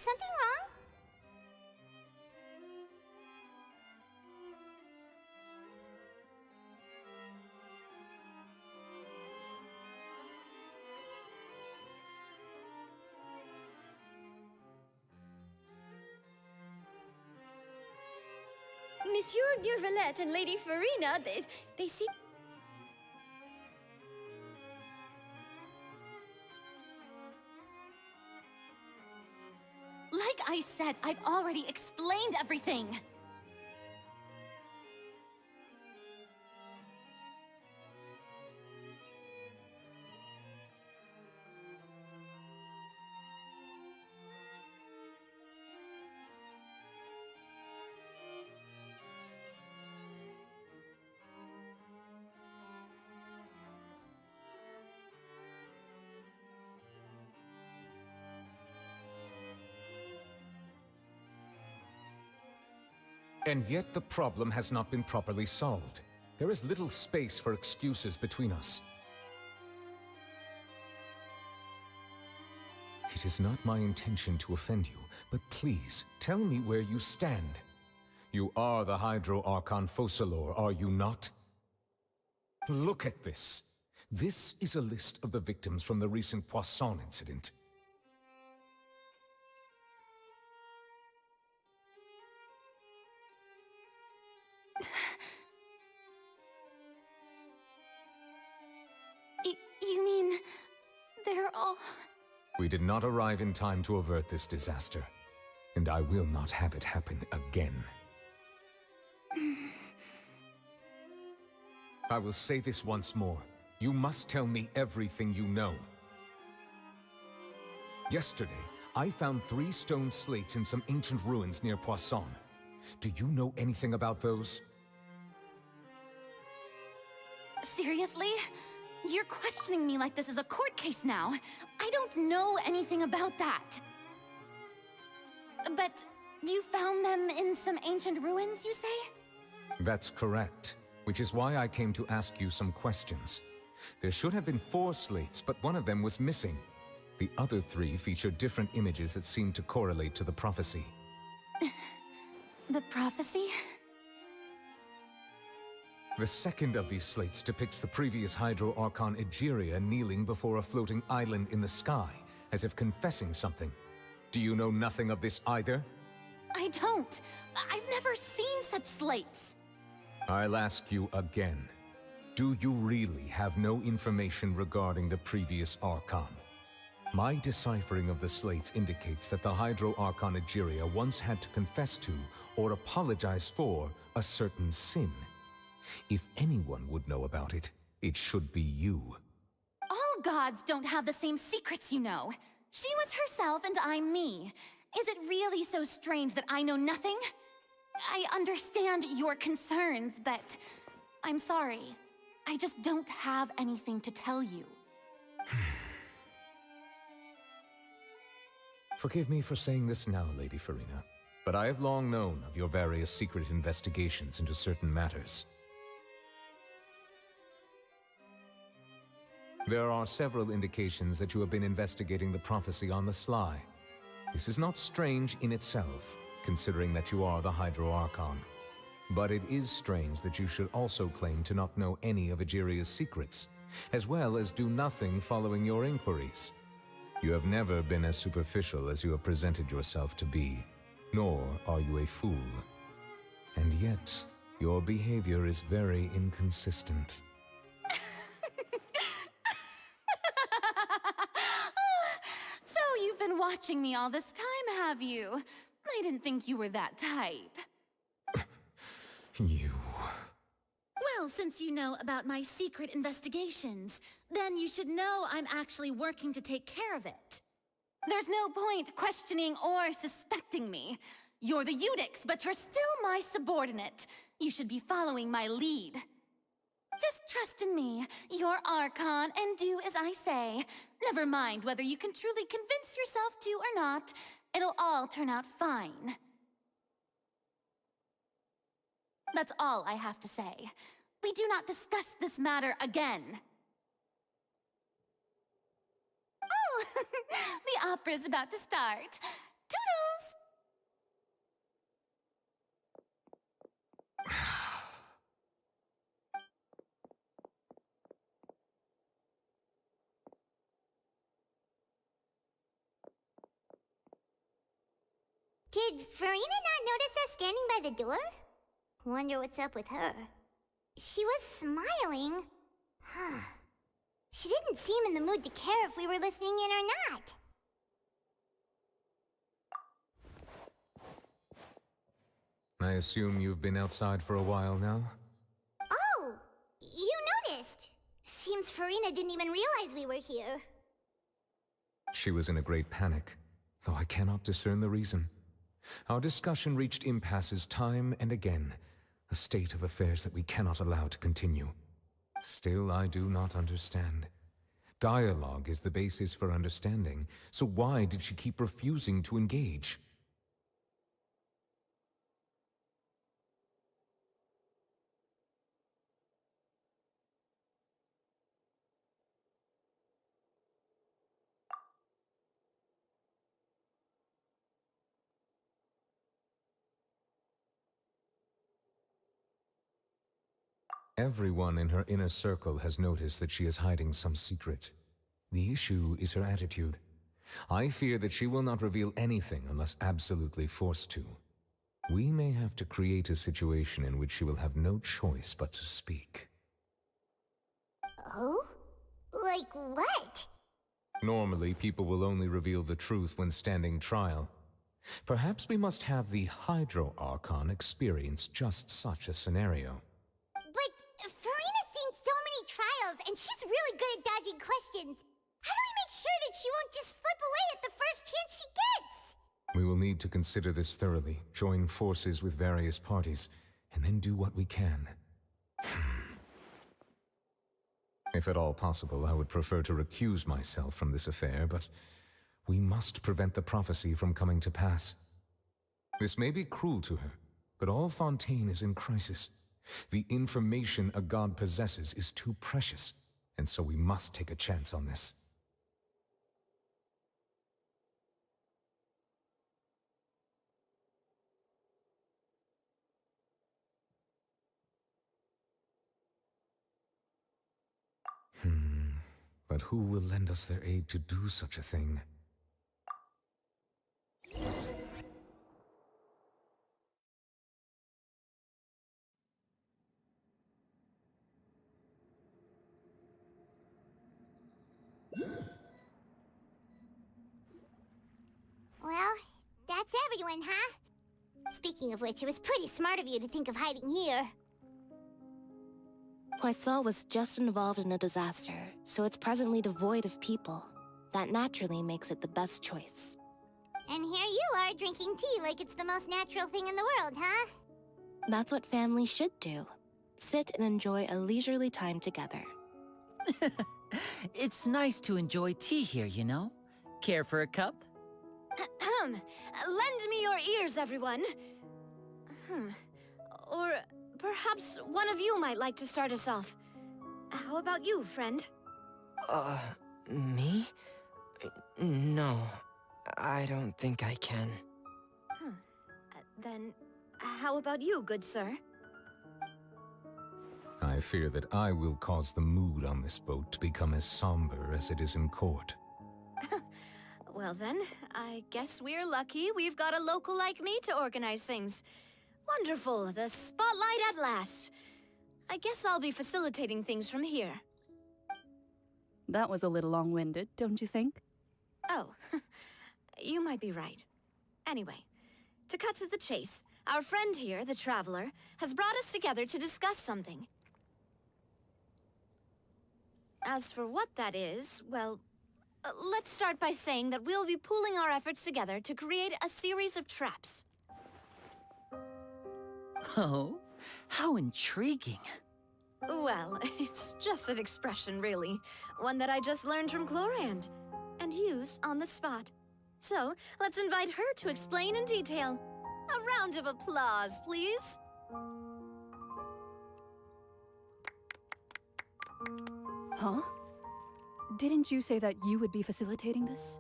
something wrong? Monsieur Neuvillette and Lady Farina, they seem... Like I said, I've already explained everything. And yet the problem has not been properly solved. There is little space for excuses between us. It is not my intention to offend you, but please, tell me where you stand. You are the Hydro Archon Focalor, are you not? Look at this. This is a list of the victims from the recent Poisson incident. You mean... they're all... We did not arrive in time to avert this disaster, and I will not have it happen again. I will say this once more. You must tell me everything you know. Yesterday, I found 3 stone slates in some ancient ruins near Poisson. Do you know anything about those? Seriously? You're questioning me like this is a court case now. I don't know anything about that. But you found them in some ancient ruins, you say? That's correct, which is why I came to ask you some questions. There should have been 4 slates, but one of them was missing. The other 3 featured different images that seemed to correlate to the prophecy. The prophecy? The second of these slates depicts the previous Hydro Archon Egeria kneeling before a floating island in the sky, as if confessing something. Do you know nothing of this either? I don't. I've never seen such slates. I'll ask you again. Do you really have no information regarding the previous Archon? My deciphering of the slates indicates that the Hydro Archon Egeria once had to confess to, or apologize for, a certain sin. If anyone would know about it, it should be you. All gods don't have the same secrets, you know. She was herself and I'm me. Is it really so strange that I know nothing? I understand your concerns, but I'm sorry. I just don't have anything to tell you. Forgive me for saying this now, Lady Farina, but I have long known of your various secret investigations into certain matters. There are several indications that you have been investigating the prophecy on the sly. This is not strange in itself, considering that you are the Hydro Archon. But it is strange that you should also claim to not know any of Egeria's secrets, as well as do nothing following your inquiries. You have never been as superficial as you have presented yourself to be, nor are you a fool. And yet, your behavior is very inconsistent. So you've been watching me all this time, have you? I didn't think you were that type. You... Well, since you know about my secret investigations, then you should know I'm actually working to take care of it. There's no point questioning or suspecting me. You're the Eudix, but you're still my subordinate. You should be following my lead. Just trust in me, you're Archon, and do as I say. Never mind whether you can truly convince yourself to or not. It'll all turn out fine. That's all I have to say. We do not discuss this matter again. Oh, the opera's about to start. Toodles! Did Farina not notice us standing by the door? Wonder what's up with her. She was smiling. Huh. She didn't seem in the mood to care if we were listening in or not. I assume you've been outside for a while now? Oh, you noticed. Seems Farina didn't even realize we were here. She was in a great panic, though I cannot discern the reason. Our discussion reached impasses time and again, a state of affairs that we cannot allow to continue. Still, I do not understand. Dialogue is the basis for understanding, so why did she keep refusing to engage? Everyone in her inner circle has noticed that she is hiding some secret. The issue is her attitude. I fear that she will not reveal anything unless absolutely forced to. We may have to create a situation in which she will have no choice but to speak. Oh? Like what? Normally, people will only reveal the truth when standing trial. Perhaps we must have the Hydro Archon experience just such a scenario. But Farina's seen so many trials, and she's really good at dodging questions. How do we make sure that she won't just slip away at the first chance she gets? We will need to consider this thoroughly, join forces with various parties, and then do what we can. If at all possible, I would prefer to recuse myself from this affair, but we must prevent the prophecy from coming to pass. This may be cruel to her, but all Fontaine is in crisis. The information a god possesses is too precious, and so we must take a chance on this. But who will lend us their aid to do such a thing? Well, that's everyone, huh? Speaking of which, it was pretty smart of you to think of hiding here. Poisson was just involved in a disaster, so it's presently devoid of people. That naturally makes it the best choice. And here you are drinking tea like it's the most natural thing in the world, huh? That's what families should do. Sit and enjoy a leisurely time together. It's nice to enjoy tea here, you know? Care for a cup? Lend me your ears, everyone. Or perhaps one of you might like to start us off. How about you, friend? Me? No, I don't think I can. Then, how about you, good sir? I fear that I will cause the mood on this boat to become as somber as it is in court. Well then, I guess we're lucky we've got a local like me to organize things. Wonderful, the spotlight at last. I guess I'll be facilitating things from here. That was a little long-winded, don't you think? Oh, you might be right. Anyway, to cut to the chase, our friend here, the Traveler, has brought us together to discuss something. As for what that is, well, let's start by saying that we'll be pooling our efforts together to create a series of traps. Oh, how intriguing. Well, it's just an expression, really. One that I just learned from Chlorand, and used on the spot. So, let's invite her to explain in detail. A round of applause, please. Huh? Didn't you say that you would be facilitating this?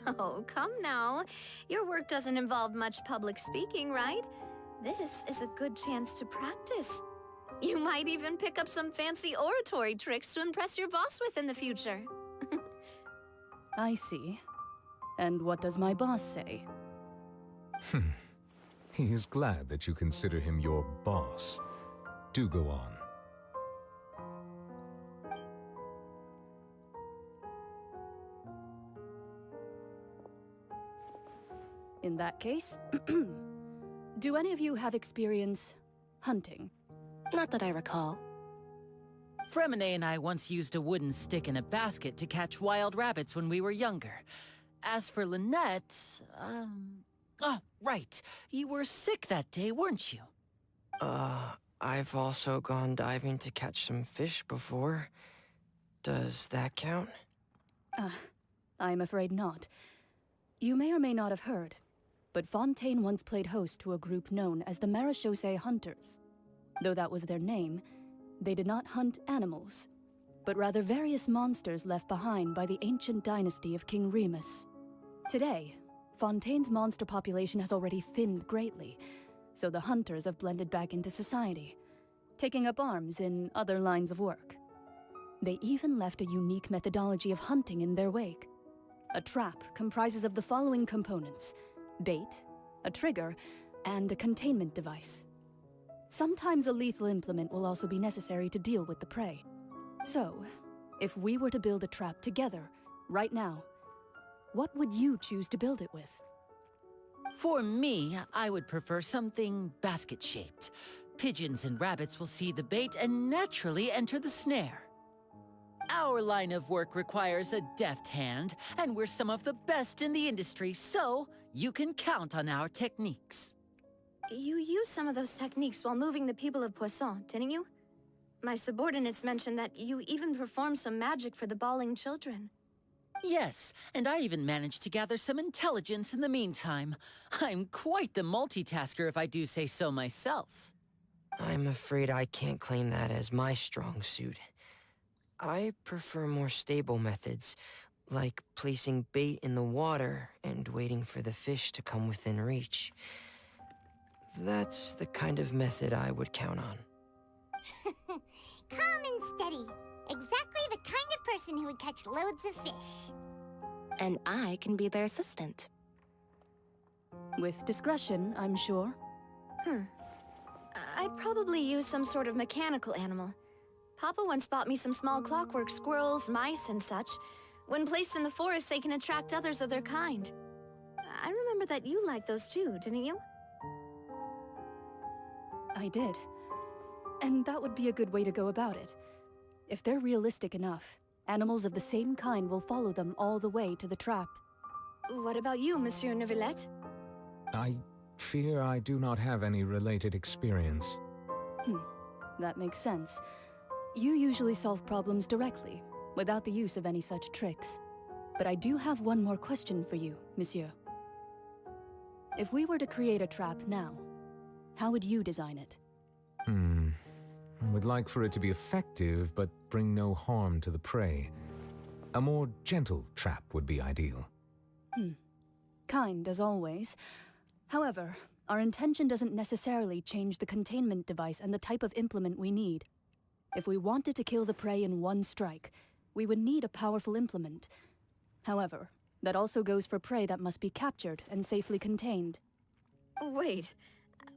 Oh, come now. Your work doesn't involve much public speaking, right? This is a good chance to practice. You might even pick up some fancy oratory tricks to impress your boss with in the future. I see. And what does my boss say? He is glad that you consider him your boss. Do go on. In that case, do any of you have experience hunting? Not that I recall. Fremine and I once used a wooden stick in a basket to catch wild rabbits when we were younger. As for Lynette, oh, right. You were sick that day, weren't you? I've also gone diving to catch some fish before. Does that count? I'm afraid not. You may or may not have heard, but Fontaine once played host to a group known as the Marechaussee Hunters. Though that was their name, they did not hunt animals, but rather various monsters left behind by the ancient dynasty of King Remus. Today, Fontaine's monster population has already thinned greatly, so the hunters have blended back into society, taking up arms in other lines of work. They even left a unique methodology of hunting in their wake. A trap comprises of the following components: bait, a trigger, and a containment device. Sometimes a lethal implement will also be necessary to deal with the prey. So, if we were to build a trap together, right now, what would you choose to build it with? For me, I would prefer something basket-shaped. Pigeons and rabbits will see the bait and naturally enter the snare. Our line of work requires a deft hand, and we're some of the best in the industry, so you can count on our techniques. You used some of those techniques while moving the people of Poisson, didn't you? My subordinates mentioned that you even performed some magic for the bawling children. Yes, and I even managed to gather some intelligence in the meantime. I'm quite the multitasker if I do say so myself. I'm afraid I can't claim that as my strong suit. I prefer more stable methods, like placing bait in the water and waiting for the fish to come within reach. That's the kind of method I would count on. Calm and steady. Exactly the kind of person who would catch loads of fish. And I can be their assistant. With discretion, I'm sure. I'd probably use some sort of mechanical animal. Papa once bought me some small clockwork squirrels, mice, and such. When placed in the forest, they can attract others of their kind. I remember that you liked those too, didn't you? I did. And that would be a good way to go about it. If they're realistic enough, animals of the same kind will follow them all the way to the trap. What about you, Monsieur Neuvillette? I fear I do not have any related experience. That makes sense. You usually solve problems directly, without the use of any such tricks. But I do have one more question for you, Monsieur. If we were to create a trap now, how would you design it? I would like for it to be effective, but bring no harm to the prey. A more gentle trap would be ideal. Kind, as always. However, our intention doesn't necessarily change the containment device and the type of implement we need. If we wanted to kill the prey in one strike, we would need a powerful implement. However, that also goes for prey that must be captured and safely contained. Wait,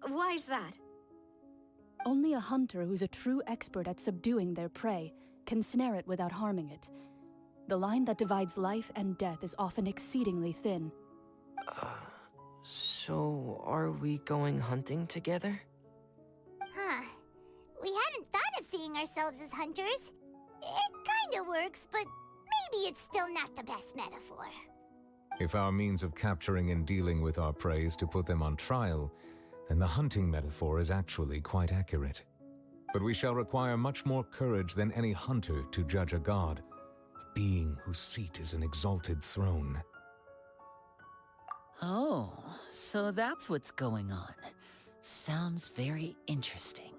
why's that? Only a hunter who's a true expert at subduing their prey can snare it without harming it. The line that divides life and death is often exceedingly thin. So are we going hunting together? Huh. We hadn't thought of seeing ourselves as hunters. It kinda works, but maybe it's still not the best metaphor. If our means of capturing and dealing with our prey is to put them on trial, then the hunting metaphor is actually quite accurate. But we shall require much more courage than any hunter to judge a god, a being whose seat is an exalted throne. Oh, so that's what's going on. Sounds very interesting.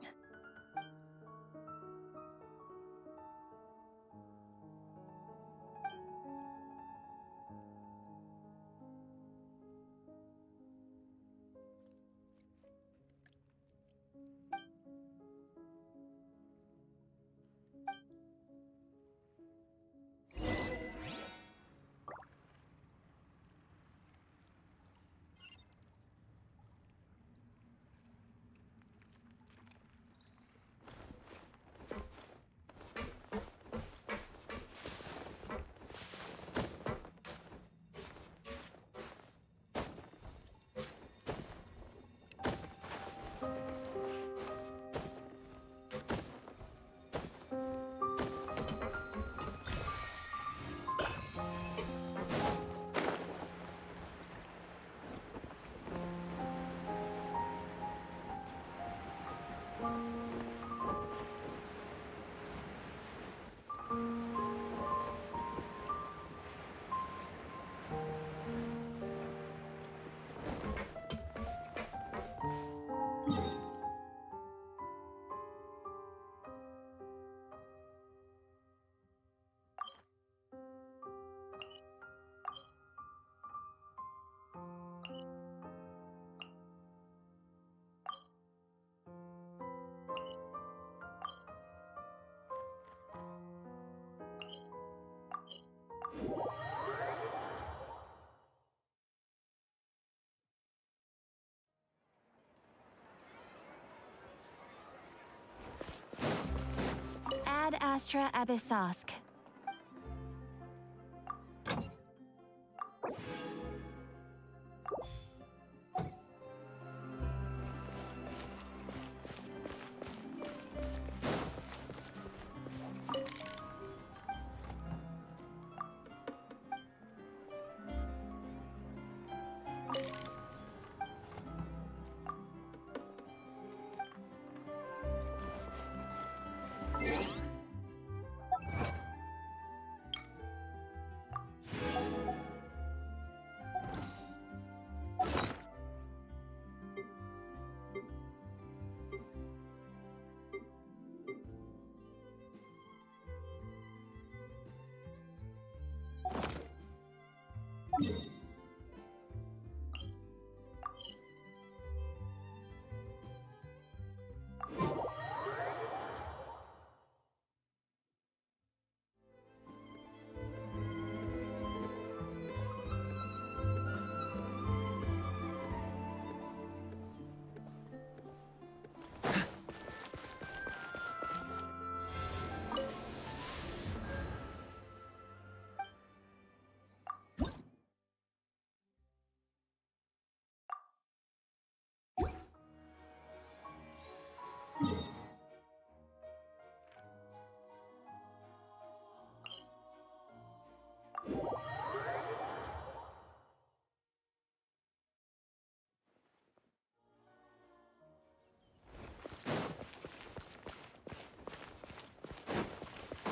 Astra Abyssosk.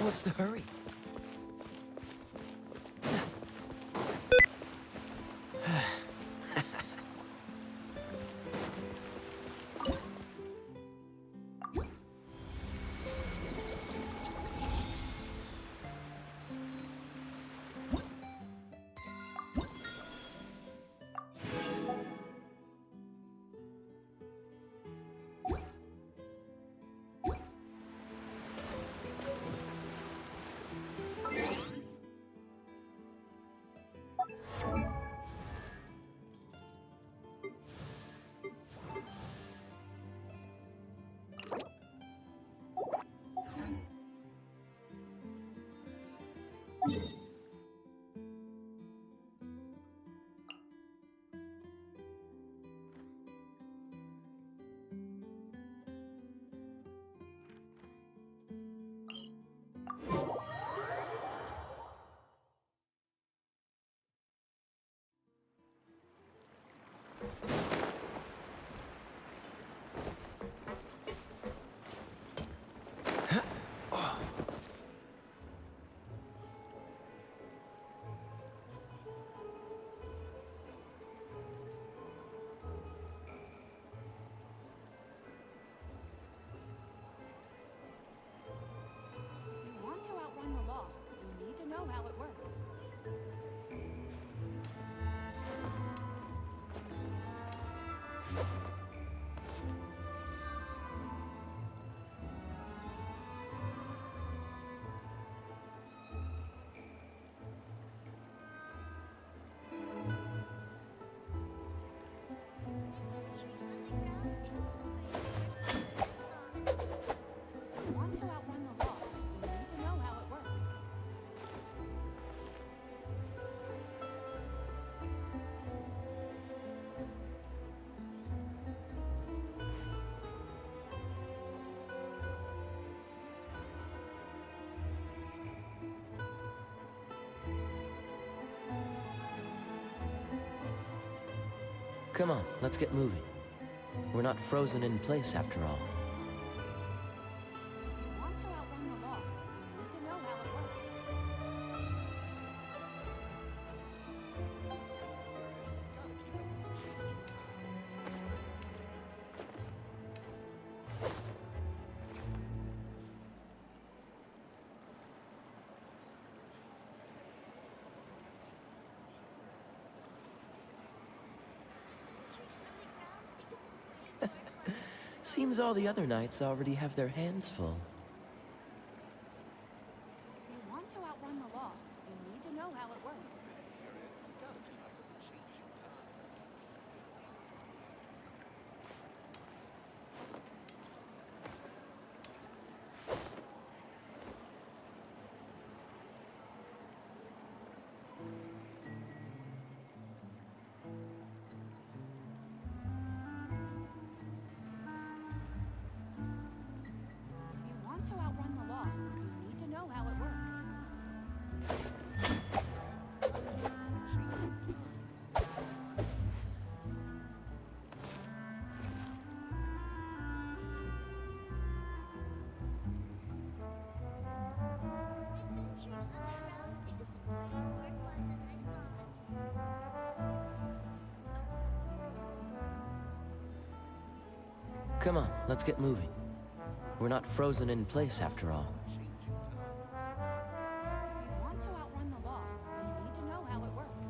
What's the hurry? You want to outrun the law, you need to know how it works. If you want to outrun the law, you need to know how it works. Come on, let's get moving. We're not frozen in place after all. If you want to outrun the law, you need to know how it works. Seems all the other knights already have their hands full. If you want to outrun the law, you need to know how it works. Come on, let's get moving. We're not frozen in place after all. If you want to outrun the law, you need to know how it works.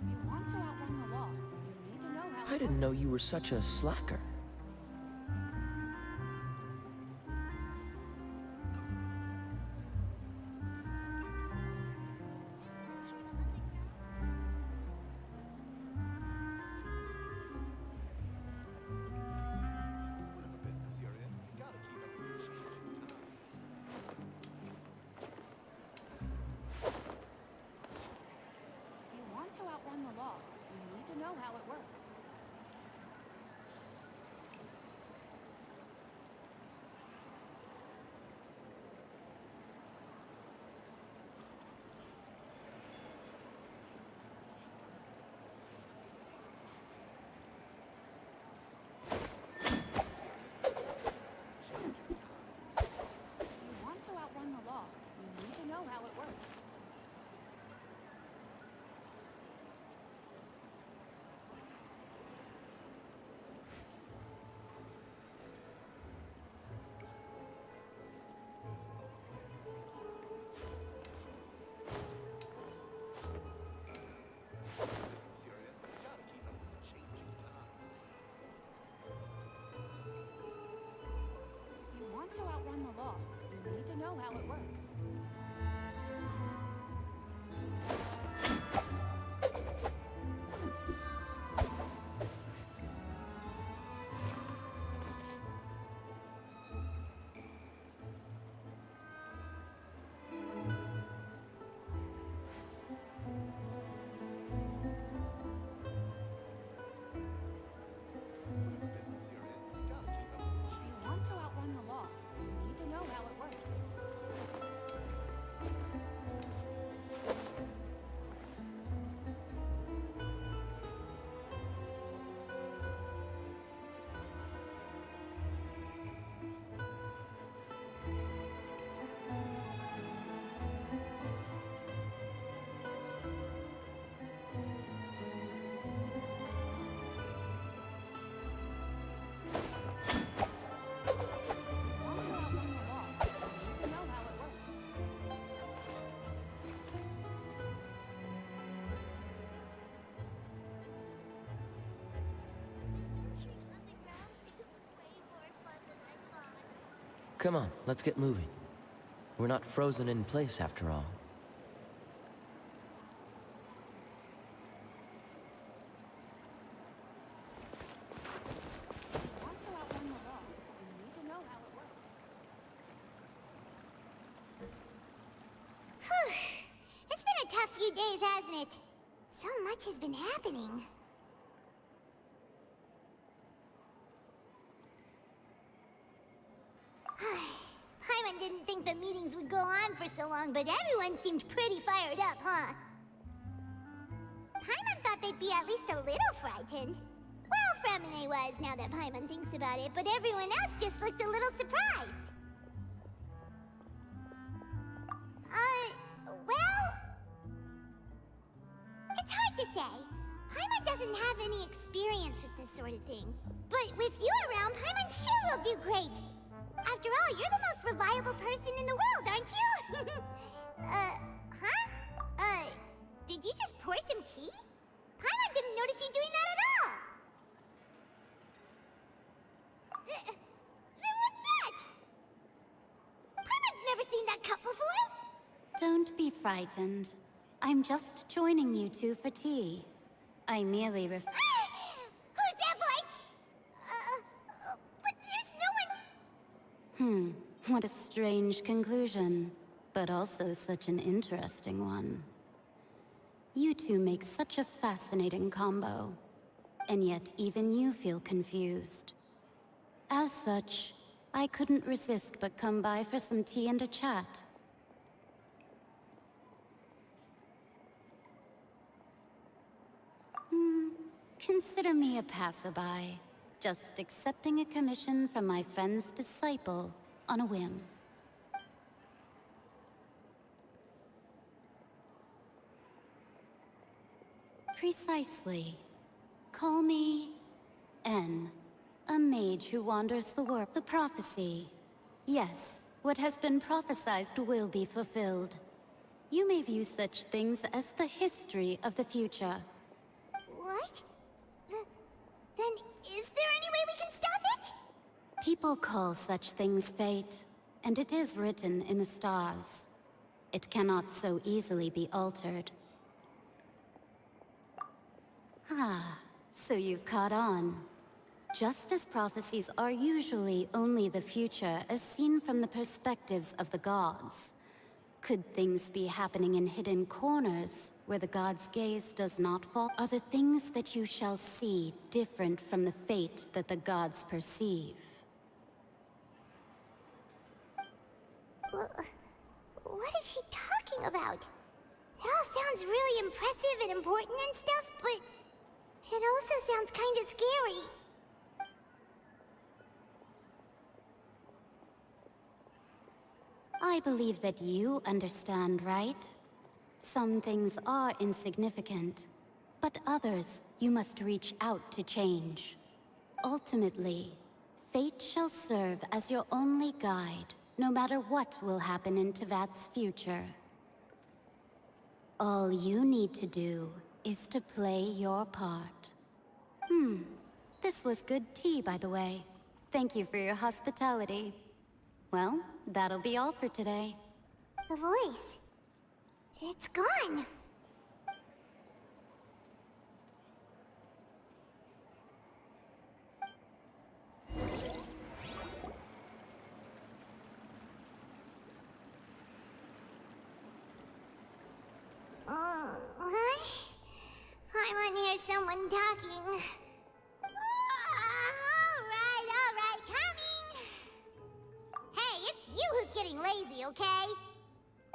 If you want to outrun the law, you need to know how I it didn't know works. you were such a slacker. If you want to outrun the law, you need to know how it works. If you want to outrun the law, you need to know how it works. If you want to outrun the law, you need to know how it works. If you want to outrun the law, you need to know how it works. If you want to outrun the law, you need to know how it works. Adventuring underground is way more fun than I thought. Come on, let's get moving. We're not frozen in place after all. If you want to outrun the law, you need to know how it works. It's been a tough few days, hasn't it? So much has been happening. Paimon didn't think the meetings would go on for so long, but everyone seemed pretty fired up, huh? Paimon thought they'd be at least a little frightened. Well, Fremine was, now that Paimon thinks about it, but everyone else just looked a little surprised. Well... It's hard to say. Paimon doesn't have any experience with this sort of thing. But with you around, Paimon sure will do great. After all, you're the most reliable person in the world, aren't you? Did you just pour some tea? Paimon didn't notice you doing that at all. Then what's that? Paimon's never seen that cup before. Don't be frightened. I'm just joining you two for tea. I merely Who's that voice? But there's no one... What a strange conclusion, but also such an interesting one. You two make such a fascinating combo, and yet even you feel confused. As such, I couldn't resist but come by for some tea and a chat. Consider me a passerby, just accepting a commission from my friend's disciple on a whim. Precisely. Call me N, a mage who wanders the world. The prophecy. Yes, what has been prophesized will be fulfilled. You may view such things as the history of the future. What? Then is there any way we can stop it? People call such things fate, and it is written in the stars. It cannot so easily be altered. Ah, so you've caught on. Just as prophecies are usually only the future as seen from the perspectives of the gods, could things be happening in hidden corners where the gods' gaze does not fall? Are the things that you shall see different from the fate that the gods perceive? What is she talking about? It all sounds really impressive and important and stuff, but it also sounds kind of scary. I believe that you understand, right? Some things are insignificant, but others you must reach out to change. Ultimately, fate shall serve as your only guide, no matter what will happen in Tevat's future. All you need to do is to play your part. This was good tea, by the way. Thank you for your hospitality. Well, that'll be all for today. The voice. It's gone. What? I want to hear someone talking. All right, coming. Hey, it's you who's getting lazy, okay?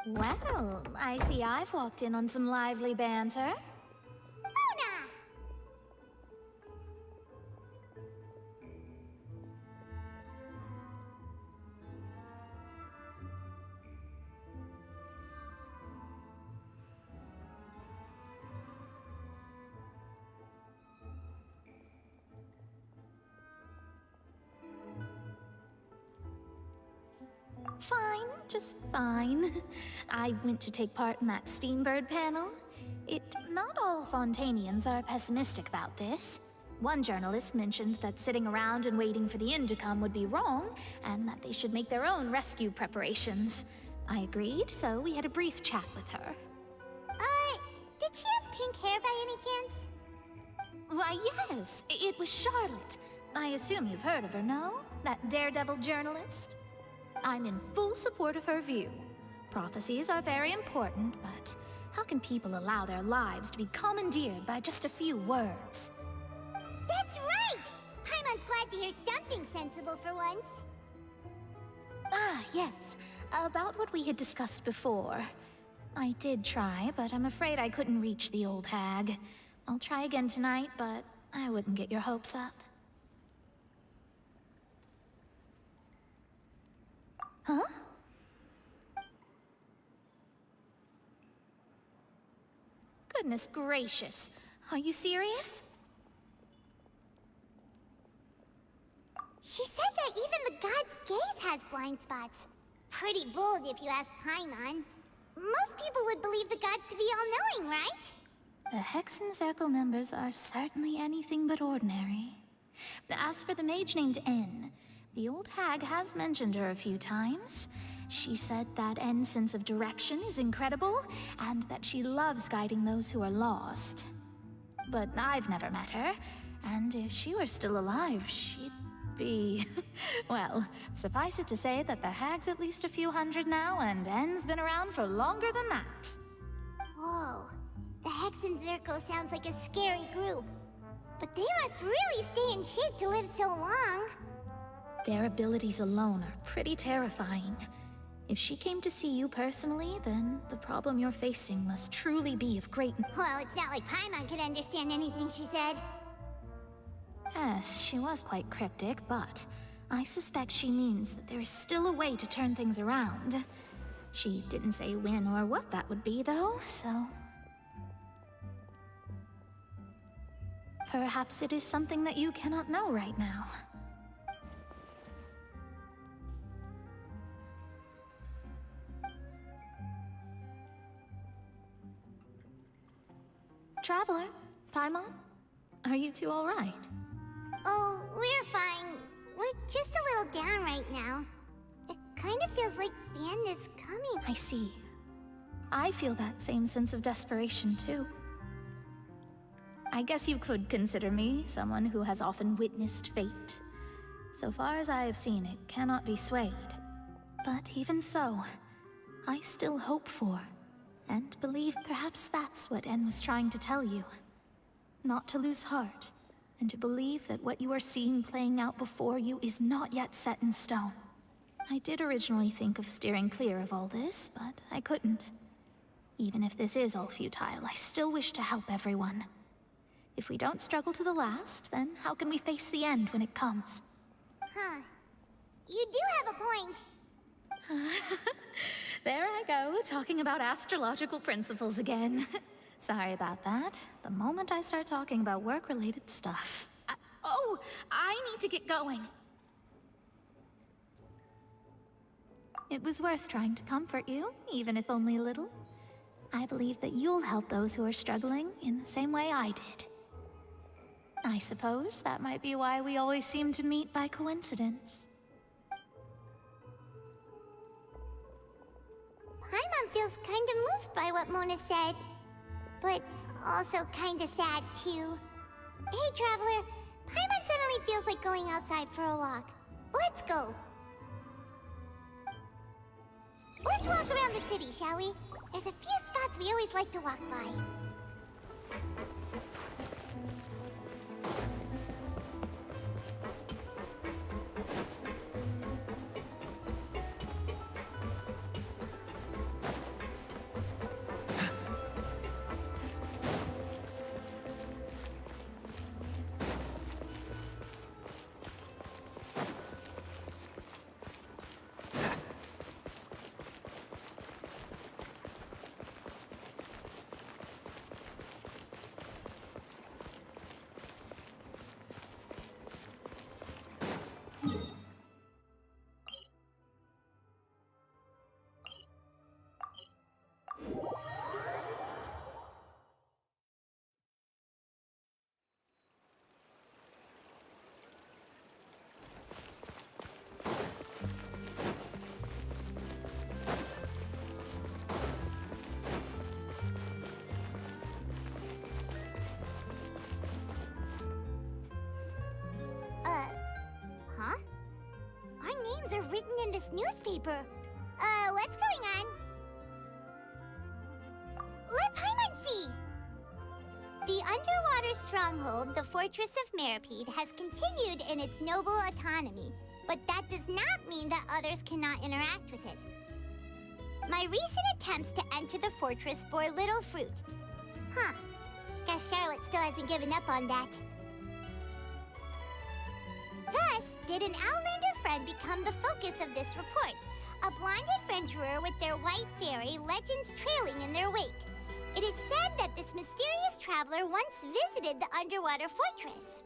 Well, I see I've walked in on some lively banter. Luna! Fine, just fine. I went to take part in that Steambird panel. Not all Fontanians are pessimistic about this. One journalist mentioned that sitting around and waiting for the end to come would be wrong, and that they should make their own rescue preparations. I agreed, so we had a brief chat with her. Did she have pink hair by any chance? Why, yes, it was Charlotte. I assume you've heard of her, no? That daredevil journalist? I'm in full support of her view. Prophecies are very important, but how can people allow their lives to be commandeered by just a few words? That's right! Paimon's glad to hear something sensible for once. Ah, yes. About what we had discussed before. I did try, but I'm afraid I couldn't reach the old hag. I'll try again tonight, but I wouldn't get your hopes up. Huh? Goodness gracious. Are you serious? She said that even the god's gaze has blind spots. Pretty bold if you ask Paimon. Most people would believe the gods to be all-knowing, right? The Hexen Circle members are certainly anything but ordinary. As for the mage named N, the old hag has mentioned her a few times. She said that N's sense of direction is incredible, and that she loves guiding those who are lost. But I've never met her, and if she were still alive, she'd be... well, suffice it to say that the hag's at least a few hundred now, and N's been around for longer than that. Whoa. The Hexen Circle sounds like a scary group. But they must really stay in shape to live so long. Their abilities alone are pretty terrifying. If she came to see you personally, then the problem you're facing must truly be of great... Well, it's not like Paimon could understand anything she said. Yes, she was quite cryptic, but I suspect she means that there is still a way to turn things around. She didn't say when or what that would be, though, so... Perhaps it is something that you cannot know right now. Traveler, Paimon, are you two all right? Oh, we're fine. We're just a little down right now. It kind of feels like the end is coming. I see. I feel that same sense of desperation, too. I guess you could consider me someone who has often witnessed fate. So far as I have seen, it cannot be swayed. But even so, I still hope for, and believe perhaps that's what En was trying to tell you. Not to lose heart, and to believe that what you are seeing playing out before you is not yet set in stone. I did originally think of steering clear of all this, but I couldn't. Even if this is all futile, I still wish to help everyone. If we don't struggle to the last, then how can we face the end when it comes? Huh. You do have a point. There I go, talking about astrological principles again. Sorry about that. The moment I start talking about work-related stuff... I need to get going. It was worth trying to comfort you, even if only a little. I believe that you'll help those who are struggling in the same way I did. I suppose that might be why we always seem to meet by coincidence. Paimon feels kind of moved by what Mona said, but also kind of sad too. Hey, Traveler, Paimon suddenly feels like going outside for a walk. Let's go. Let's walk around the city, shall we? There's a few spots we always like to walk by. Huh? Our names are written in this newspaper. What's going on? Let Paimon see! The underwater stronghold, the Fortress of Meripede, has continued in its noble autonomy, but that does not mean that others cannot interact with it. My recent attempts to enter the fortress bore little fruit. Huh. Guess Charlotte still hasn't given up on that. Thus, did an Outlander friend become the focus of this report. A blonde adventurer with their white fairy, legends trailing in their wake. It is said that this mysterious traveler once visited the underwater fortress.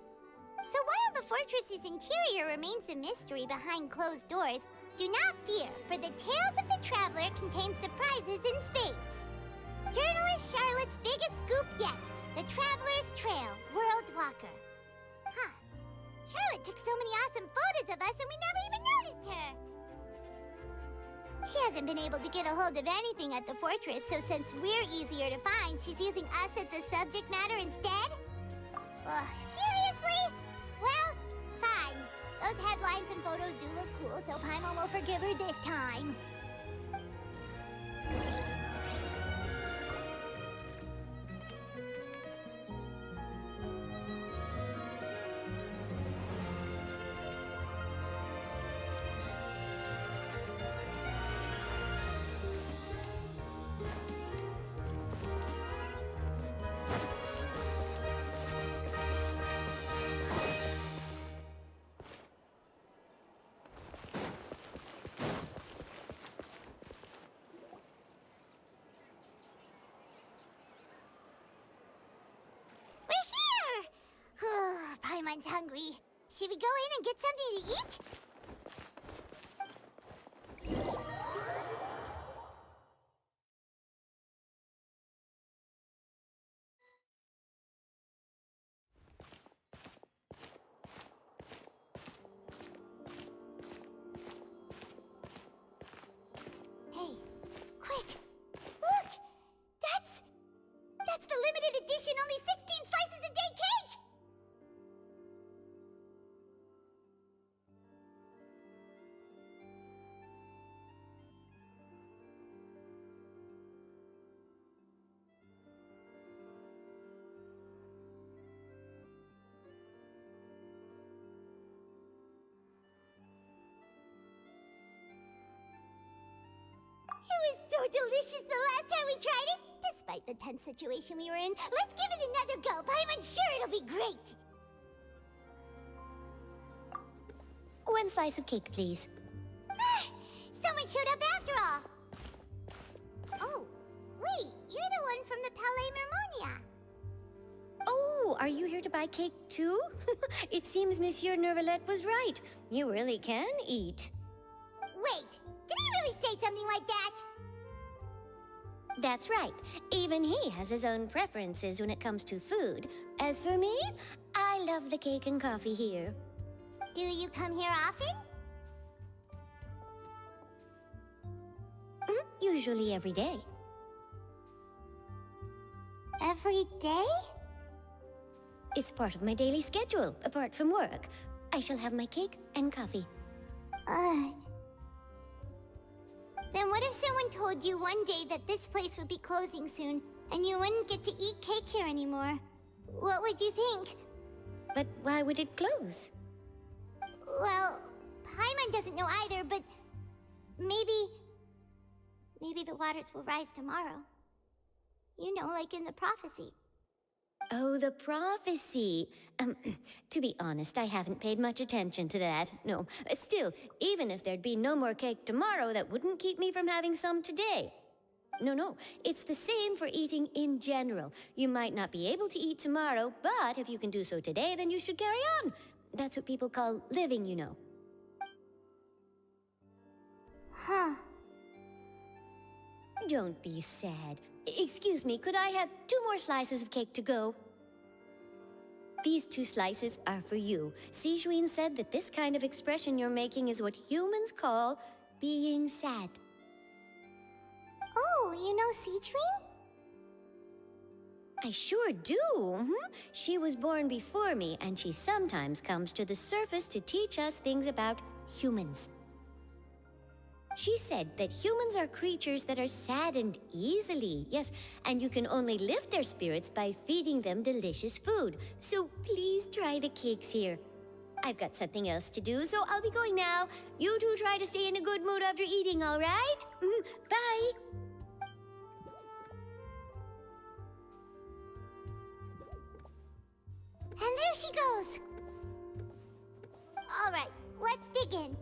So while the fortress's interior remains a mystery behind closed doors, do not fear, for the tales of the traveler contain surprises in spades. Journalist Charlotte's biggest scoop yet, the Traveler's Trail, World Walker. Huh. Charlotte took so many awesome photos of us and we never even noticed her. She hasn't been able to get a hold of anything at the fortress, so since we're easier to find, she's using us as the subject matter instead? Ugh, seriously? Well, fine. Those headlines and photos do look cool, so Paimon will forgive her this time. Should we go in and get something to eat? Hey, quick! Look! That's the limited edition only 16 slices a day cake! It was so delicious the last time we tried it! Despite the tense situation we were in, let's give it another go. I'm sure it'll be great! One slice of cake, please. Someone showed up after all! Oh, wait, you're the one from the Palais Mermonia. Oh, are you here to buy cake too? It seems Monsieur Neuvillette was right. You really can eat. Wait, did he really say something like that? That's right. Even he has his own preferences when it comes to food. As for me, I love the cake and coffee here. Do you come here often? Usually every day. Every day? It's part of my daily schedule, apart from work. I shall have my cake and coffee. Then what if someone told you one day that this place would be closing soon, and you wouldn't get to eat cake here anymore? What would you think? But why would it close? Well, Paimon doesn't know either, but maybe the waters will rise tomorrow. You know, like in the prophecy. Oh, the prophecy. To be honest, I haven't paid much attention to that. No, still, even if there'd be no more cake tomorrow, that wouldn't keep me from having some today. No, it's the same for eating in general. You might not be able to eat tomorrow, but if you can do so today, then you should carry on. That's what people call living, you know. Huh. Don't be sad. Excuse me, could I have 2 more slices of cake to go? These 2 slices are for you. Sijuin said that this kind of expression you're making is what humans call being sad. Oh, you know Sijuin? I sure do. She was born before me, and she sometimes comes to the surface to teach us things about humans. She said that humans are creatures that are saddened easily, yes, and you can only lift their spirits by feeding them delicious food. So please try the cakes here. I've got something else to do, so I'll be going now. You two try to stay in a good mood after eating, all right? Bye. And there she goes. All right, let's dig in.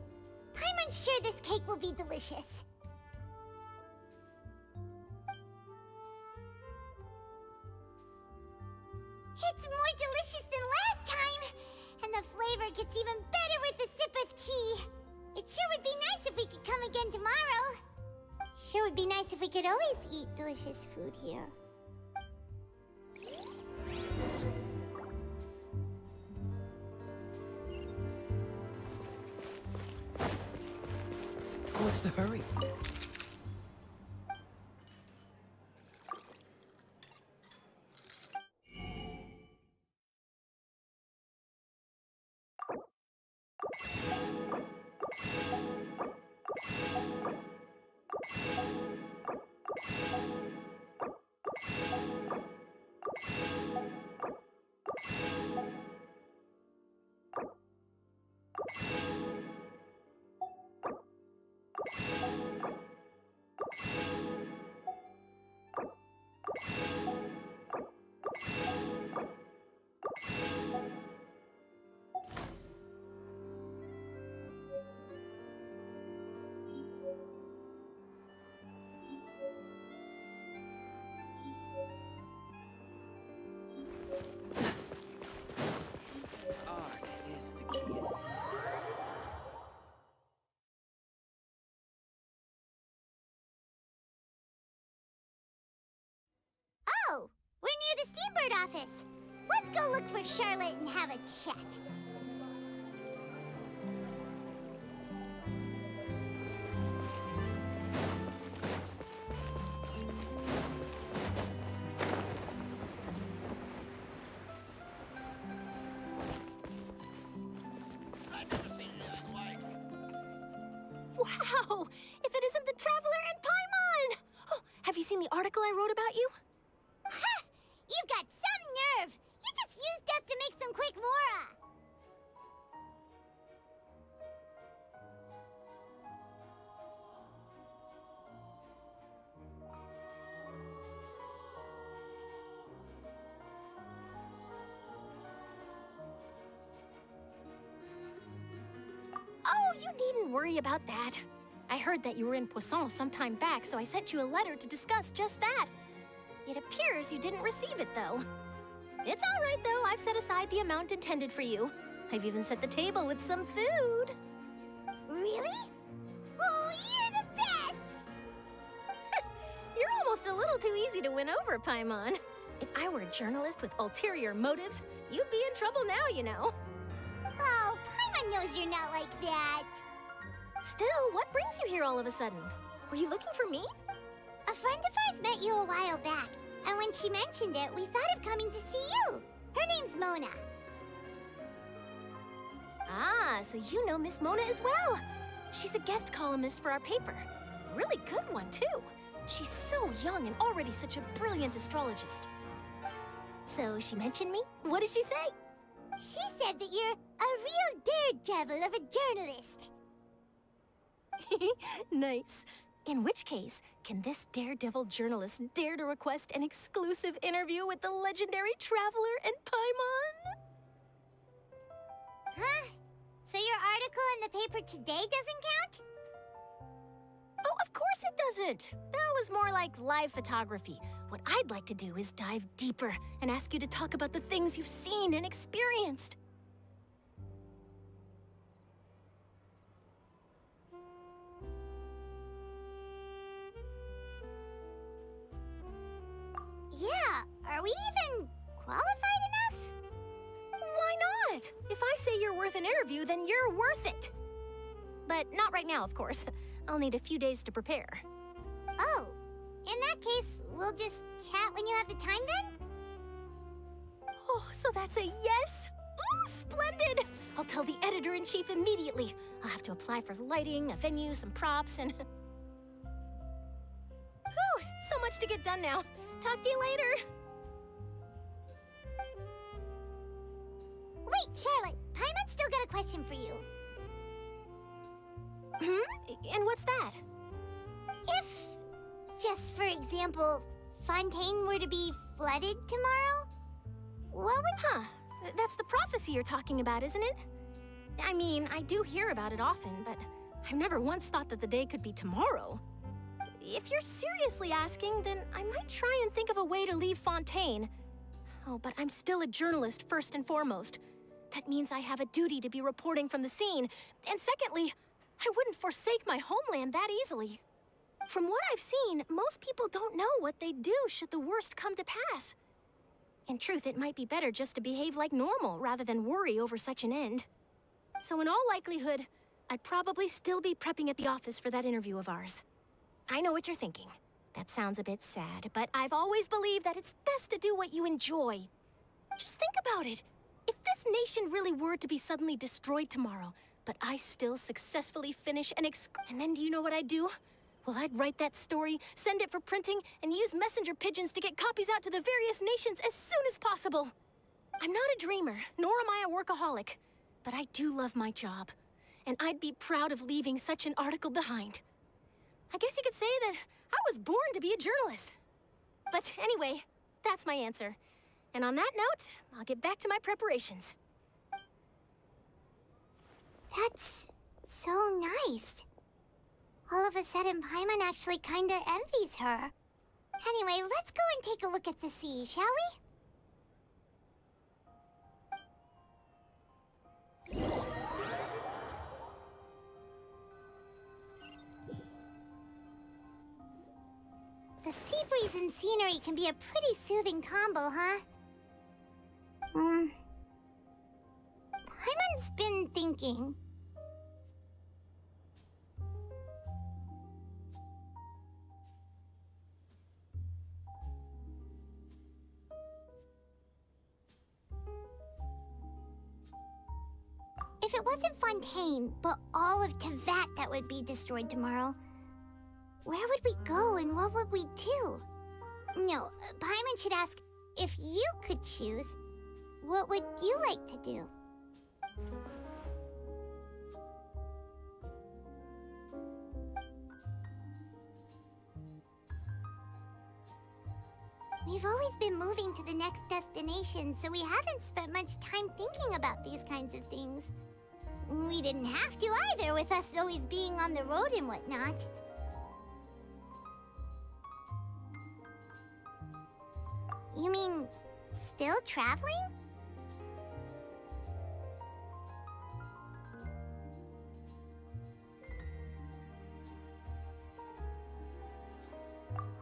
I'm sure this cake will be delicious. It's more delicious than last time, and the flavor gets even better with a sip of tea. It sure would be nice if we could come again tomorrow. Sure would be nice if we could always eat delicious food here. What's the hurry? office. Let's go look for Charlotte and have a chat. Wow! If it isn't the Traveler and Paimon! Oh, have you seen the article I wrote about you? Ha! You've got some nerve! You just used us to make some quick mora! Oh, you needn't worry about that. I heard that you were in Poisson some time back, so I sent you a letter to discuss just that. It appears you didn't receive it, though. It's all right, though. I've set aside the amount intended for you. I've even set the table with some food. Really? Oh, you're the best! You're almost a little too easy to win over, Paimon. If I were a journalist with ulterior motives, you'd be in trouble now, you know. Oh, Paimon knows you're not like that. Still, what brings you here all of a sudden? Were you looking for me? A friend of ours met you a while back, and when she mentioned it, we thought of coming to see you. Her name's Mona. Ah, so you know Miss Mona as well. She's a guest columnist for our paper. A really good one, too. She's so young and already such a brilliant astrologist. So she mentioned me? What did she say? She said that you're a real daredevil of a journalist. Nice. In which case, can this daredevil journalist dare to request an exclusive interview with the legendary Traveler and Paimon? Huh? So your article in the paper today doesn't count? Oh, of course it doesn't. That was more like live photography. What I'd like to do is dive deeper and ask you to talk about the things you've seen and experienced. Yeah, are we even qualified enough? Why not? If I say you're worth an interview, then you're worth it. But not right now, of course. I'll need a few days to prepare. Oh, in that case, we'll just chat when you have the time then? Oh, so that's a yes? Ooh, splendid! I'll tell the editor-in-chief immediately. I'll have to apply for lighting, a venue, some props, and... Whew, so much to get done now. Talk to you later. Wait, Charlotte, Paimon's still got a question for you. And what's that? If, just for example, Fontaine were to be flooded tomorrow, what would... Huh, that's the prophecy you're talking about, isn't it? I mean, I do hear about it often, but I've never once thought that the day could be tomorrow. If you're seriously asking, then I might try and think of a way to leave Fontaine. Oh, but I'm still a journalist first and foremost. That means I have a duty to be reporting from the scene. And secondly, I wouldn't forsake my homeland that easily. From what I've seen, most people don't know what they'd do should the worst come to pass. In truth, it might be better just to behave like normal rather than worry over such an end. So in all likelihood, I'd probably still be prepping at the office for that interview of ours. I know what you're thinking. That sounds a bit sad, but I've always believed that it's best to do what you enjoy. Just think about it. If this nation really were to be suddenly destroyed tomorrow, but I still successfully finish and then do you know what I'd do? Well, I'd write that story, send it for printing, and use messenger pigeons to get copies out to the various nations as soon as possible. I'm not a dreamer, nor am I a workaholic, but I do love my job, and I'd be proud of leaving such an article behind. I guess you could say that I was born to be a journalist. But anyway, that's my answer. And on that note, I'll get back to my preparations. That's so nice. All of a sudden, Paimon actually kinda envies her. Anyway, let's go and take a look at the sea, shall we? The sea breeze and scenery can be a pretty soothing combo, huh? thinking. If it wasn't Fontaine, but all of Tevat that would be destroyed tomorrow, where would we go and what would we do? No, Paimon should ask, if you could choose, what would you like to do? We've always been moving to the next destination, so we haven't spent much time thinking about these kinds of things. We didn't have to either, with us always being on the road and whatnot. You mean, still traveling?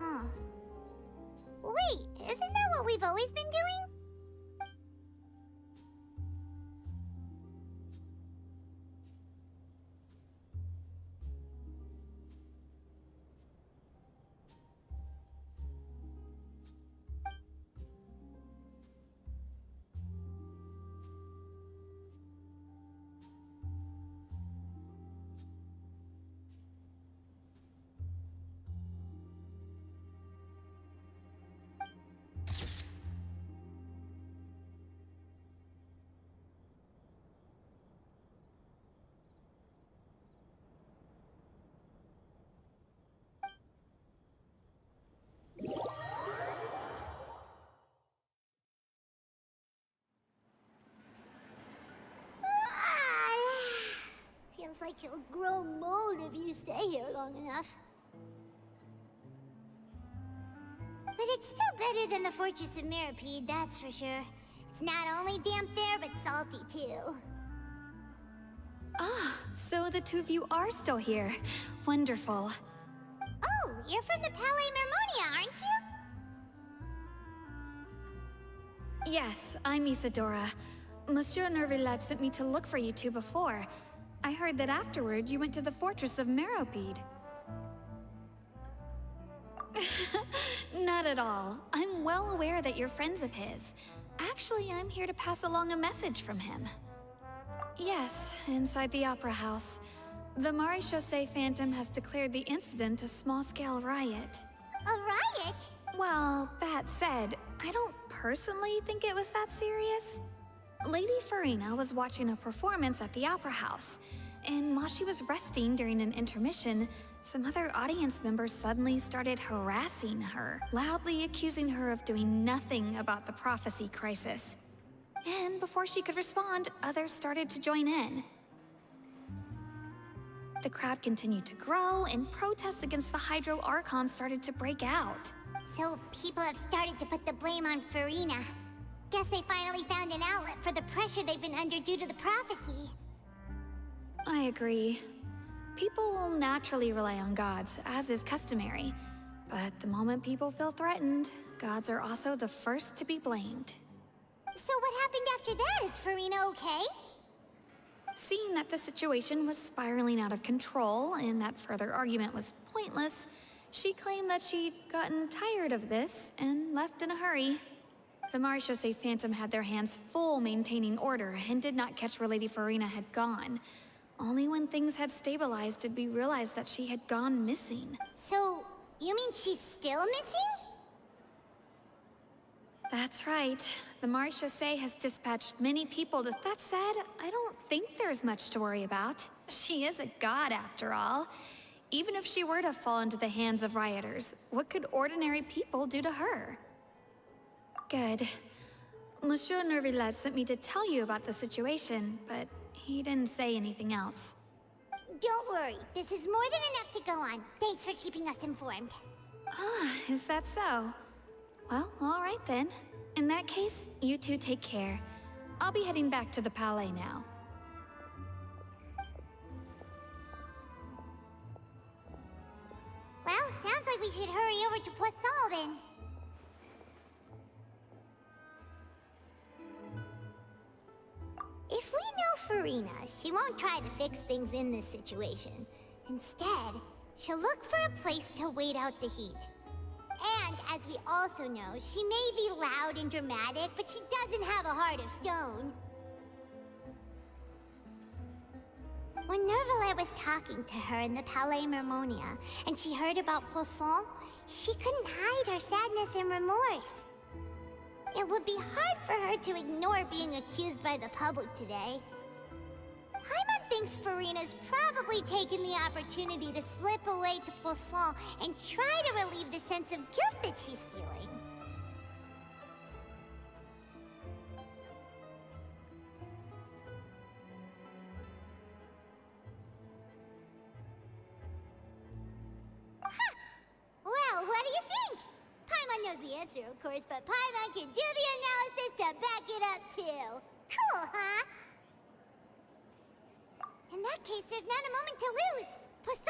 Huh. Wait, isn't that what we've always been doing? Feels like you'll grow mold if you stay here long enough. But it's still better than the Fortress of Mirapede, that's for sure. It's not only damp there, but salty too. Ah, so the two of you are still here. Wonderful. Oh, you're from the Palais Mermonia, aren't you? Yes, I'm Isadora. Monsieur Nervillet sent me to look for you two before. I heard that afterward you went to the Fortress of Meropide. Not at all. I'm well aware that you're friends of his. Actually, I'm here to pass along a message from him. Yes, inside the Opera House. The Maréchaussée Phantom has declared the incident a small-scale riot. A riot? Well, that said, I don't personally think it was that serious. Lady Farina was watching a performance at the Opera House, and while she was resting during an intermission, some other audience members suddenly started harassing her, loudly accusing her of doing nothing about the prophecy crisis. And before she could respond, others started to join in. The crowd continued to grow, and protests against the Hydro Archon started to break out. So people have started to put the blame on Farina. Guess they finally found an outlet for the pressure they've been under due to the prophecy. I agree. People will naturally rely on gods, as is customary. But the moment people feel threatened, gods are also the first to be blamed. So what happened after that? Is Farina okay? Seeing that the situation was spiraling out of control and that further argument was pointless, she claimed that she'd gotten tired of this and left in a hurry. The Maréchaussée Phantom had their hands full maintaining order and did not catch where Lady Farina had gone. Only when things had stabilized did we realize that she had gone missing. So, you mean she's still missing? That's right. The Maréchaussée has dispatched many people to... That said, I don't think there's much to worry about. She is a god, after all. Even if she were to fall into the hands of rioters, what could ordinary people do to her? Good. Monsieur Nervillet sent me to tell you about the situation, but he didn't say anything else. Don't worry, this is more than enough to go on. Thanks for keeping us informed. Ah, is that so? Well, all right then. In that case, you two take care. I'll be heading back to the Palais now. Well, sounds like we should hurry over to Poisson then. If we know Farina, she won't try to fix things in this situation. Instead, she'll look for a place to wait out the heat. And, as we also know, she may be loud and dramatic, but she doesn't have a heart of stone. When Nervalet was talking to her in the Palais Mermonia, and she heard about Poisson, she couldn't hide her sadness and remorse. It would be hard for her to ignore being accused by the public today. Paimon thinks Farina's probably taken the opportunity to slip away to Poisson and try to relieve the sense of guilt that she's feeling. Well, what do you think? Paimon knows the answer, of course, but Paimon can do the analysis to back it up, too. Cool, huh? In that case, there's not a moment to lose. Poisson!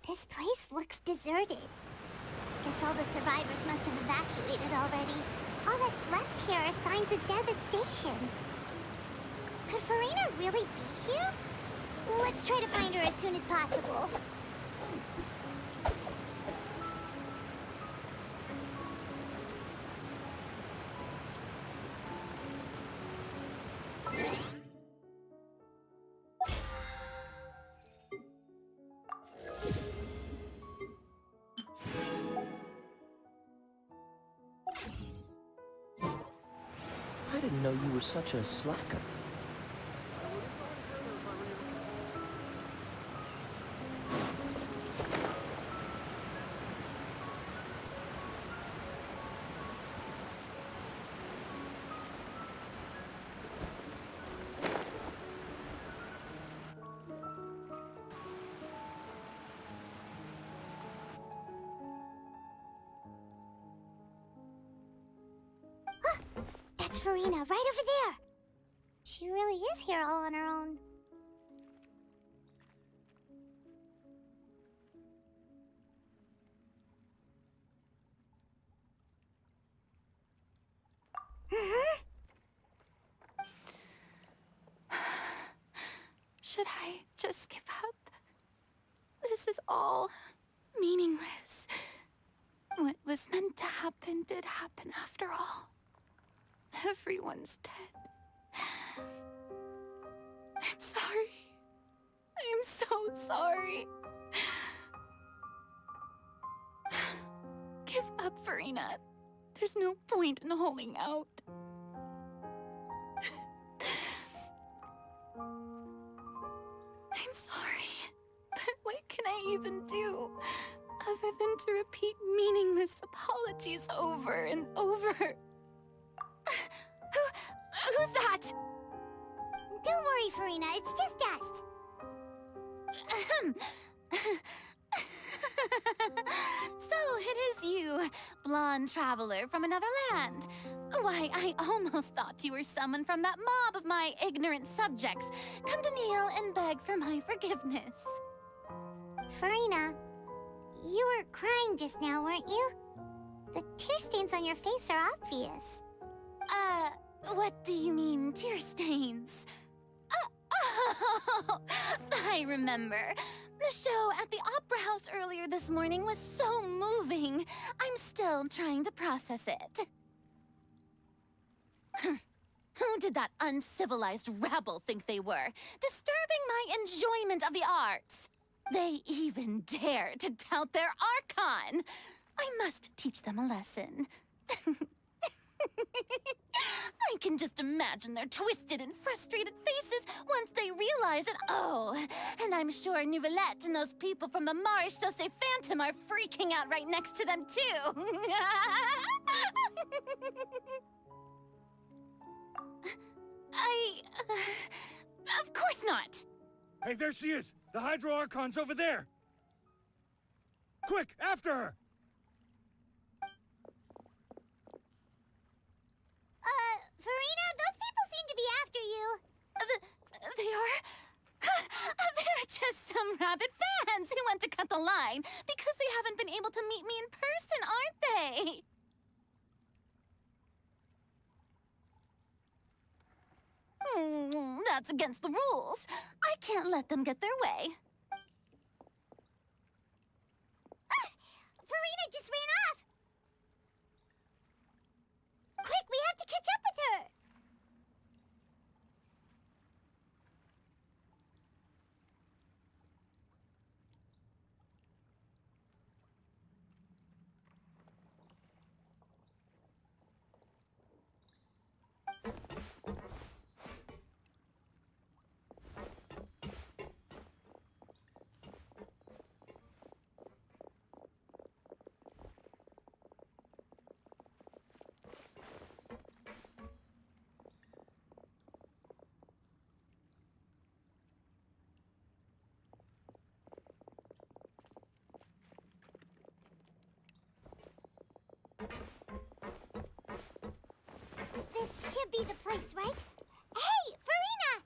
This place looks deserted. Guess all the survivors must have evacuated already. All that's left here are signs of devastation. Could Farina really be here? Let's try to find her as soon as possible. I didn't know you were such a slacker. That's Farina, right over there. She really is here all on her own. Should I just give up? This is all meaningless. What was meant to happen did happen after all. Everyone's dead. I'm sorry. I am so sorry. Give up, Farina. There's no point in holding out. I'm sorry, but what can I even do other than to repeat meaningless apologies over and over? Who's that? Don't worry, Farina, it's just us. So it is you, blonde traveler from another land. Why, I almost thought you were someone from that mob of my ignorant subjects, come to kneel and beg for my forgiveness. Farina, you were crying just now, weren't you? The tear stains on your face are obvious. What do you mean, tear stains? Oh, I remember. The show at the Opera House earlier this morning was so moving. I'm still trying to process it. Who did that uncivilized rabble think they were? Disturbing my enjoyment of the arts. They even dare to tout their Archon. I must teach them a lesson. I can can just imagine their twisted and frustrated faces once they realize that, oh, and I'm sure Nouvellette and those people from the Maréchaussée Phantom are freaking out right next to them, too. Of course not. Hey, there she is! The Hydro Archon's over there! Quick, after her! Farina, those people seem to be after you. They are? They're just some rabid fans who want to cut the line because they haven't been able to meet me in person, aren't they? That's against the rules. I can't let them get their way. Farina just ran off. Quick, we have to catch up with her. This should be the place, right? Hey, Farina!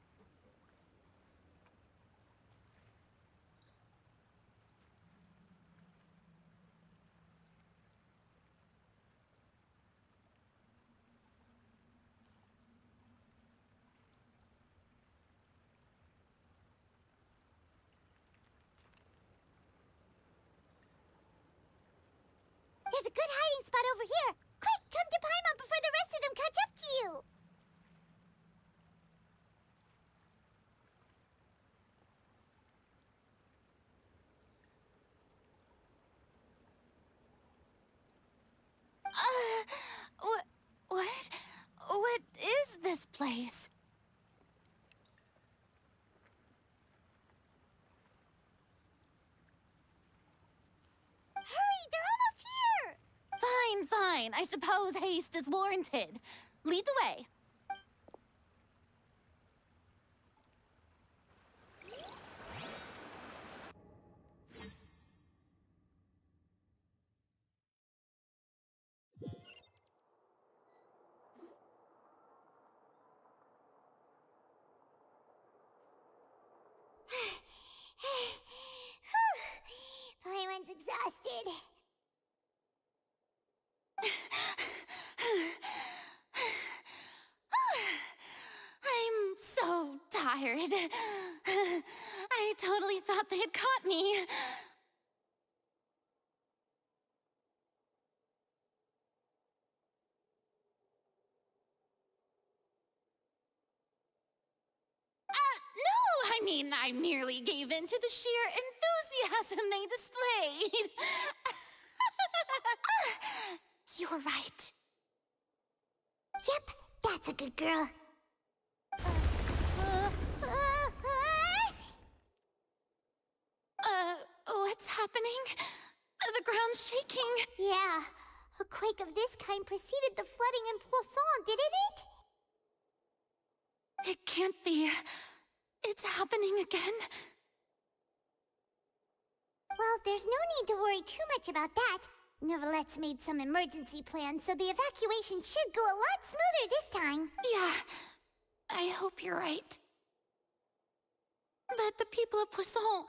There's a good hiding spot over here. Quick, come to Paimon before the rest of them catch up to you. What is this place? Hurry, they're almost here. Fine. I suppose haste is warranted. Lead the way. Paimon's exhausted. I'm so tired. I totally thought they had caught me. No, I mean, I merely gave in to the sheer enthusiasm they displayed. You're right. Yep, that's a good girl. What's happening? The ground's shaking. Yeah, a quake of this kind preceded the flooding in Poisson, didn't it? It can't be. It's happening again. Well, there's no need to worry too much about that. Nouvellette's made some emergency plans, so the evacuation should go a lot smoother this time. Yeah, I hope you're right. But the people of Poisson,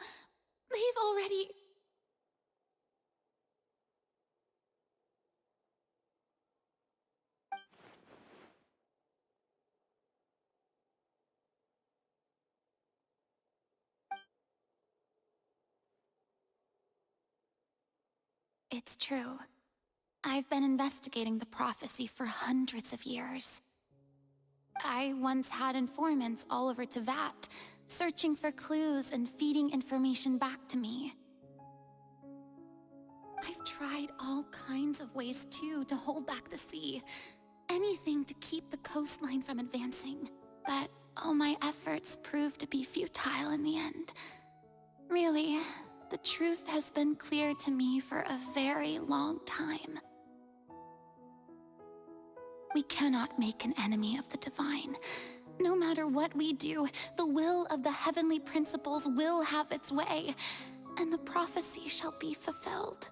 they've already... It's true. I've been investigating the prophecy for hundreds of years. I once had informants all over Tevat, searching for clues and feeding information back to me. I've tried all kinds of ways, too, to hold back the sea, anything to keep the coastline from advancing. But all my efforts proved to be futile in the end. Really, the truth has been clear to me for a very long time. We cannot make an enemy of the divine. No matter what we do, the will of the heavenly principles will have its way, and the prophecy shall be fulfilled.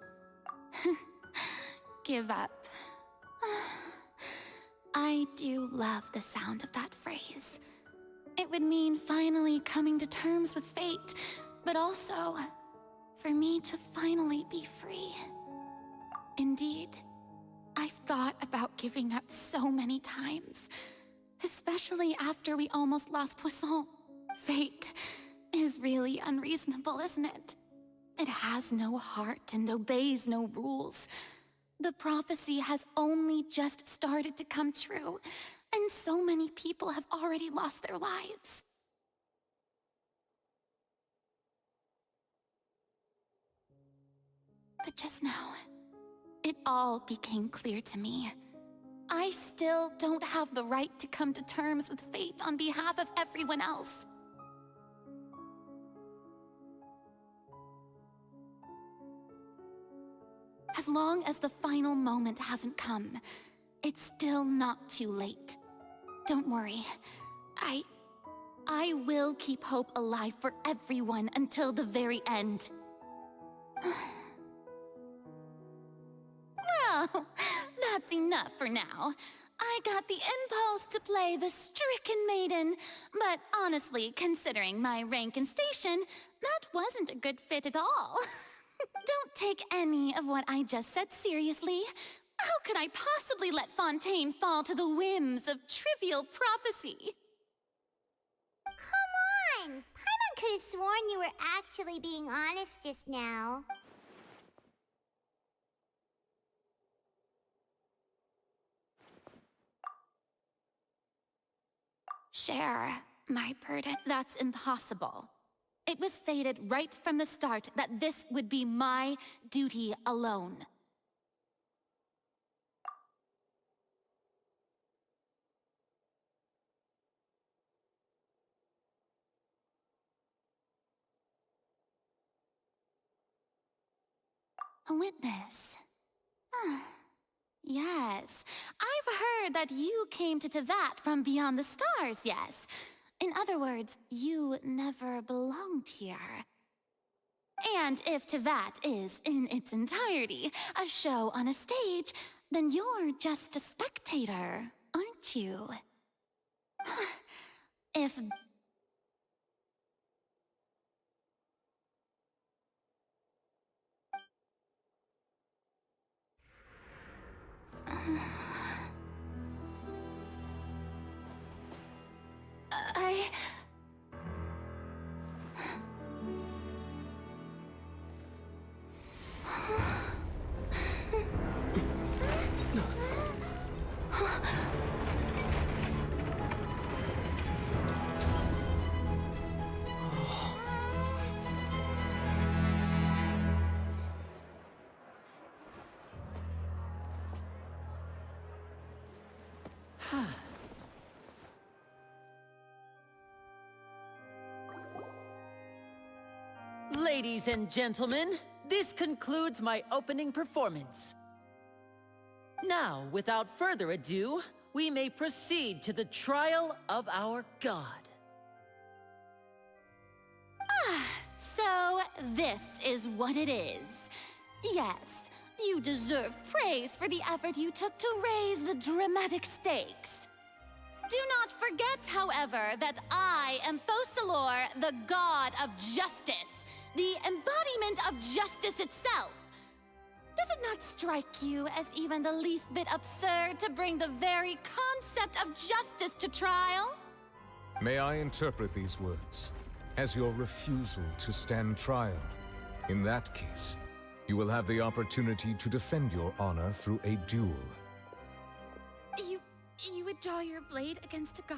Give up. I do love the sound of that phrase. It would mean finally coming to terms with fate, but also for me to finally be free. Indeed, I've thought about giving up so many times, especially after we almost lost Poisson. Fate is really unreasonable, isn't it? It has no heart and obeys no rules. The prophecy has only just started to come true, and so many people have already lost their lives. But just now, it all became clear to me. I still don't have the right to come to terms with fate on behalf of everyone else. As long as the final moment hasn't come, it's still not too late. Don't worry. I will keep hope alive for everyone until the very end. Well, that's enough for now. I got the impulse to play the stricken maiden, but honestly, considering my rank and station, that wasn't a good fit at all. Don't take any of what I just said seriously. How could I possibly let Fontaine fall to the whims of trivial prophecy? Come on! Paimon could have sworn you were actually being honest just now. Share my burden. That's impossible. It was fated right from the start that this would be my duty alone. A witness. Yes, I've heard that you came to Tevat from beyond the stars, yes. In other words, you never belonged here. And if Tevat is, in its entirety, a show on a stage, then you're just a spectator, aren't you? If... Ladies and gentlemen, this concludes my opening performance. Now, without further ado, we may proceed to the trial of our god. So this is what it is. Yes, you deserve praise for the effort you took to raise the dramatic stakes. Do not forget, however, that I am Focalor, the god of justice, the embodiment of justice itself. Does it not strike you as even the least bit absurd to bring the very concept of justice to trial? May I interpret these words as your refusal to stand trial? In that case, you will have the opportunity to defend your honor through a duel. You would draw your blade against a god?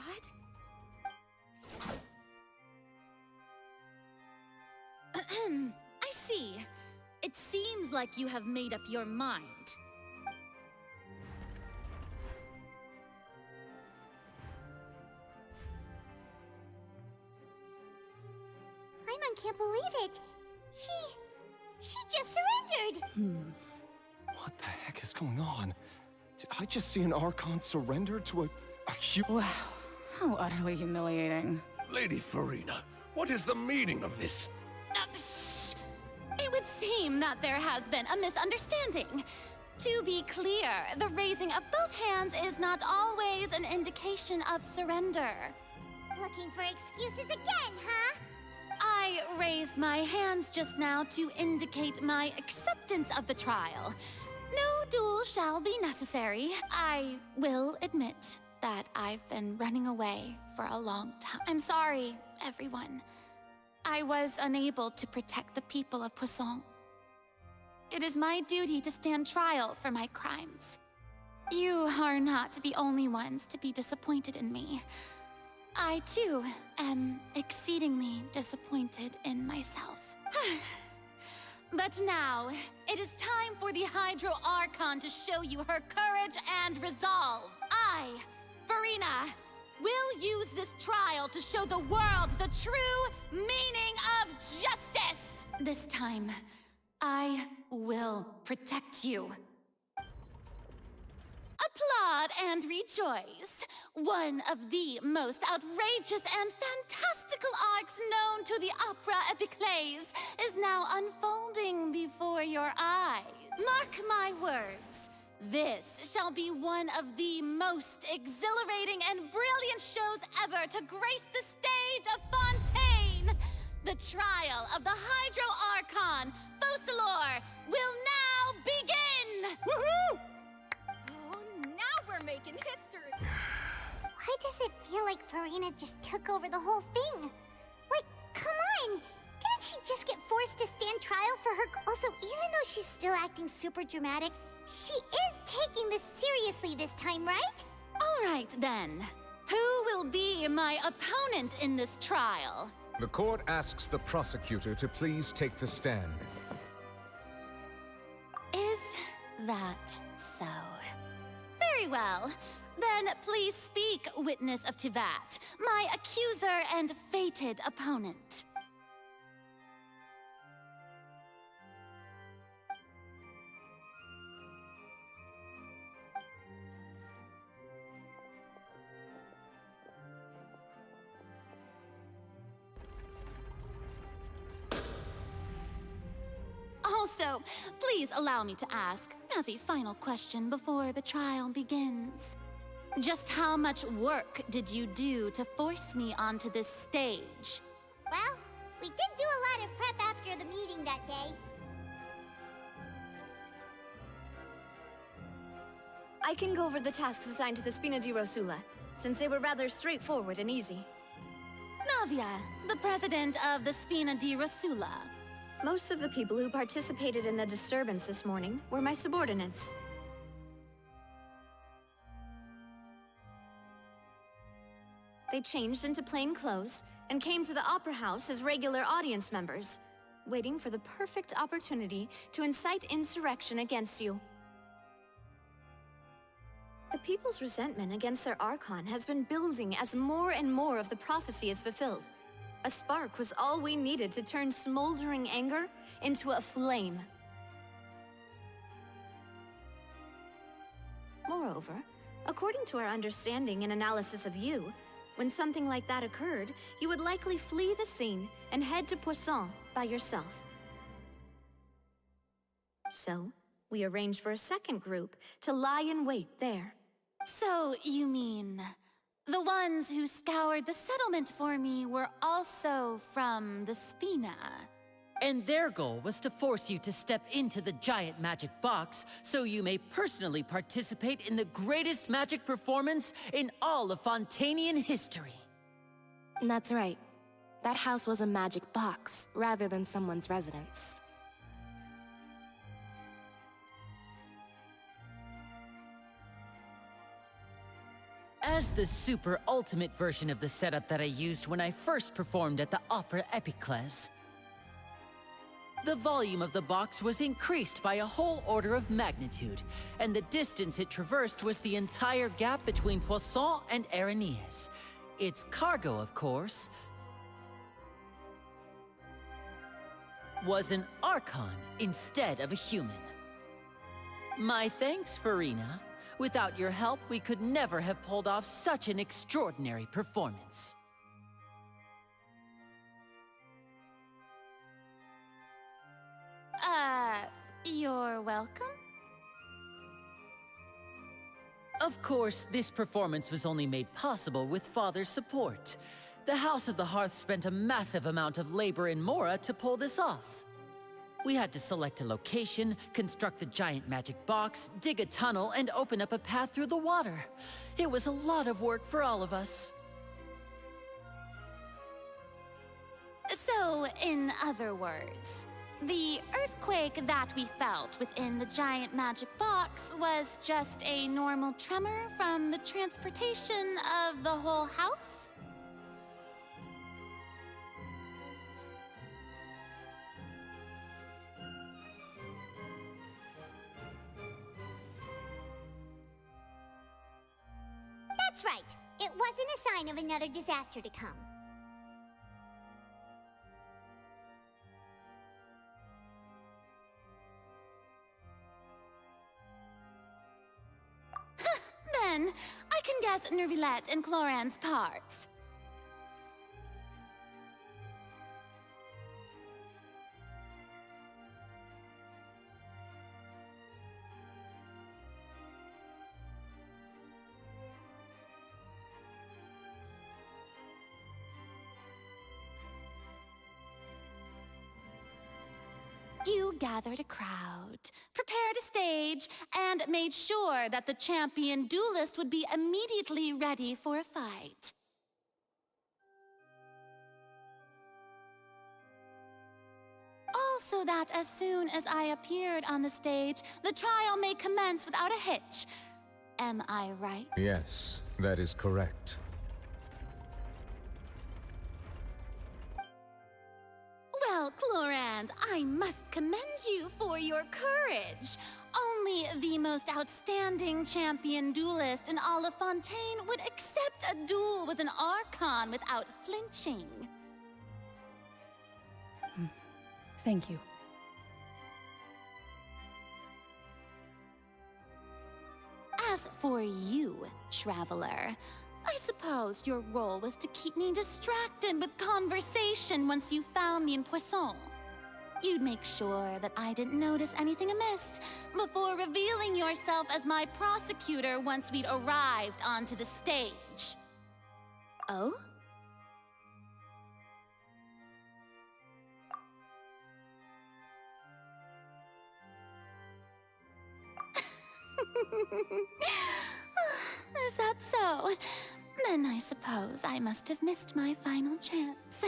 I see. It seems like you have made up your mind. Paimon can't believe it. She just surrendered. What the heck is going on? Did I just see an Archon surrender to a human? Wow, how utterly humiliating. Lady Farina, what is the meaning of this? It would seem that there has been a misunderstanding. To be clear, the raising of both hands is not always an indication of surrender. Looking for excuses again, huh? I raised my hands just now to indicate my acceptance of the trial. No duel shall be necessary. I will admit that I've been running away for a long time. I'm sorry, everyone. I was unable to protect the people of Poisson. It is my duty to stand trial for my crimes. You are not the only ones to be disappointed in me. I, too, am exceedingly disappointed in myself. But now, it is time for the Hydro Archon to show you her courage and resolve. I, Farina, will use this trial to show the world the true meaning of justice. This time, I will protect you. Applaud and rejoice. One of the most outrageous and fantastical arcs known to the opera epiclese is now unfolding before your eyes. Mark my words. This shall be one of the most exhilarating and brilliant shows ever to grace the stage of Fontaine. The trial of the Hydro Archon, Focalor, will now begin! Woohoo! Oh, now we're making history. Why does it feel like Farina just took over the whole thing? Like, come on! Didn't she just get forced to stand trial for her? Also, even though she's still acting super dramatic, she is taking this seriously this time, right? All right, then. Who will be my opponent in this trial? The court asks the prosecutor to please take the stand. Is that so? Very well. Then please speak, witness of Tivat, my accuser and fated opponent. Also, please allow me to ask, as a final question before the trial begins. Just how much work did you do to force me onto this stage? Well, we did do a lot of prep after the meeting that day. I can go over the tasks assigned to the Spina di Rosula, since they were rather straightforward and easy. Navia, the president of the Spina di Rosula. Most of the people who participated in the disturbance this morning were my subordinates. They changed into plain clothes and came to the Opera House as regular audience members, waiting for the perfect opportunity to incite insurrection against you. The people's resentment against their Archon has been building as more and more of the prophecy is fulfilled. A spark was all we needed to turn smoldering anger into a flame. Moreover, according to our understanding and analysis of you, when something like that occurred, you would likely flee the scene and head to Poisson by yourself. So, we arranged for a second group to lie in wait there. So, you mean... the ones who scoured the settlement for me were also from the Spina? And their goal was to force you to step into the giant magic box so you may personally participate in the greatest magic performance in all of Fontanian history. That's right. That house was a magic box, rather than someone's residence. As the super ultimate version of the setup that I used when I first performed at the Opera Epiclese, the volume of the box was increased by a whole order of magnitude, and the distance it traversed was the entire gap between Poisson and Aranias. Its cargo, of course. was an Archon instead of a human. My thanks, Farina. Without your help, we could never have pulled off such an extraordinary performance. You're welcome? Of course, this performance was only made possible with Father's support. The House of the Hearth spent a massive amount of labor in Mora to pull this off. We had to select a location, construct the giant magic box, dig a tunnel, and open up a path through the water. It was a lot of work for all of us. So, in other words, the earthquake that we felt within the giant magic box was just a normal tremor from the transportation of the whole house? That's right. It wasn't a sign of another disaster to come. Then, I can guess Nervilette and Cloran's parts. You gathered a crowd, prepared a stage, and made sure that the champion duelist would be immediately ready for a fight. Also that as soon as I appeared on the stage, the trial may commence without a hitch. Am I right? Yes, that is correct. Well, Clorand, I must commend you for your courage. Only the most outstanding champion duelist in all of Fontaine would accept a duel with an Archon without flinching. Thank you. As for you, Traveler, I suppose your role was to keep me distracted with conversation once you found me in Poisson. You'd make sure that I didn't notice anything amiss before revealing yourself as my prosecutor once we'd arrived onto the stage. Oh? Is that so? Then I suppose I must have missed my final chance.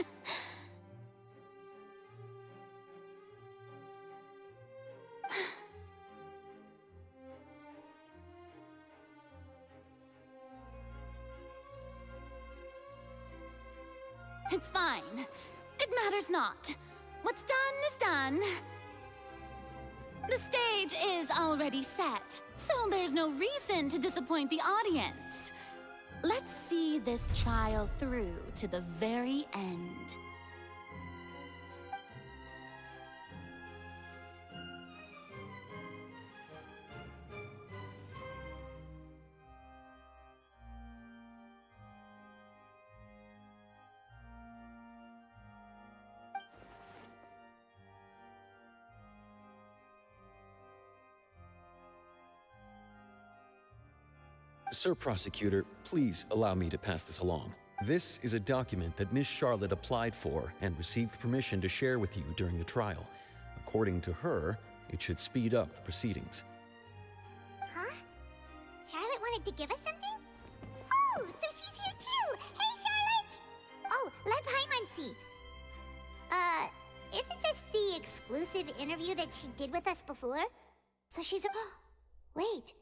It's fine. It matters not. What's done is done. The stage is already set, so there's no reason to disappoint the audience. Let's see this trial through to the very end. Sir Prosecutor, please allow me to pass this along. This is a document that Miss Charlotte applied for and received permission to share with you during the trial. According to her, it should speed up the proceedings. Huh? Charlotte wanted to give us something? Oh, so she's here too! Hey, Charlotte! Oh, let Paimon see. Isn't this the exclusive interview that she did with us before? So she's Wait.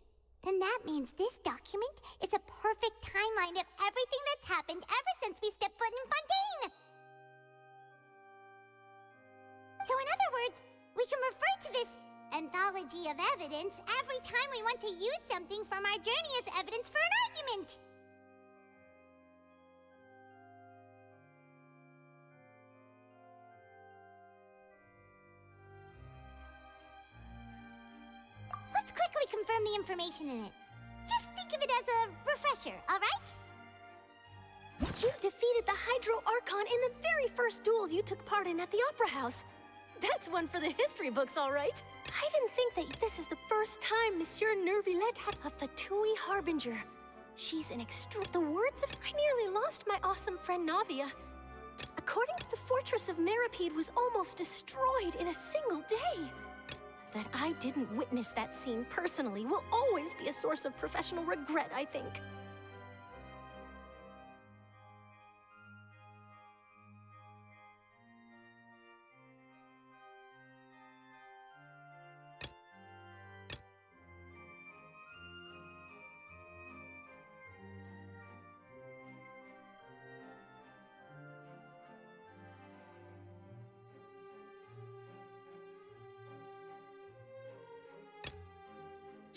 Then that means this document is a perfect timeline of everything that's happened ever since we stepped foot in Fontaine! So in other words, we can refer to this anthology of evidence every time we want to use something from our journey as evidence for an argument! confirm the information in it. Just think of it as a refresher, alright? You defeated the Hydro Archon in the very first duels you took part in at the Opera House. That's one for the history books, all right. I didn't think that this is the first time Monsieur Nervillette had a Fatui Harbinger. She's an The words of... I nearly lost my awesome friend Navia. According to the Fortress of Meripede was almost destroyed in a single day. That I didn't witness that scene personally will always be a source of professional regret, I think.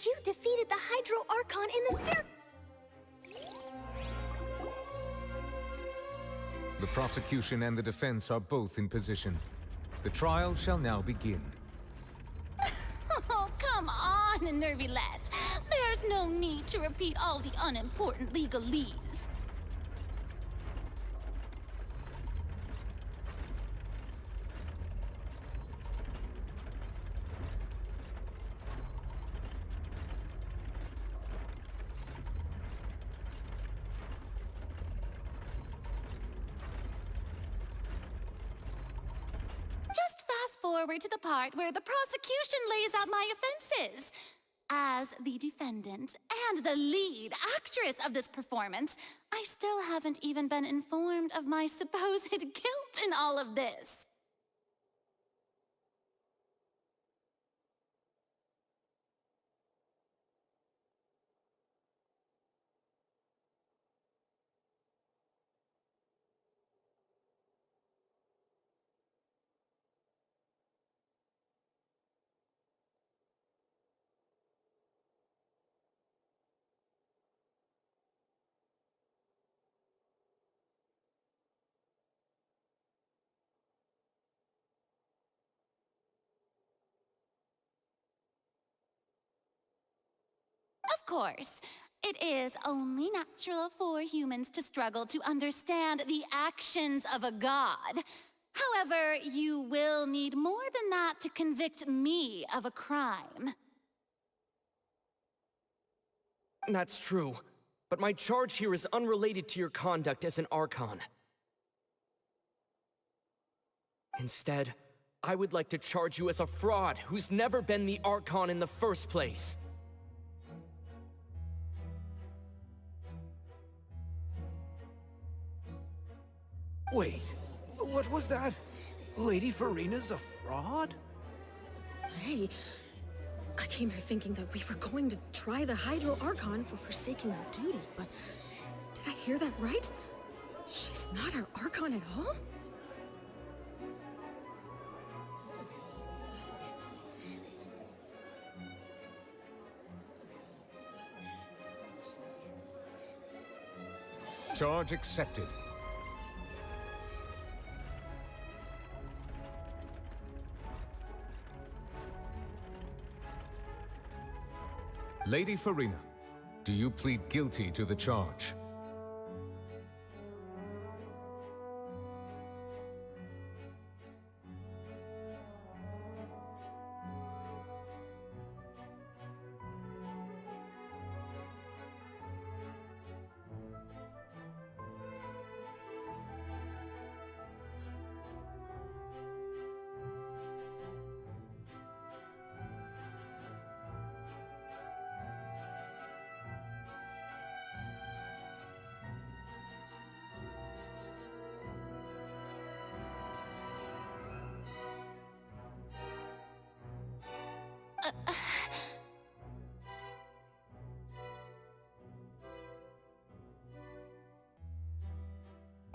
You defeated the Hydro Archon in the The prosecution and the defense are both in position. The trial shall now begin. Oh, come on, Nervillette. There's no need to repeat all the unimportant legalese. Forward to the part where the prosecution lays out my offenses. As the defendant and the lead actress of this performance, I still haven't even been informed of my supposed guilt in all of this. Of course, it is only natural for humans to struggle to understand the actions of a god. However, you will need more than that to convict me of a crime. That's true, but my charge here is unrelated to your conduct as an Archon. Instead, I would like to charge you as a fraud who's never been the Archon in the first place. Wait, what was that? Lady Farina's a fraud? Hey, I came here thinking that we were going to try the Hydro Archon for forsaking our duty, but did I hear that right? She's not our Archon at all? Charge accepted. Lady Farina, do you plead guilty to the charge?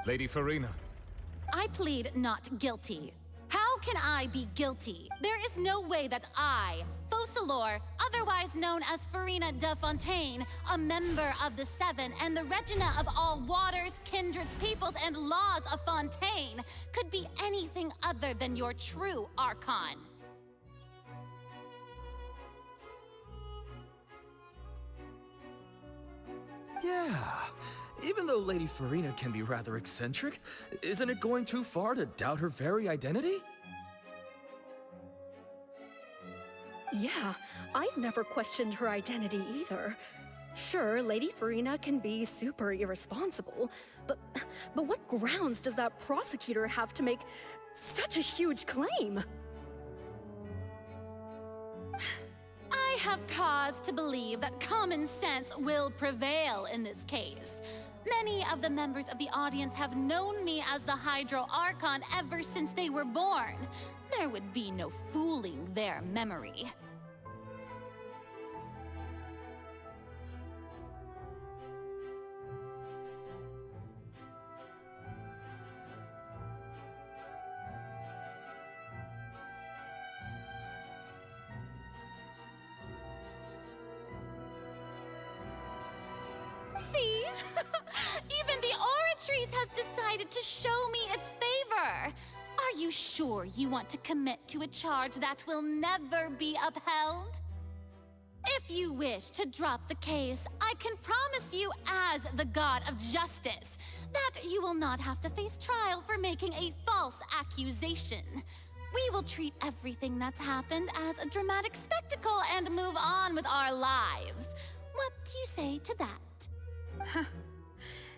Lady Farina. I plead not guilty. How can I be guilty? There is no way that I, Focalor, otherwise known as Farina de Fontaine, a member of the Seven and the Regina of all waters, kindreds, peoples, and laws of Fontaine, could be anything other than your true Archon. Yeah. Even though Lady Farina can be rather eccentric, isn't it going too far to doubt her very identity? Yeah, I've never questioned her identity either. Sure, Lady Farina can be super irresponsible, but what grounds does that prosecutor have to make such a huge claim? I have cause to believe that common sense will prevail in this case. Many of the members of the audience have known me as the Hydro Archon ever since they were born. There would be no fooling their memory. See? Even the Oratrice has decided to show me its favor. Are you sure you want to commit to a charge that will never be upheld? If you wish to drop the case, I can promise you as the God of Justice that you will not have to face trial for making a false accusation. We will treat everything that's happened as a dramatic spectacle and move on with our lives. What do you say to that? Huh.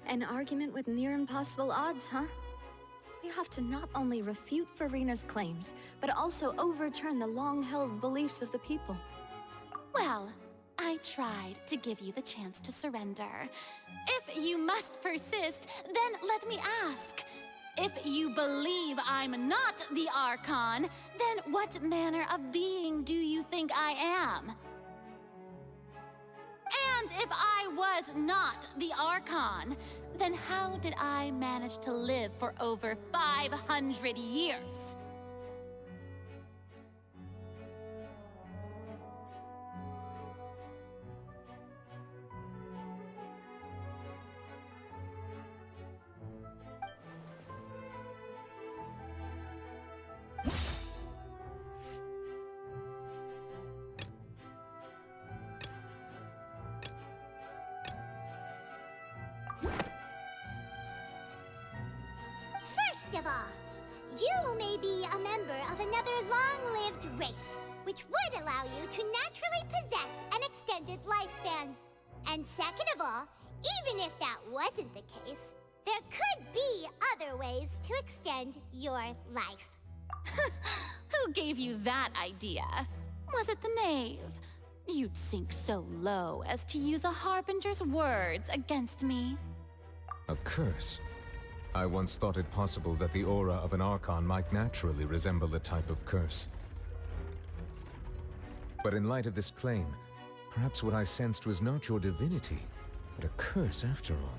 An argument with near impossible odds, huh? We have to not only refute Farina's claims, but also overturn the long-held beliefs of the people. Well, I tried to give you the chance to surrender. If you must persist, then let me ask. If you believe I'm not the Archon, then what manner of being do you think I am? And if I was not the Archon, then how did I manage to live for over 500 years? First of all, you may be a member of another long-lived race, which would allow you to naturally possess an extended lifespan. And second of all, even if that wasn't the case, there could be other ways to extend your life. Who gave you that idea? Was it the knave? You'd sink so low as to use a harbinger's words against me. A curse? I once thought it possible that the aura of an Archon might naturally resemble a type of curse. But in light of this claim, perhaps what I sensed was not your divinity, but a curse after all.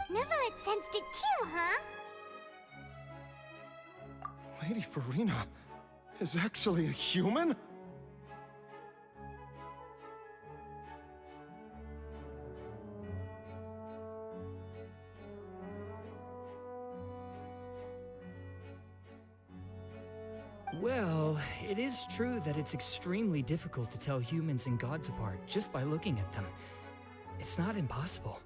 Neuvillette sensed it too, huh? Lady Farina is actually a human? Well, it is true that it's extremely difficult to tell humans and gods apart just by looking at them. It's not impossible.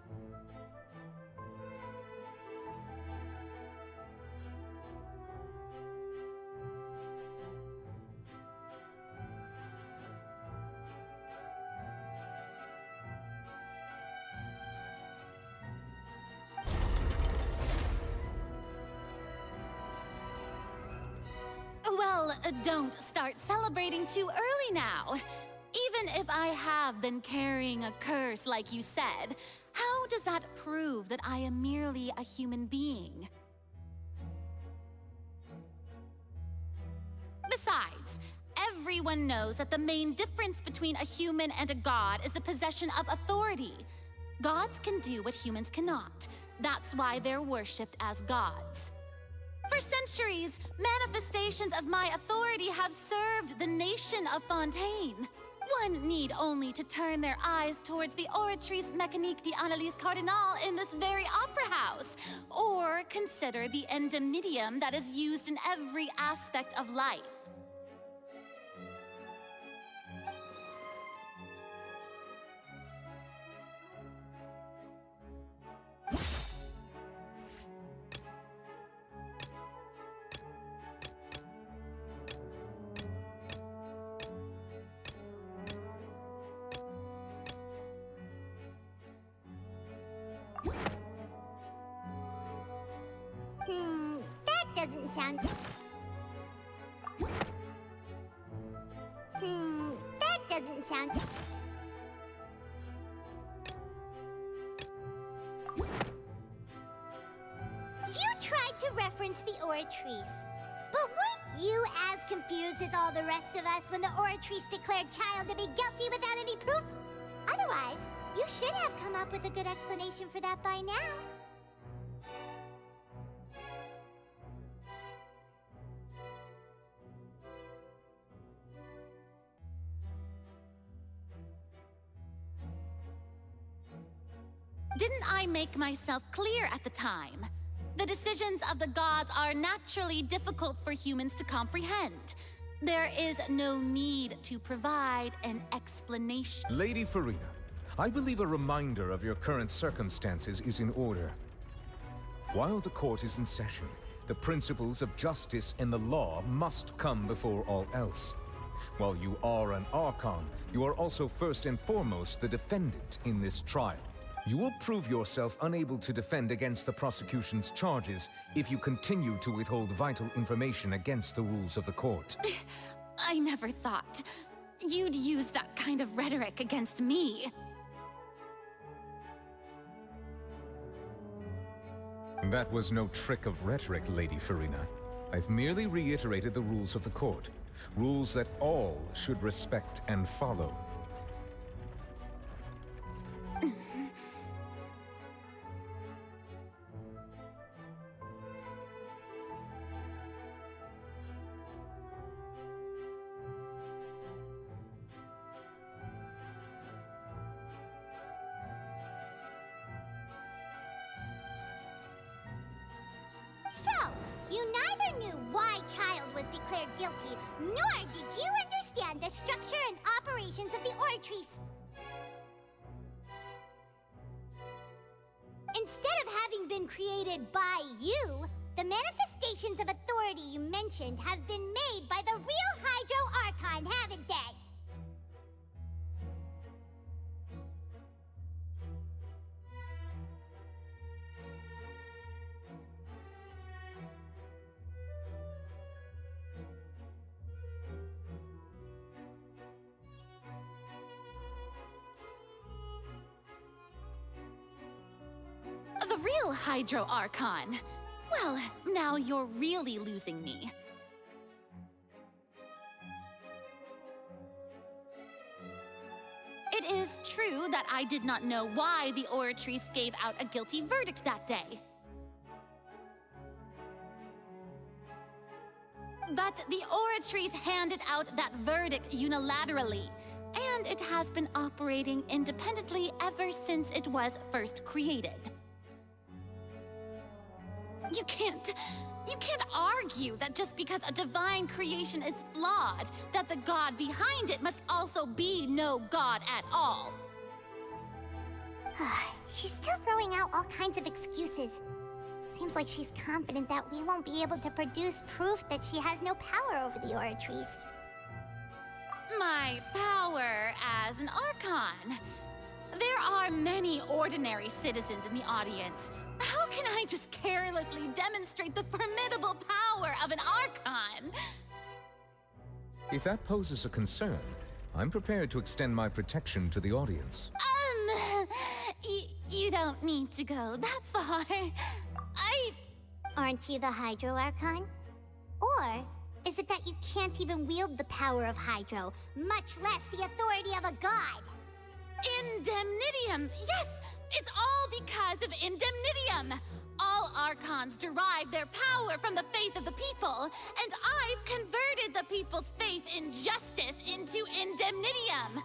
Well, don't start celebrating too early now. Even if I have been carrying a curse like you said, how does that prove that I am merely a human being? Besides, everyone knows that the main difference between a human and a god is the possession of authority. Gods can do what humans cannot. That's why they're worshipped as gods. For centuries, manifestations of my authority have served the nation of Fontaine. One need only to turn their eyes towards the Oratrice Mécanique d'Analyse Cardinal in this very opera house, or consider the indemnitium that is used in every aspect of life. That doesn't sound... that doesn't sound... You tried to reference the Oratrice, but weren't you as confused as all the rest of us when the Oratrice declared Child to be guilty without any proof? Otherwise, you should have come up with a good explanation for that by now. Didn't I make myself clear at the time? The decisions of the gods are naturally difficult for humans to comprehend. There is no need to provide an explanation. Lady Farina, I believe a reminder of your current circumstances is in order. While the court is in session, the principles of justice and the law must come before all else. While you are an Archon, you are also first and foremost the defendant in this trial. You will prove yourself unable to defend against the prosecution's charges if you continue to withhold vital information against the rules of the court. I never thought you'd use that kind of rhetoric against me. That was no trick of rhetoric, Lady Farina. I've merely reiterated the rules of the court. Rules that all should respect and follow. So, you neither knew why Child was declared guilty, nor did you understand the structure and operations of the Oratrice. Instead of having been created by you, the manifestations of authority you mentioned have been made by the real Hydro Archon, haven't they? The real Hydro Archon. Well, now you're really losing me. It is true that I did not know why the Oratrice gave out a guilty verdict that day. But the Oratrice handed out that verdict unilaterally, and it has been operating independently ever since it was first created. You can't argue that just because a divine creation is flawed, that the god behind it must also be no god at all. She's still throwing out all kinds of excuses. Seems like she's confident that we won't be able to produce proof that she has no power over the Oratrice. My power as an Archon. There are many ordinary citizens in the audience. How can I just carelessly demonstrate the formidable power of an Archon? If that poses a concern, I'm prepared to extend my protection to the audience. You don't need to go that far. Aren't you the Hydro Archon? Or is it that you can't even wield the power of Hydro, much less the authority of a god? Indemnitium! Yes! It's all because of Indemnitium! all Archons derive their power from the faith of the people, and I've converted the people's faith in justice into indemnitium.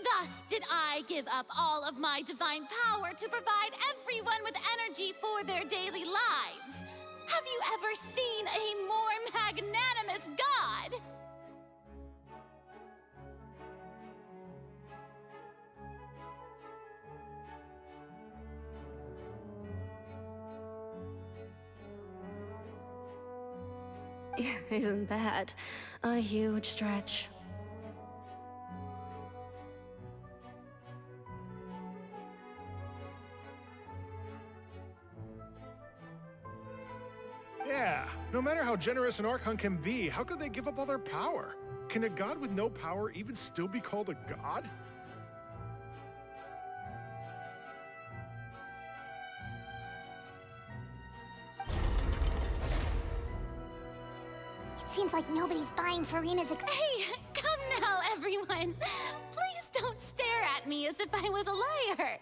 Thus did I give up all of my divine power to provide everyone with energy for their daily lives. Have you ever seen a more magnanimous god? Isn't that a huge stretch? Yeah, no matter how generous an Archon can be, how could they give up all their power? Can a god with no power even still be called a god? It seems like nobody's buying Farina's Hey, come now, everyone. Please don't stare at me as if I was a liar.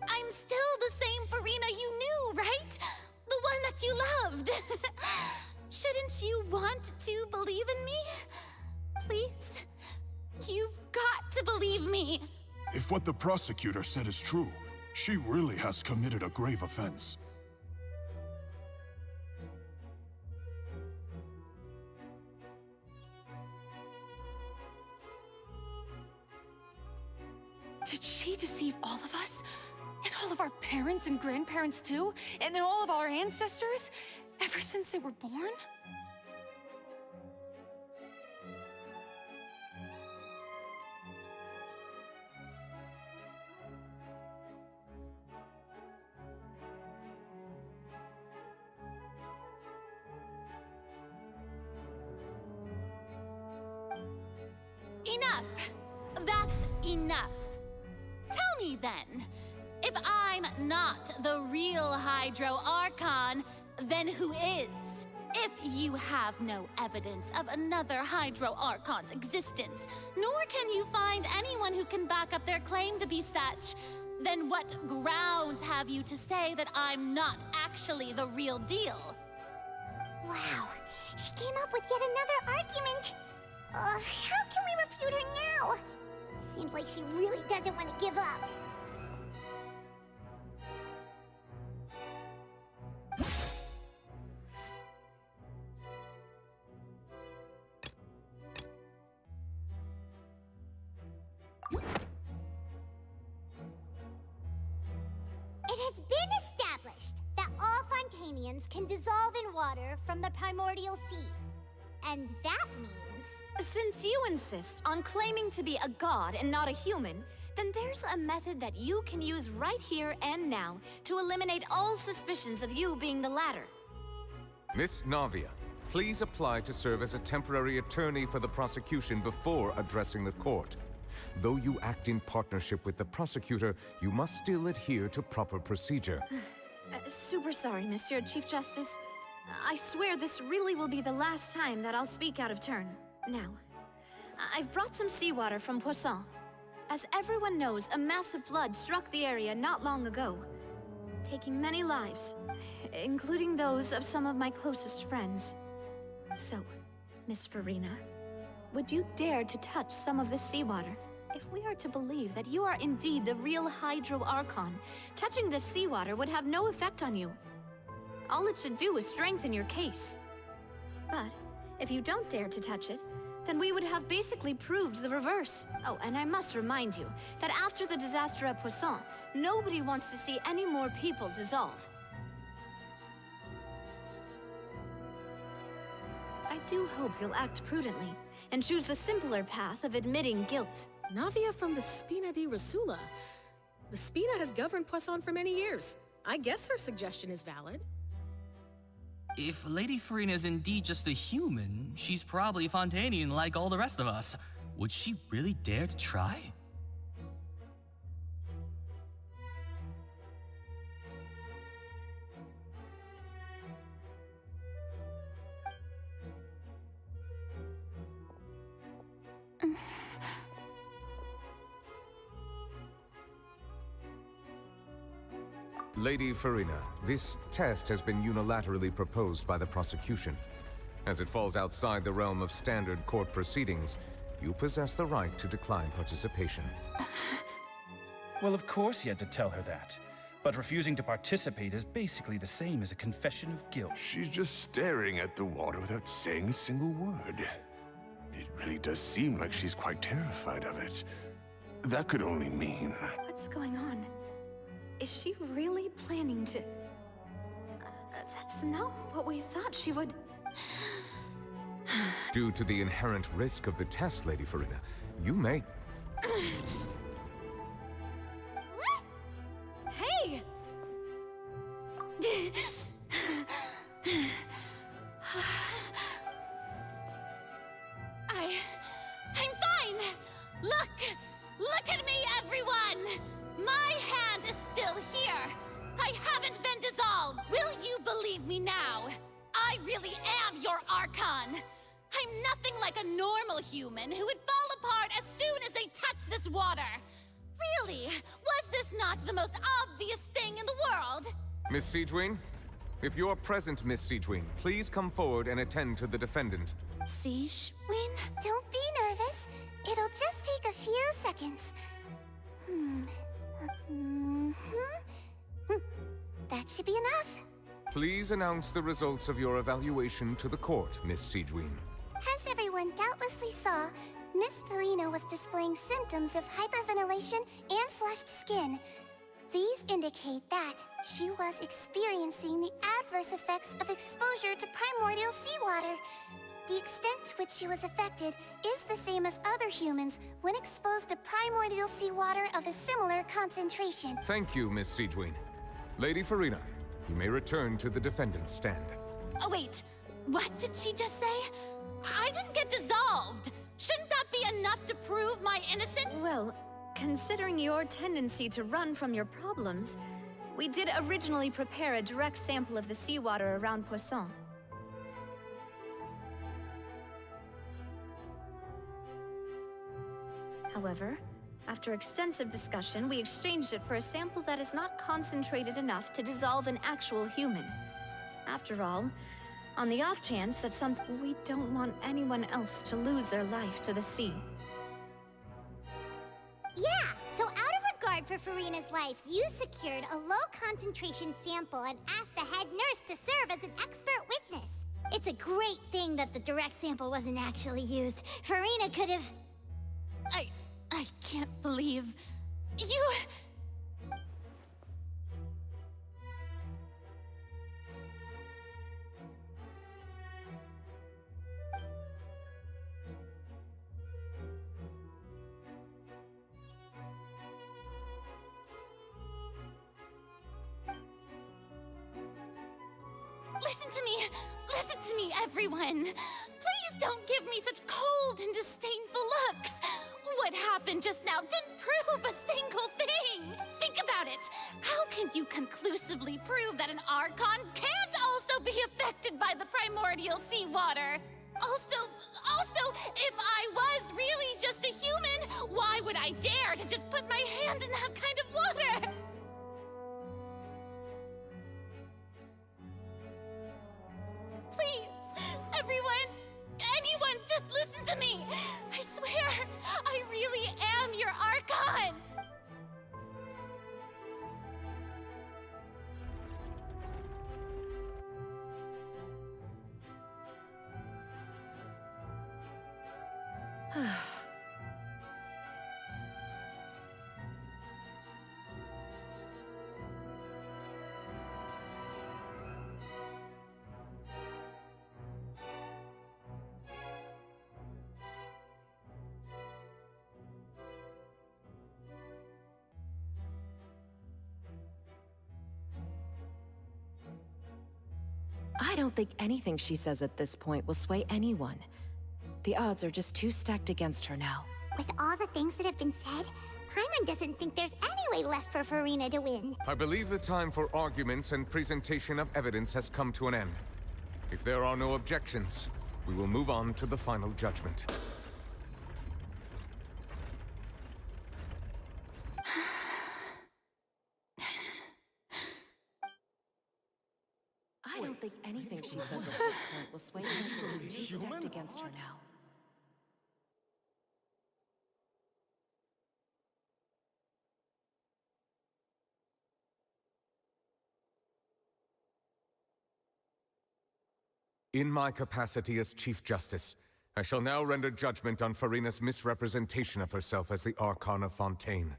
I'm still the same Farina you knew, right? The one that you loved. Shouldn't you want to believe in me? Please? You've got to believe me. If what the prosecutor said is true, she really has committed a grave offense. Did she deceive all of us? And all of our parents and grandparents too? And then all of our ancestors? Ever since they were born? Enough! That's enough. Tell me then, if I'm not the real Hydro Archon, then who is? If you have no evidence of another Hydro Archon's existence, nor can you find anyone who can back up their claim to be such, then what grounds have you to say that I'm not actually the real deal? Wow, she came up with yet another argument. How can we refute her now? Seems like she really doesn't want to give up. It has been established that all Fontanians can dissolve in water from the primordial sea. And that means... Since you insist on claiming to be a god and not a human, then there's a method that you can use right here and now to eliminate all suspicions of you being the latter. Miss Navia, please apply to serve as a temporary attorney for the prosecution before addressing the court. Though you act in partnership with the prosecutor, you must still adhere to proper procedure. Super sorry, Monsieur Chief Justice. I swear this really will be the last time that I'll speak out of turn. Now, I've brought some seawater from Poisson. As everyone knows, a massive flood struck the area not long ago, taking many lives, including those of some of my closest friends. So, Miss Farina, would you dare to touch some of this seawater? If we are to believe that you are indeed the real Hydro Archon, touching this seawater would have no effect on you. All it should do is strengthen your case. But if you don't dare to touch it, then we would have basically proved the reverse. Oh, and I must remind you that after the disaster at Poisson, nobody wants to see any more people dissolve. I do hope you'll act prudently and choose the simpler path of admitting guilt. Navia from the Spina di Rasula. The Spina has governed Poisson for many years. I guess her suggestion is valid. If Lady Farina is indeed just a human, she's probably Fontanian like all the rest of us. Would she really dare to try? Lady Farina, this test has been unilaterally proposed by the prosecution. As it falls outside the realm of standard court proceedings, you possess the right to decline participation. Well, of course he had to tell her that. But refusing to participate is basically the same as a confession of guilt. She's just staring at the water without saying a single word. It really does seem like she's quite terrified of it. That could only mean... What's going on? Is she really planning to... that's not what we thought she would... Due to the inherent risk of the test, Lady Farina, you may... Hey! I'm fine! Look at me, everyone! My hand is still here! I haven't been dissolved! Will you believe me now? I really am your Archon! I'm nothing like a normal human who would fall apart as soon as they touch this water! Really? Was this not the most obvious thing in the world? Miss Siegewin? If you're present, Miss Siegewin, please come forward and attend to the defendant. Siegewin? Don't be nervous. It'll just take a few seconds. That should be enough. Please announce the results of your evaluation to the court, Miss Siegewin. As everyone doubtlessly saw, Miss Farina was displaying symptoms of hyperventilation and flushed skin. These indicate that she was experiencing the adverse effects of exposure to primordial seawater. The extent to which she was affected is the same as other humans when exposed to primordial seawater of a similar concentration. Thank you, Miss Siegewin. Lady Farina, you may return to the defendant's stand. Oh, wait. What did she just say? I didn't get dissolved. Shouldn't that be enough to prove my innocence? Well, considering your tendency to run from your problems, we did originally prepare a direct sample of the seawater around Poisson. However, after extensive discussion, we exchanged it for a sample that is not concentrated enough to dissolve an actual human. After all, on the off chance that we don't want anyone else to lose their life to the sea. Yeah, so out of regard for Farina's life, you secured a low-concentration sample and asked the head nurse to serve as an expert witness. It's a great thing that the direct sample wasn't actually used. Farina could have... I can't believe... You... Listen to me, everyone. Please don't give me such cold and disdainful looks. What happened just now didn't prove a single thing. Think about it. How can you conclusively prove that an Archon can't also be affected by the primordial seawater? Also, if I was really just a human, why would I dare to just put my hand in that kind of water? Please, anyone, just listen to me. I swear, I really am your Archon. I don't think anything she says at this point will sway anyone. The odds are just too stacked against her now. With all the things that have been said, Paimon doesn't think there's any way left for Farina to win. I believe the time for arguments and presentation of evidence has come to an end. If there are no objections, we will move on to the final judgment. don't think anything she says at this point will sway anyone who's too stacked against her now. In my capacity as Chief Justice, I shall now render judgment on Farina's misrepresentation of herself as the Archon of Fontaine.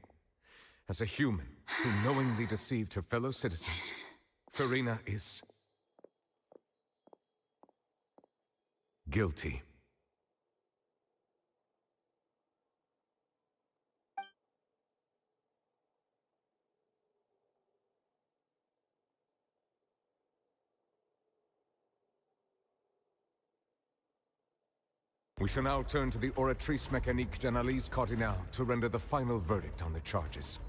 As a human who knowingly deceived her fellow citizens, Farina is guilty. We shall now turn to the Oratrice Mécanique d'Analyse Cardinal to render the final verdict on the charges.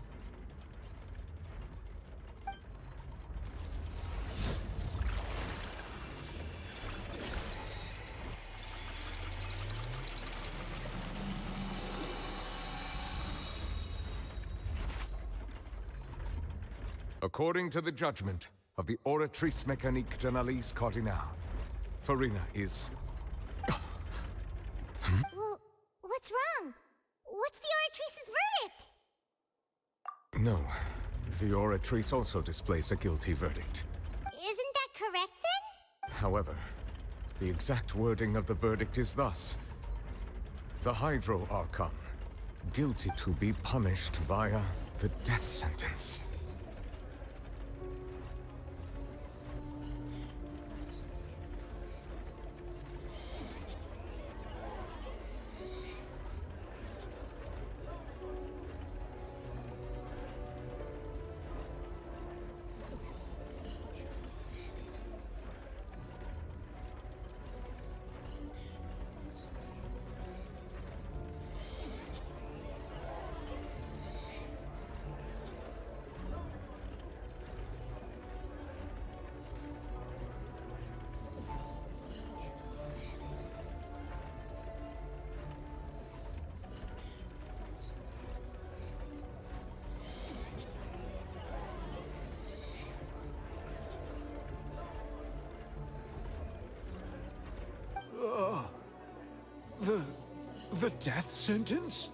According to the judgment of the Oratrice Mécanique d'Analyse Cardinal, Farina is... Well, what's wrong? What's the Oratrice's verdict? No, the Oratrice also displays a guilty verdict. Isn't that correct then? However, the exact wording of the verdict is thus: the Hydro Archon, guilty to be punished via the death sentence. The death sentence?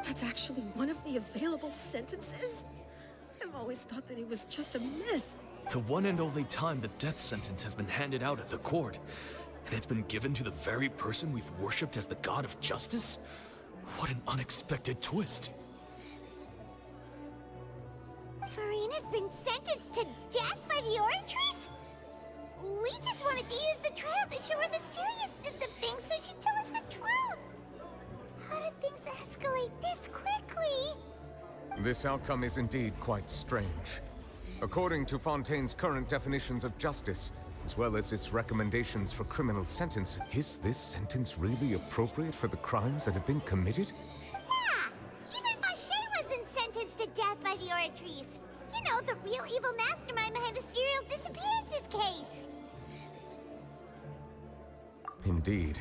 That's actually one of the available sentences? I've always thought that it was just a myth. The one and only time the death sentence has been handed out at the court, and it's been given to the very person we've worshipped as the god of justice? What an unexpected twist. Farina's been sentenced to death by the Oratrice? We just wanted to use the trial to show her the seriousness of things so she'd tell us the truth. How did things escalate this quickly? This outcome is indeed quite strange. According to Fontaine's current definitions of justice, as well as its recommendations for criminal sentence, is this sentence really appropriate for the crimes that have been committed? Yeah! Even Vacher wasn't sentenced to death by the Oratrice. You know, the real evil mastermind behind the serial disappearances case. Indeed.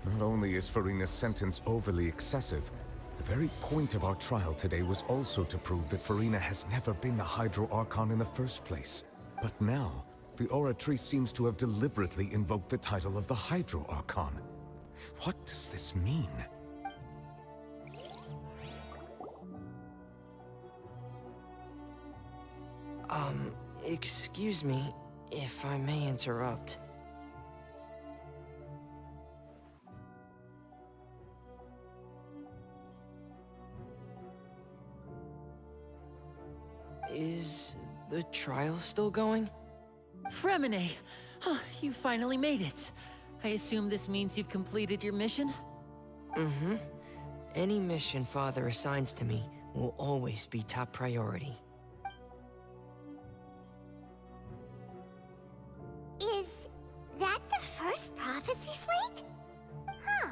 Not only is Farina's sentence overly excessive, the very point of our trial today was also to prove that Farina has never been the Hydro Archon in the first place. But now, the Oratrice seems to have deliberately invoked the title of the Hydro Archon. What does this mean? Excuse me, if I may interrupt. Is the trial still going? Fremine! You finally made it. I assume this means you've completed your mission? Mm-hmm. Any mission Father assigns to me will always be top priority. Is that the first prophecy slate? Huh.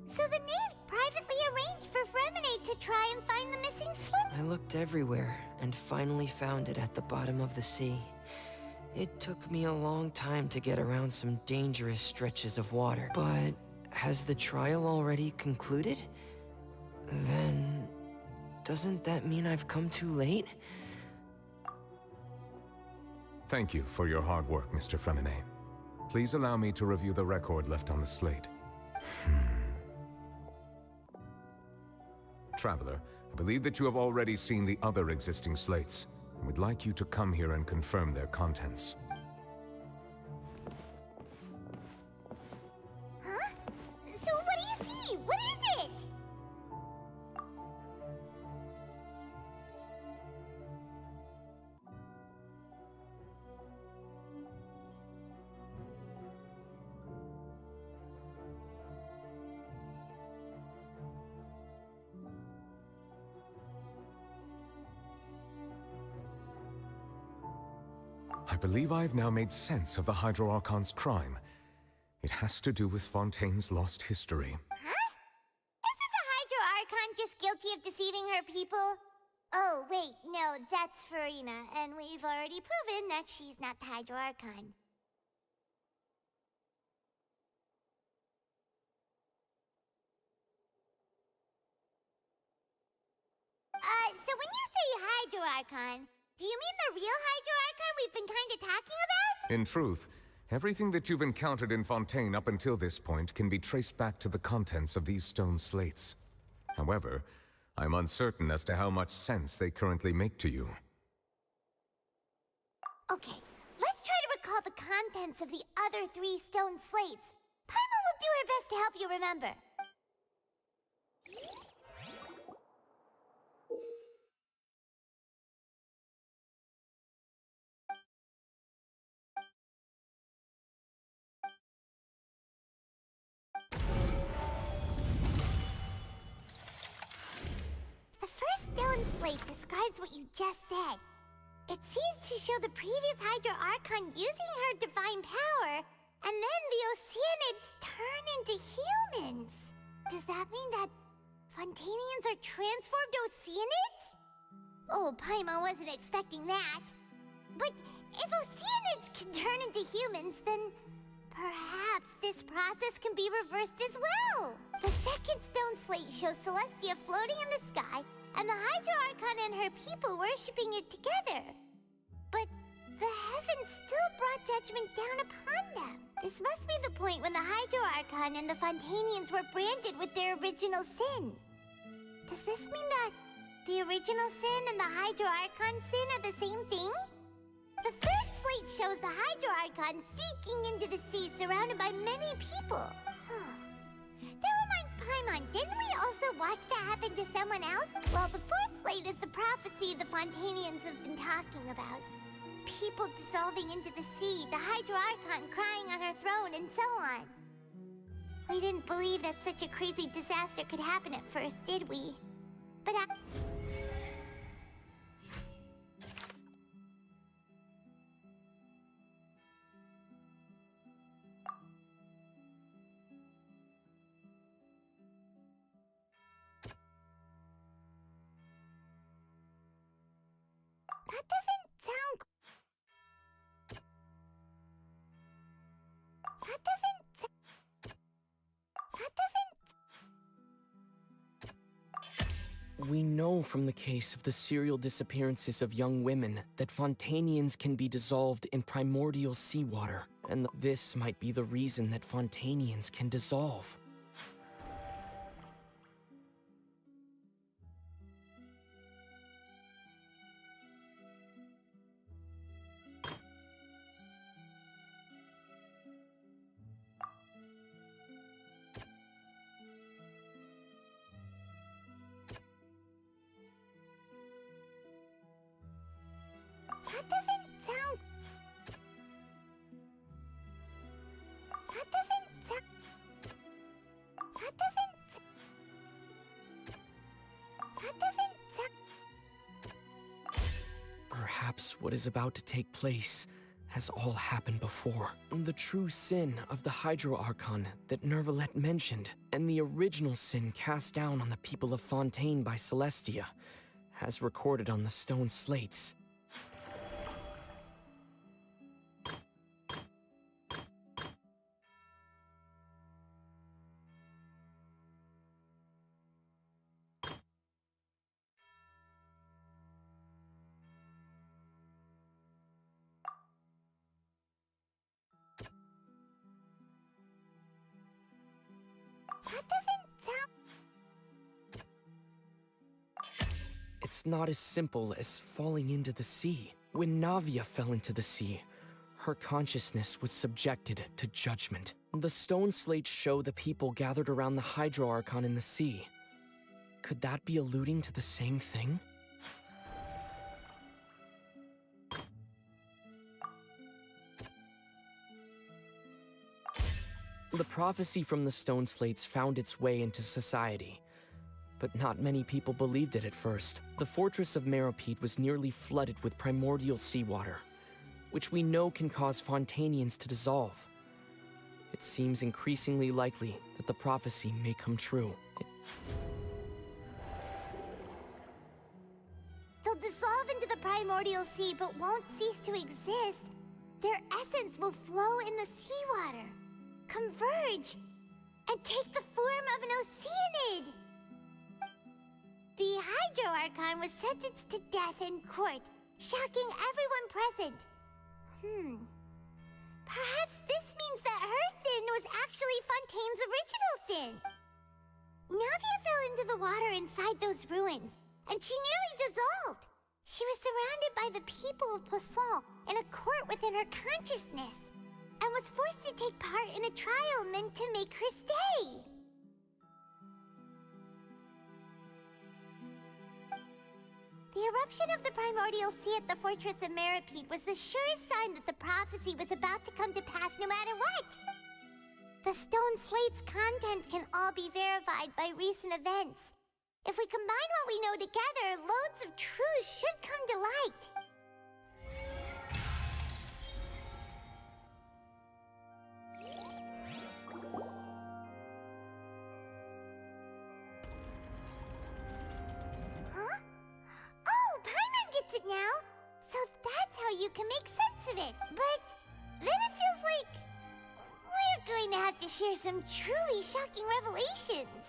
So the knave privately arranged for Fremine to try and find the missing slip? I looked everywhere and finally found it at the bottom of the sea. It took me a long time to get around some dangerous stretches of water. But has the trial already concluded? Then doesn't that mean I've come too late? Thank you for your hard work, Mr. Fremine. Please allow me to review the record left on the slate. Traveler, I believe that you have already seen the other existing slates, and would like you to come here and confirm their contents. Huh? So what do you see? What is it? I believe I have now made sense of the Hydro Archon's crime. It has to do with Fontaine's lost history. Huh? Isn't the Hydro Archon just guilty of deceiving her people? Oh, wait, no, that's Farina, and we've already proven that she's not the Hydro Archon. So when you say Hydro Archon, do you mean the real Hydro Archon we've been kinda talking about? In truth, everything that you've encountered in Fontaine up until this point can be traced back to the contents of these stone slates. However, I'm uncertain as to how much sense they currently make to you. Okay, let's try to recall the contents of the other 3 stone slates. Paimon will do her best to help you remember. The first stone slate describes what you just said. It seems to show the previous Hydro Archon using her divine power, and then the Oceanids turn into humans. Does that mean that Fontainians are transformed Oceanids? Oh, Paimon wasn't expecting that. But if Oceanids can turn into humans, then perhaps this process can be reversed as well. The second stone slate shows Celestia floating in the sky, and the Hydro Archon and her people worshipping it together. But the heavens still brought judgment down upon them. This must be the point when the Hydro Archon and the Fontainians were branded with their original sin. Does this mean that the original sin and the Hydro Archon sin are the same thing? The third slate shows the Hydro Archon sinking into the sea surrounded by many people. That reminds Paimon, didn't we also watch that happen to someone else? Well, the fourth slate is the prophecy the Fontainians have been talking about. People dissolving into the sea, the Hydro Archon crying on her throne, and so on. We didn't believe that such a crazy disaster could happen at first, did we? But that doesn't sound... That doesn't... We know from the case of the serial disappearances of young women that Fontainians can be dissolved in primordial seawater, and this might be the reason that Fontainians can dissolve. That doesn't sound... That doesn't sound... That doesn't... That doesn't sound... Perhaps what is about to take place has all happened before. The true sin of the Hydro Archon that Nervalette mentioned, and the original sin cast down on the people of Fontaine by Celestia, as recorded on the stone slates. it's not as simple as falling into the sea. When Navia fell into the sea, her consciousness was subjected to judgment. The stone slates show the people gathered around the Hydro Archon in the sea. Could that be alluding to the same thing? The prophecy from the stone slates found its way into society, but not many people believed it at first. The fortress of Meropide was nearly flooded with primordial seawater, which we know can cause Fontanians to dissolve. It seems increasingly likely that the prophecy may come true. They'll dissolve into the primordial sea but won't cease to exist. Their essence will flow in the seawater, converge, and take the form of an Oceanid. The Hydro Archon was sentenced to death in court, shocking everyone present. Perhaps this means that her sin was actually Fontaine's original sin. Navia fell into the water inside those ruins, and she nearly dissolved. She was surrounded by the people of Poisson in a court within her consciousness, and was forced to take part in a trial meant to make her stay. The eruption of the primordial sea at the fortress of Meropide was the surest sign that the prophecy was about to come to pass no matter what. The stone slate's contents can all be verified by recent events. If we combine what we know together, loads of truth should come to light. Now, so that's how you can make sense of it. But then it feels like we're going to have to share some truly shocking revelations.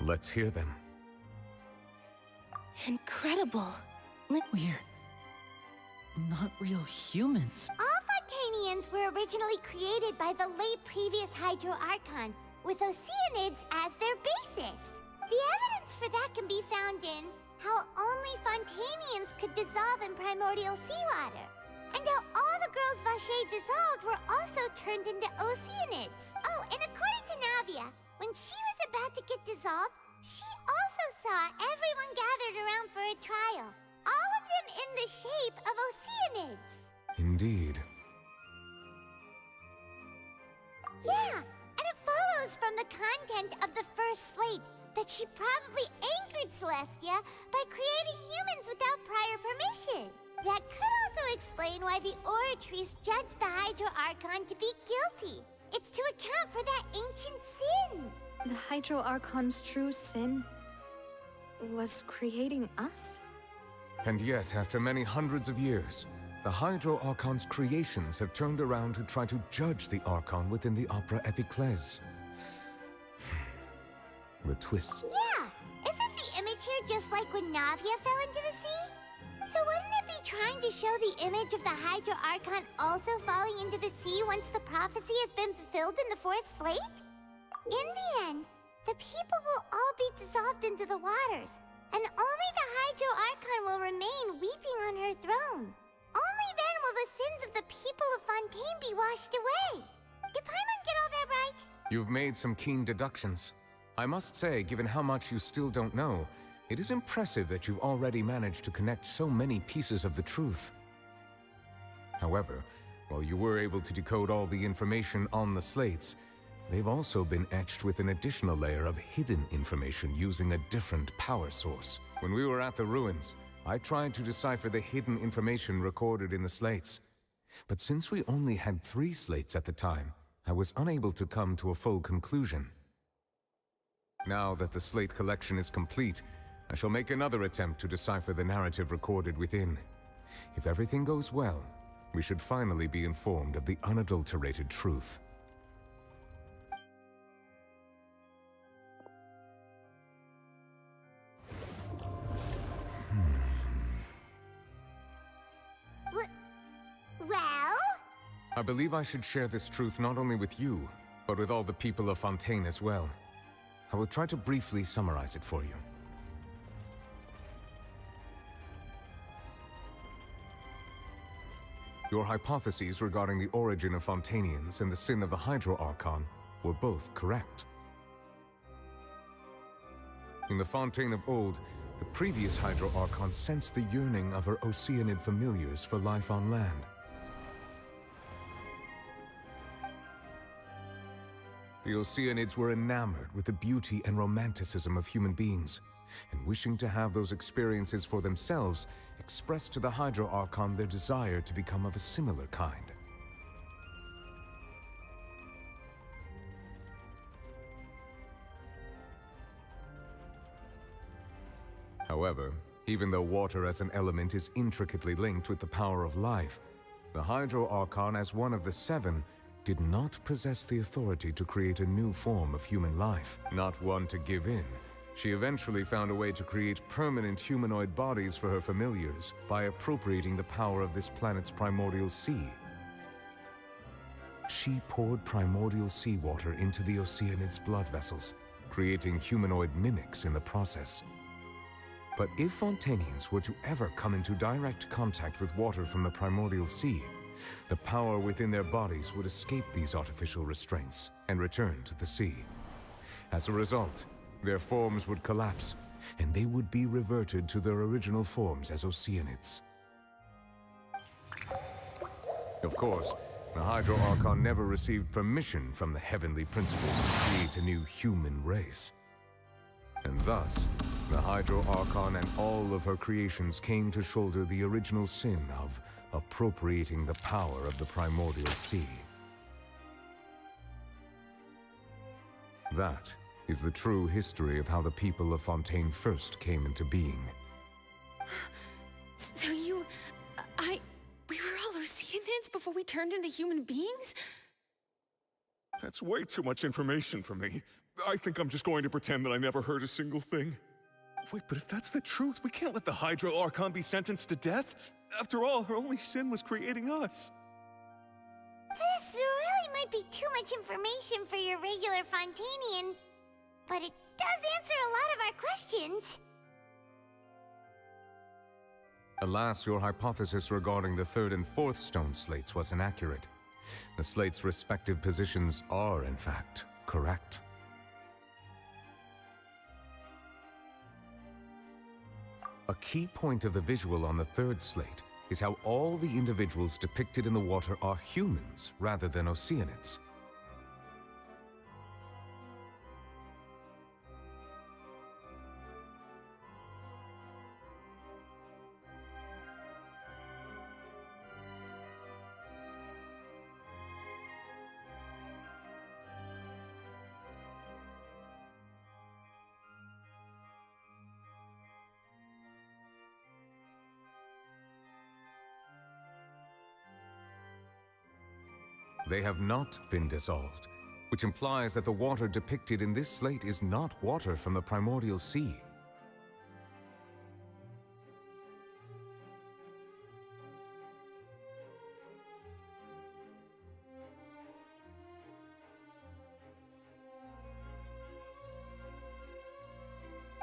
Let's hear them. Incredible. We're not real humans. All Fontanians were originally created by the late previous Hydro Archon, with Oceanids as their basis. The evidence for that can be found in how only Fontanians could dissolve in primordial seawater, and how all the girls Vacher dissolved were also turned into Oceanids. Oh, and according to Navia, when she was about to get dissolved, she also saw everyone gathered around for a trial, all of them in the shape of Oceanids. Indeed. Yeah, and it follows from the content of the first slate that she probably angered Celestia by creating humans without prior permission. That could also explain why the Oratrice judged the Hydro Archon to be guilty. It's to account for that ancient sin. The Hydro Archon's true sin was creating us? And yet, after many hundreds of years, the Hydro Archon's creations have turned around to try to judge the Archon within the Opera Epiclese. The twists. Yeah! Isn't the image here just like when Navia fell into the sea? So wouldn't it be trying to show the image of the Hydro Archon also falling into the sea once the prophecy has been fulfilled in the fourth slate? In the end, the people will all be dissolved into the waters, and only the Hydro Archon will remain weeping on her throne. Only then will the sins of the people of Fontaine be washed away. Did Paimon get all that right? You've made some keen deductions. I must say, given how much you still don't know, it is impressive that you've already managed to connect so many pieces of the truth. However, while you were able to decode all the information on the slates, they've also been etched with an additional layer of hidden information using a different power source. When we were at the ruins, I tried to decipher the hidden information recorded in the slates. But since we only had 3 slates at the time, I was unable to come to a full conclusion. Now that the slate collection is complete, I shall make another attempt to decipher the narrative recorded within. If everything goes well, we should finally be informed of the unadulterated truth. Well? I believe I should share this truth not only with you, but with all the people of Fontaine as well. I will try to briefly summarize it for you. Your hypotheses regarding the origin of Fontanians and the sin of the Hydro Archon were both correct. In the Fontaine of old, the previous Hydro Archon sensed the yearning of her Oceanid familiars for life on land. The Oceanids were enamored with the beauty and romanticism of human beings, and wishing to have those experiences for themselves, expressed to the Hydro Archon their desire to become of a similar kind. However, even though water as an element is intricately linked with the power of life, the Hydro Archon, as one of the seven, did not possess the authority to create a new form of human life, not one to give in. She eventually found a way to create permanent humanoid bodies for her familiars by appropriating the power of this planet's primordial sea. She poured primordial seawater into the Oceanids' blood vessels, creating humanoid mimics in the process. But if Fontanians were to ever come into direct contact with water from the primordial sea, the power within their bodies would escape these artificial restraints and return to the sea. As a result, their forms would collapse, and they would be reverted to their original forms as Oceanids. Of course, the Hydro Archon never received permission from the heavenly principles to create a new human race. And thus, the Hydro Archon and all of her creations came to shoulder the original sin of appropriating the power of the primordial sea. That is the true history of how the people of Fontaine first came into being. So we were all Oceanids before we turned into human beings? That's way too much information for me. I think I'm just going to pretend that I never heard a single thing. Wait, but if that's the truth, we can't let the Hydro Archon be sentenced to death. After all, her only sin was creating us. This really might be too much information for your regular Fontanian, but it does answer a lot of our questions. Alas, your hypothesis regarding the third and fourth stone slates was inaccurate. The slates' respective positions are, in fact, correct. A key point of the visual on the third slate is how all the individuals depicted in the water are humans rather than Oceanids. They have not been dissolved, which implies that the water depicted in this slate is not water from the primordial sea.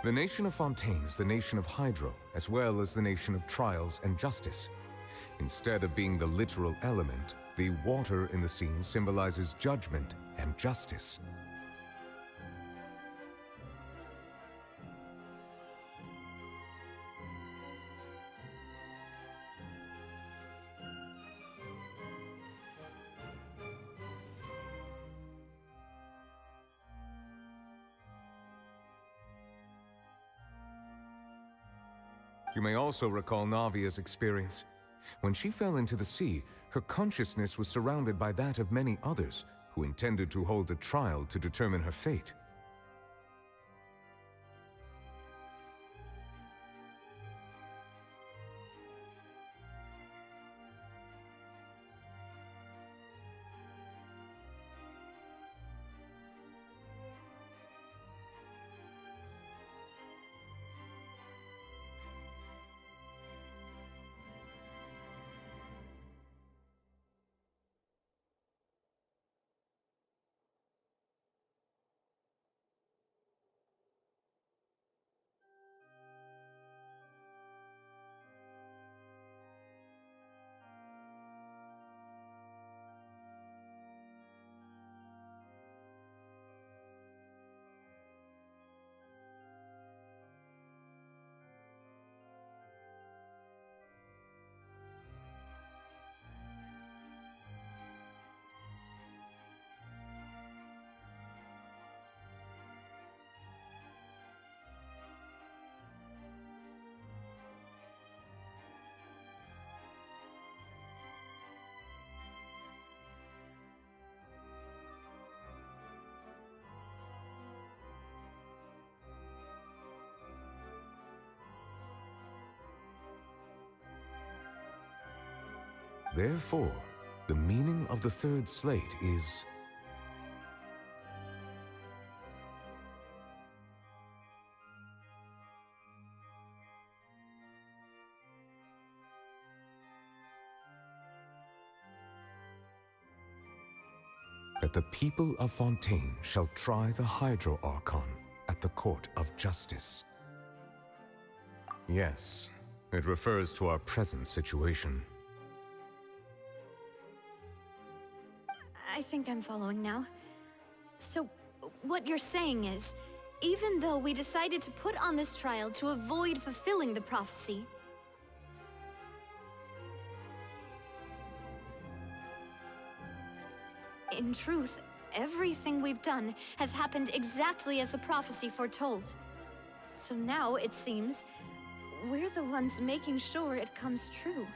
The nation of Fontaine is the nation of Hydro, as well as the nation of trials and justice. Instead of being the literal element, the water in the scene symbolizes judgment and justice. You may also recall Navia's experience. When she fell into the sea, her consciousness was surrounded by that of many others who intended to hold a trial to determine her fate. Therefore, the meaning of the third slate is... that the people of Fontaine shall try the Hydro Archon at the Court of Justice. Yes, it refers to our present situation. I think I'm following now. So, what you're saying is, even though we decided to put on this trial to avoid fulfilling the prophecy, in truth, everything we've done has happened exactly as the prophecy foretold. So now, it seems, we're the ones making sure it comes true.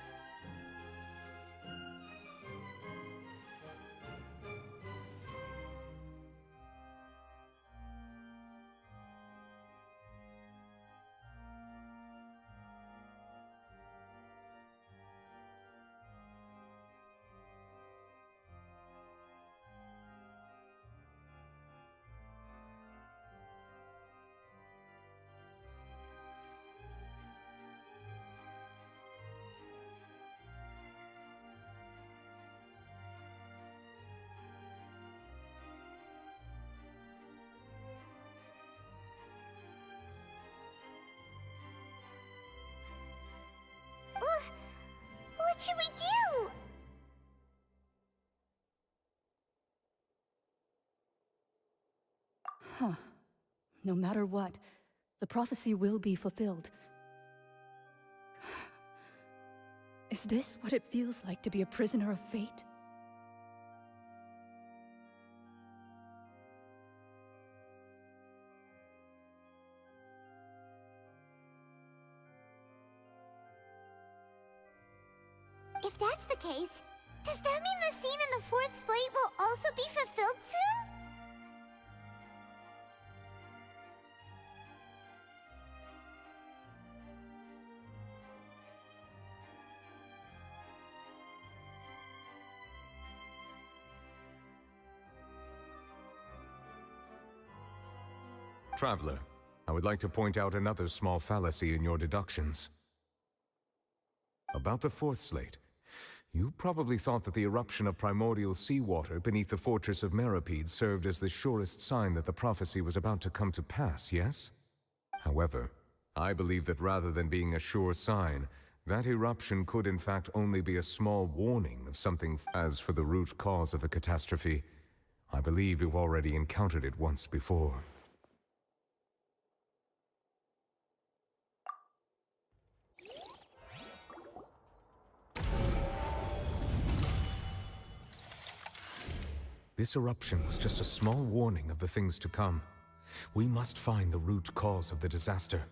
What should we do? Huh. No matter what, the prophecy will be fulfilled. Is this what it feels like to be a prisoner of fate? If that's the case, does that mean the scene in the fourth slate will also be fulfilled soon? Traveler, I would like to point out another small fallacy in your deductions. About the fourth slate, you probably thought that the eruption of primordial seawater beneath the fortress of Meripede served as the surest sign that the prophecy was about to come to pass, yes? However, I believe that rather than being a sure sign, that eruption could in fact only be a small warning of something. As for the root cause of the catastrophe, I believe you've already encountered it once before. This eruption was just a small warning of the things to come. We must find the root cause of the disaster.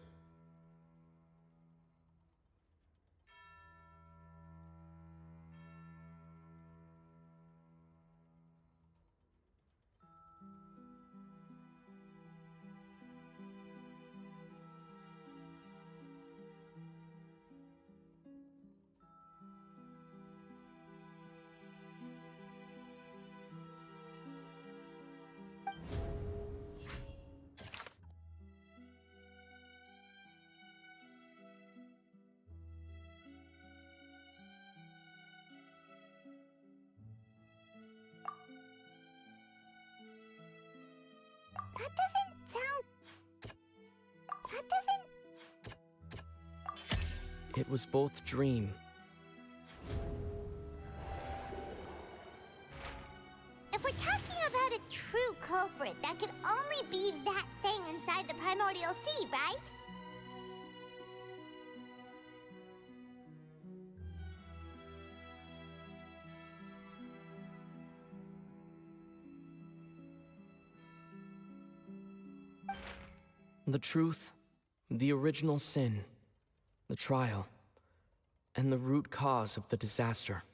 That doesn't sound... That doesn't... It was both dream. If we're talking about a true culprit, that could only be that thing inside the primordial sea, right? The truth, the original sin, the trial, and the root cause of the disaster.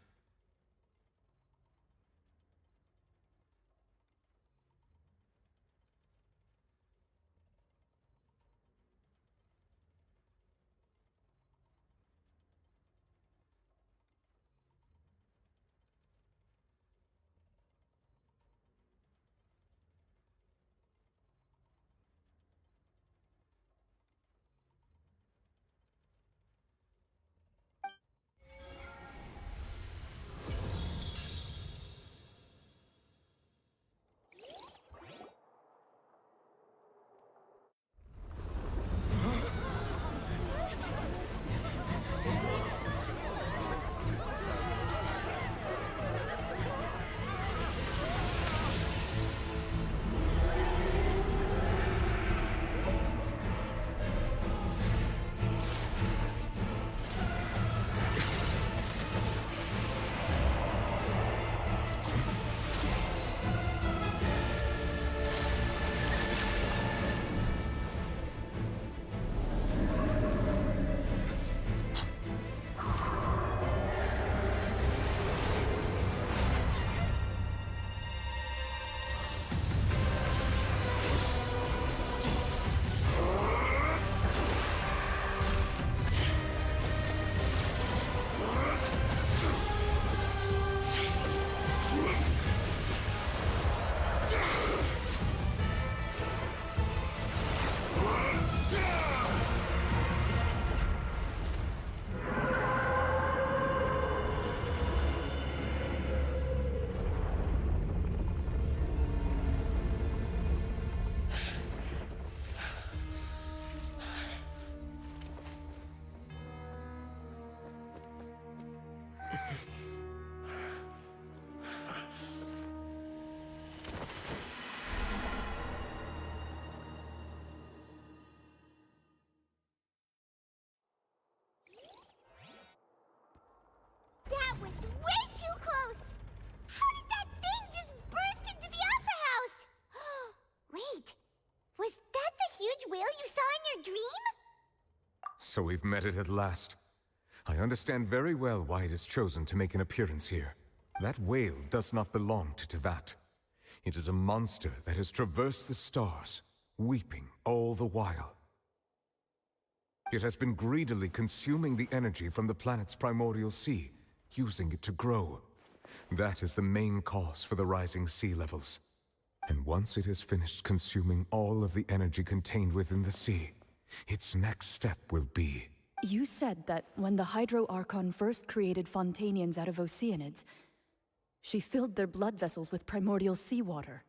So we've met it at last. I understand very well why it has chosen to make an appearance here. That whale does not belong to Tevat. It is a monster that has traversed the stars, weeping all the while. It has been greedily consuming the energy from the planet's primordial sea, using it to grow. That is the main cause for the rising sea levels. And once it has finished consuming all of the energy contained within the sea, its next step will be... You said that when the Hydro Archon first created Fontanians out of Oceanids, she filled their blood vessels with primordial seawater.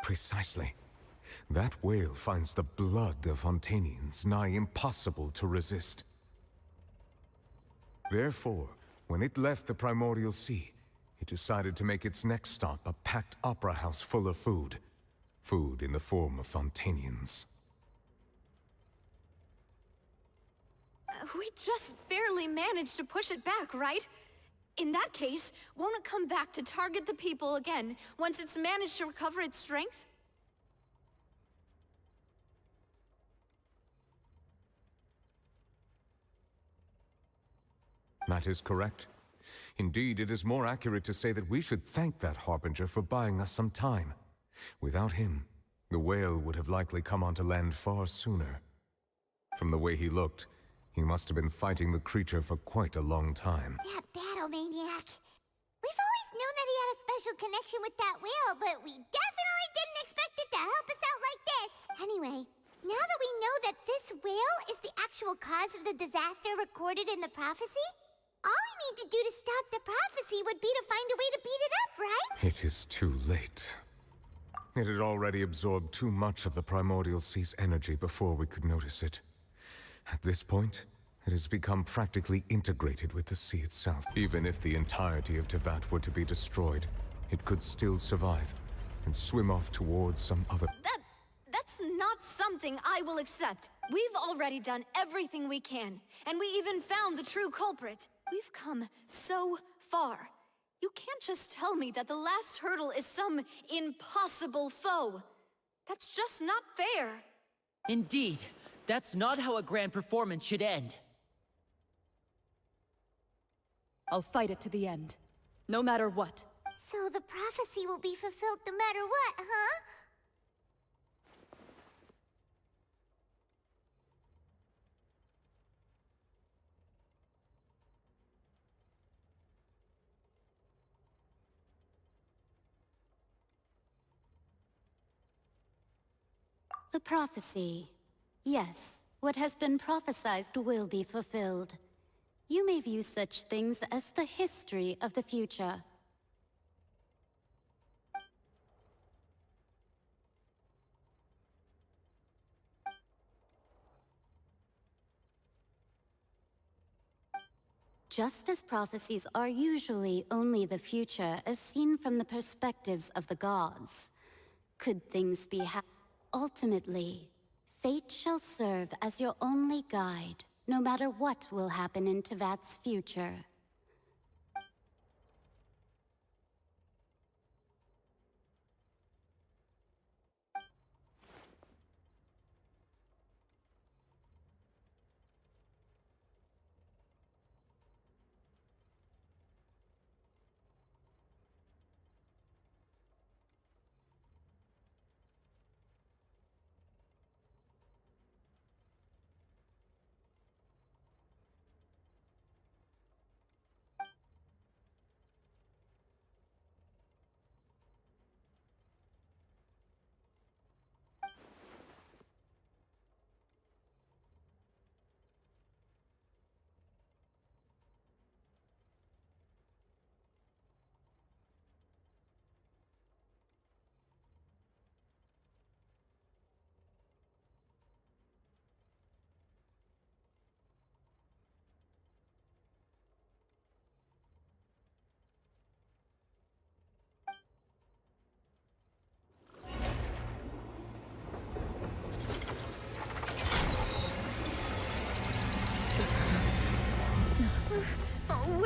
Precisely. That whale finds the blood of Fontanians nigh impossible to resist. Therefore, when it left the primordial sea, it decided to make its next stop a packed opera house full of food. Food in the form of Fontanians. We just barely managed to push it back, right? In that case, won't it come back to target the people again once it's managed to recover its strength? That is correct. Indeed, it is more accurate to say that we should thank that Harbinger for buying us some time. Without him, the whale would have likely come onto land far sooner. From the way he looked, he must have been fighting the creature for quite a long time. That battle maniac. We've always known that he had a special connection with that whale, but we definitely didn't expect it to help us out like this. Anyway, now that we know that this whale is the actual cause of the disaster recorded in the prophecy, all we need to do to stop the prophecy would be to find a way to beat it up, right? It is too late. It had already absorbed too much of the primordial sea's energy before we could notice it. At this point, it has become practically integrated with the sea itself. Even if the entirety of Tevat were to be destroyed, it could still survive and swim off towards some other... That's not something I will accept. We've already done everything we can, and we even found the true culprit. We've come so far. You can't just tell me that the last hurdle is some impossible foe. That's just not fair. Indeed, that's not how a grand performance should end. I'll fight it to the end, no matter what. So the prophecy will be fulfilled no matter what, huh? The prophecy. Yes, what has been prophesied will be fulfilled. You may view such things as the history of the future. Just as prophecies are usually only the future as seen from the perspectives of the gods, could things be ultimately, fate shall serve as your only guide, no matter what will happen in Tevat's future.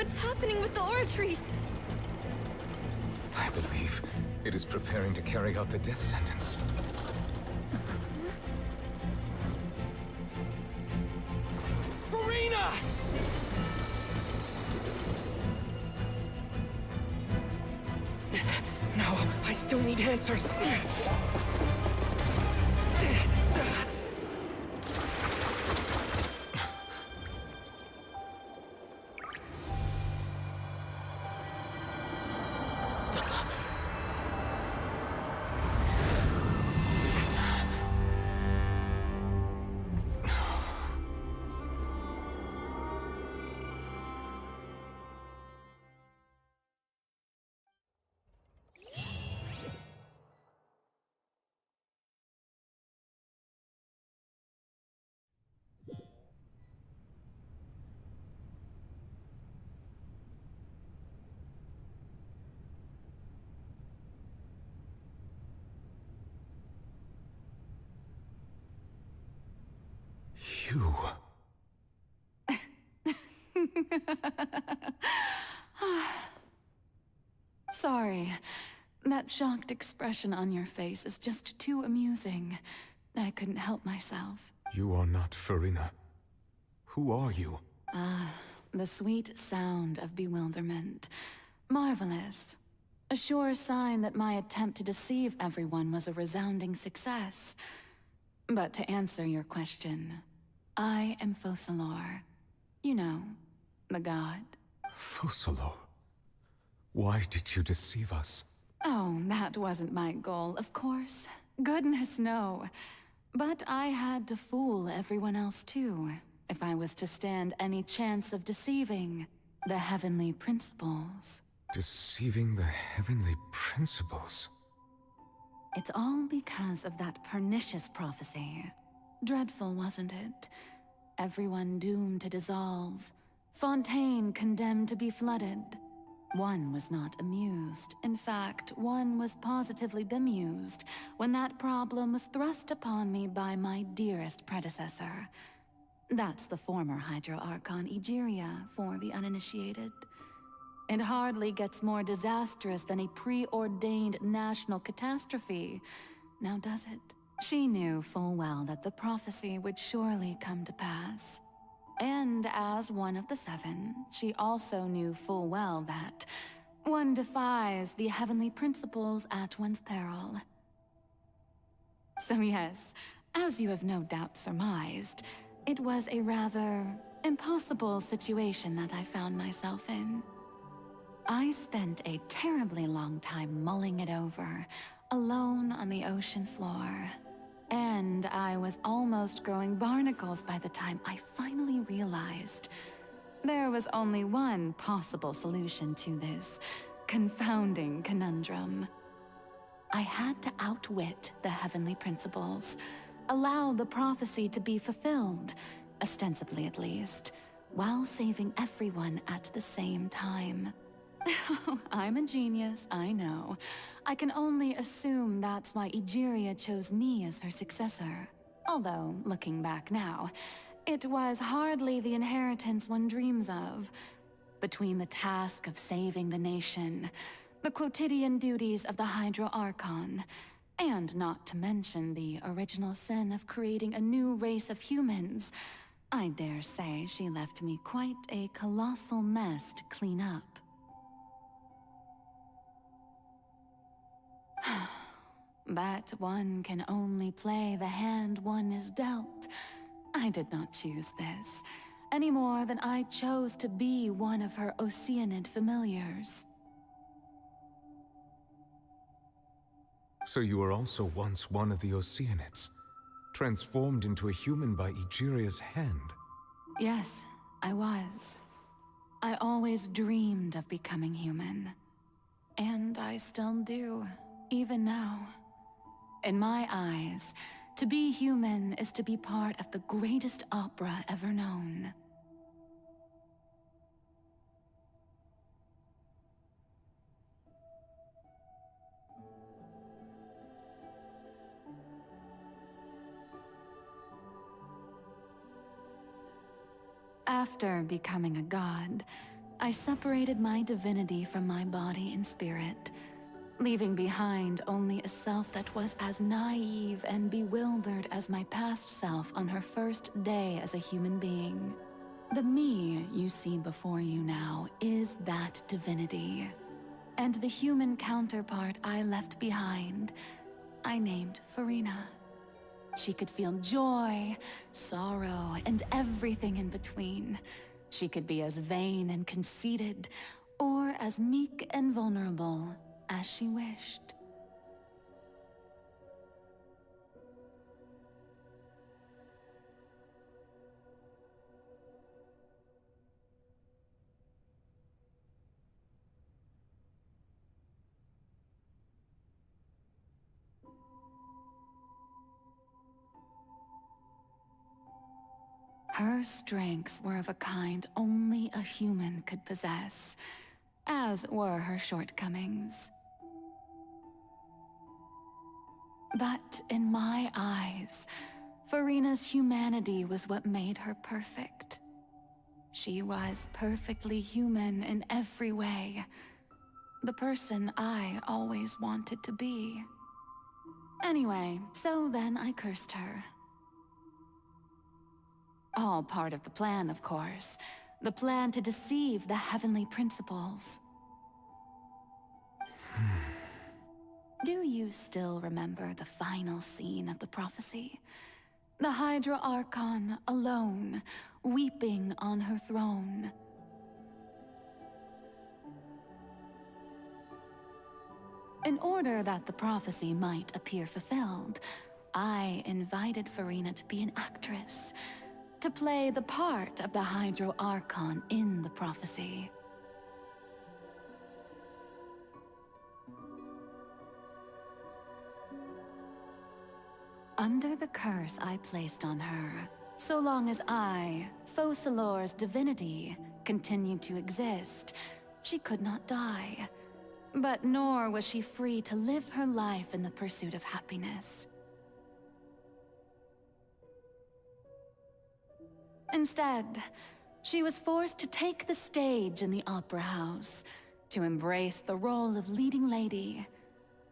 What's happening with the oratories? I believe It is preparing to carry out the death sentence. Farina! No, I still need answers. You... Sorry. That shocked expression on your face is just too amusing. I couldn't help myself. You are not Farina. Who are you? The sweet sound of bewilderment. Marvelous. A sure sign that my attempt to deceive everyone was a resounding success. But to answer your question, I am Focalor. You know, the god. Focalor? Why did you deceive us? Oh, that wasn't my goal, of course. Goodness, no. But I had to fool everyone else too, if I was to stand any chance of deceiving the heavenly principles. Deceiving the heavenly principles? It's all because of that pernicious prophecy. Dreadful, wasn't it? Everyone doomed to dissolve. Fontaine condemned to be flooded. One was not amused. In fact, one was positively bemused when that problem was thrust upon me by my dearest predecessor. That's the former Hydro Archon Egeria for the uninitiated. It hardly gets more disastrous than a preordained national catastrophe, now does it? She knew full well that the prophecy would surely come to pass. And as one of the seven, she also knew full well that one defies the heavenly principles at one's peril. So yes, as you have no doubt surmised, it was a rather impossible situation that I found myself in. I spent a terribly long time mulling it over, alone on the ocean floor. And I was almost growing barnacles by the time I finally realized there was only one possible solution to this confounding conundrum. I had to outwit the heavenly principles, allow the prophecy to be fulfilled, ostensibly at least, while saving everyone at the same time. I'm a genius, I know. I can only assume that's why Egeria chose me as her successor. Although, looking back now, it was hardly the inheritance one dreams of. Between the task of saving the nation, the quotidian duties of the Hydro Archon, and not to mention the original sin of creating a new race of humans, I dare say she left me quite a colossal mess to clean up. But one can only play the hand one is dealt. I did not choose this, any more than I chose to be one of her Oceanid familiars. So you were also once one of the Oceanids, transformed into a human by Egeria's hand. Yes, I was. I always dreamed of becoming human. And I still do, even now. In my eyes, to be human is to be part of the greatest opera ever known. After becoming a god, I separated my divinity from my body and spirit, leaving behind only a self that was as naive and bewildered as my past self on her first day as a human being. The me you see before you now is that divinity. And the human counterpart I left behind, I named Farina. She could feel joy, sorrow, and everything in between. She could be as vain and conceited, or as meek and vulnerable as she wished. Her strengths were of a kind only a human could possess, as were her shortcomings. But in my eyes, Farina's humanity was what made her perfect. She was perfectly human in every way, the person I always wanted to be. Anyway, so then I cursed her. All part of the plan, of course. The plan to deceive the heavenly principles. Do you still remember the final scene of the prophecy? The Hydra Archon, alone, weeping on her throne. In order that the prophecy might appear fulfilled, I invited Farina to be an actress, to play the part of the Hydro Archon in the prophecy. Under the curse I placed on her, so long as I, Focalor's divinity, continued to exist, she could not die. But nor was she free to live her life in the pursuit of happiness. Instead, she was forced to take the stage in the opera house, to embrace the role of leading lady,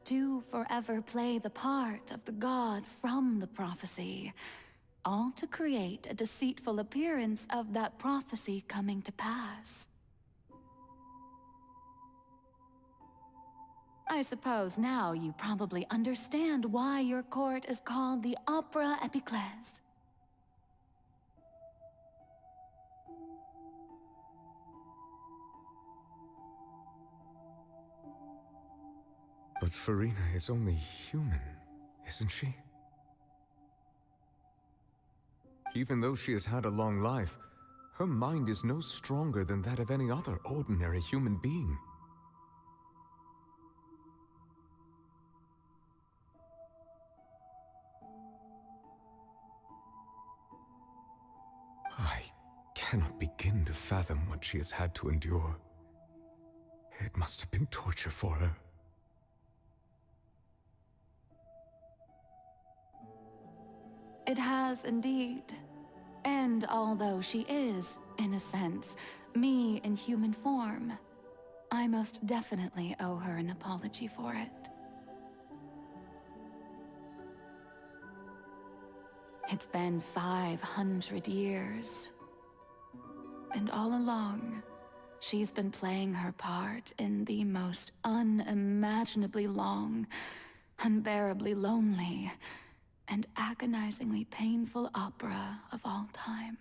to forever play the part of the god from the prophecy, all to create a deceitful appearance of that prophecy coming to pass. I suppose now you probably understand why your court is called the Opera Epiclese. But Farina is only human, isn't she? Even though she has had a long life, her mind is no stronger than that of any other ordinary human being. I cannot begin to fathom what she has had to endure. It must have been torture for her. It has indeed. And although she is, in a sense, me in human form, I most definitely owe her an apology for it. It's been 500 years. And all along, she's been playing her part in the most unimaginably long, unbearably lonely, and agonizingly painful opera of all time.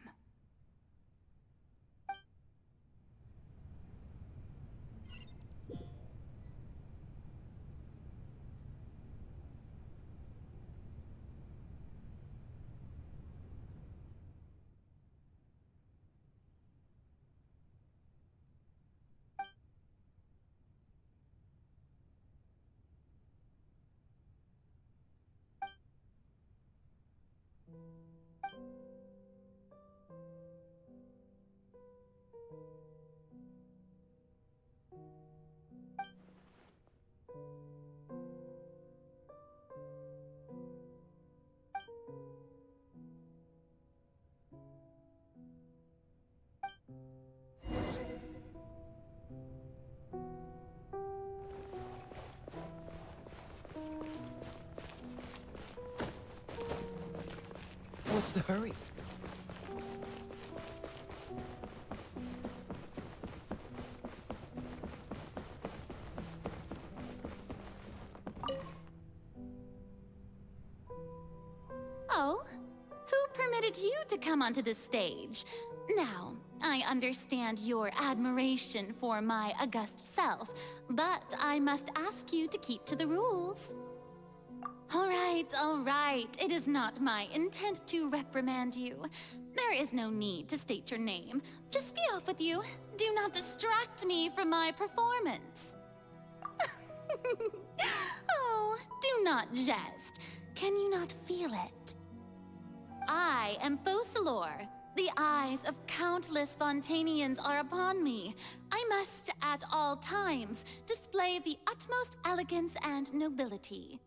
What's the hurry? Oh? Who permitted you to come onto the stage? Now, I understand your admiration for my august self, but I must ask you to keep to the rules. All right. It is not my intent to reprimand you. There is no need to state your name. Just be off with you. Do not distract me from my performance. Oh, do not jest. Can you not feel it? I am Focalor. The eyes of countless Fontanians are upon me. I must, at all times, display the utmost elegance and nobility.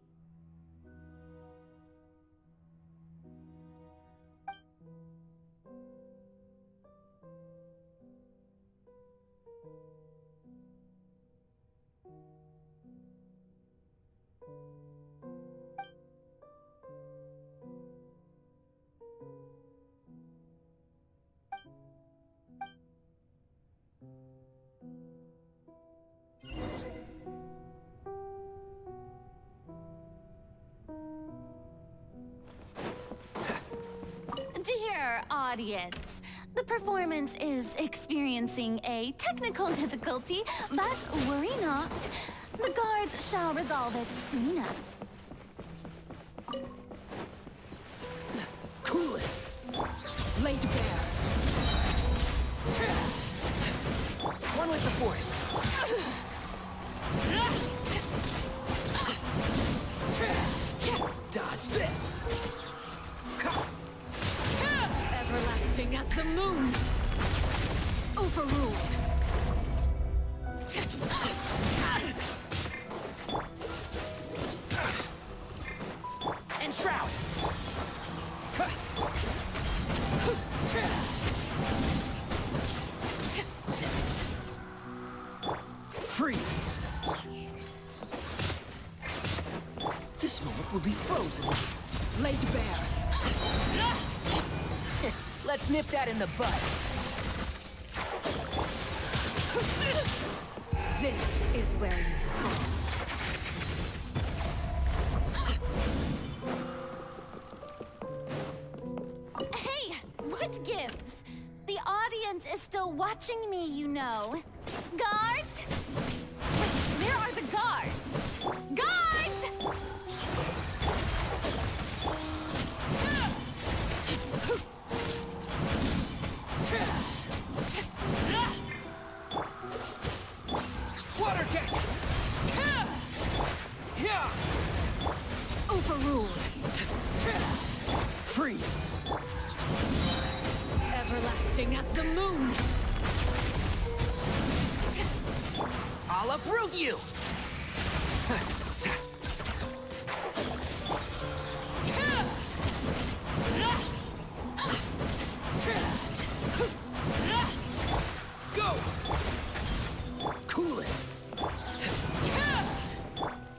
Dear audience, the performance is experiencing a technical difficulty, but worry not. The guards shall resolve it soon enough. Cool it! Laid bare! One with the force! Dodge this! Everlasting as the moon! Overruled! Enshroud! Freeze! This moment will be frozen. Laid bare. Let's nip that in the bud. This is where you fall. Hey, what gives? The audience is still watching me, you know. Guards? Wait, where are the guards? Guards! Water jet! Overruled! Freeze! Everlasting as the moon! I'll uproot you! Go! Cool it!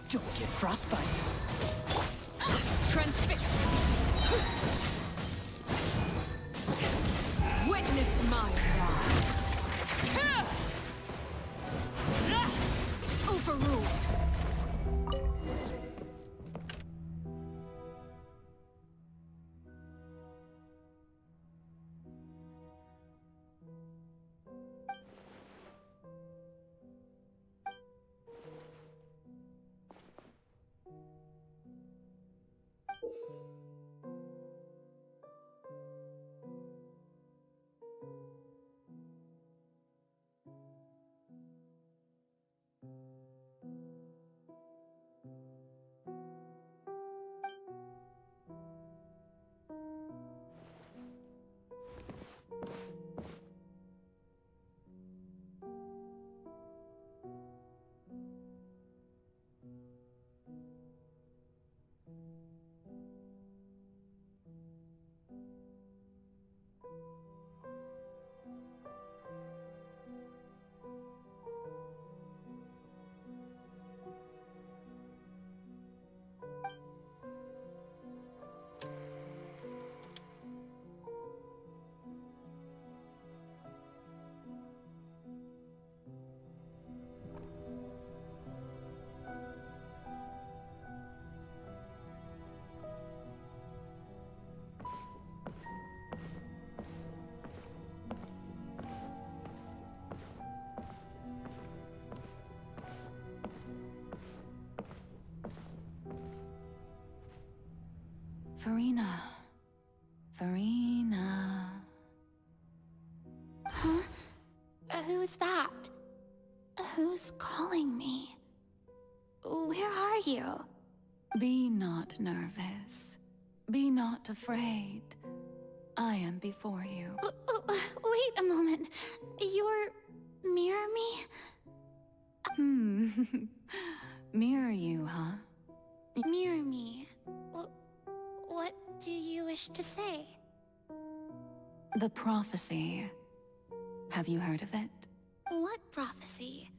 Don't get frostbite. Transfixed! Witness my rise! Overruled! Farina. Farina. Huh? Who's that? Who's calling me? Where are you? Be not nervous. Be not afraid. I am before you. Wait a moment. You're... mirror me? Mirror you, huh? Mirror me. What do you wish to say? The prophecy. Have you heard of it? What prophecy?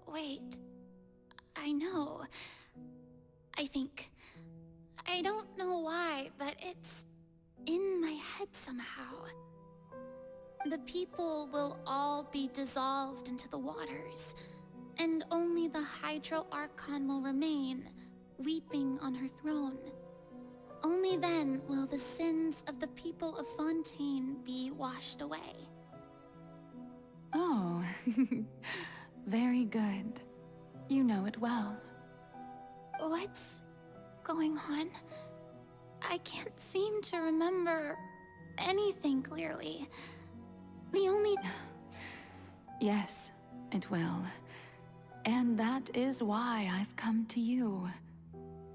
Wait. I know. I think... I don't know why, but it's in my head somehow. The people will all be dissolved into the waters, and only the Hydro Archon will remain, weeping on her throne. Only then will the sins of the people of Fontaine be washed away. Oh, very good. You know it well. What's going on? I can't seem to remember anything clearly. The only... Yes, it will. And that is why I've come to you.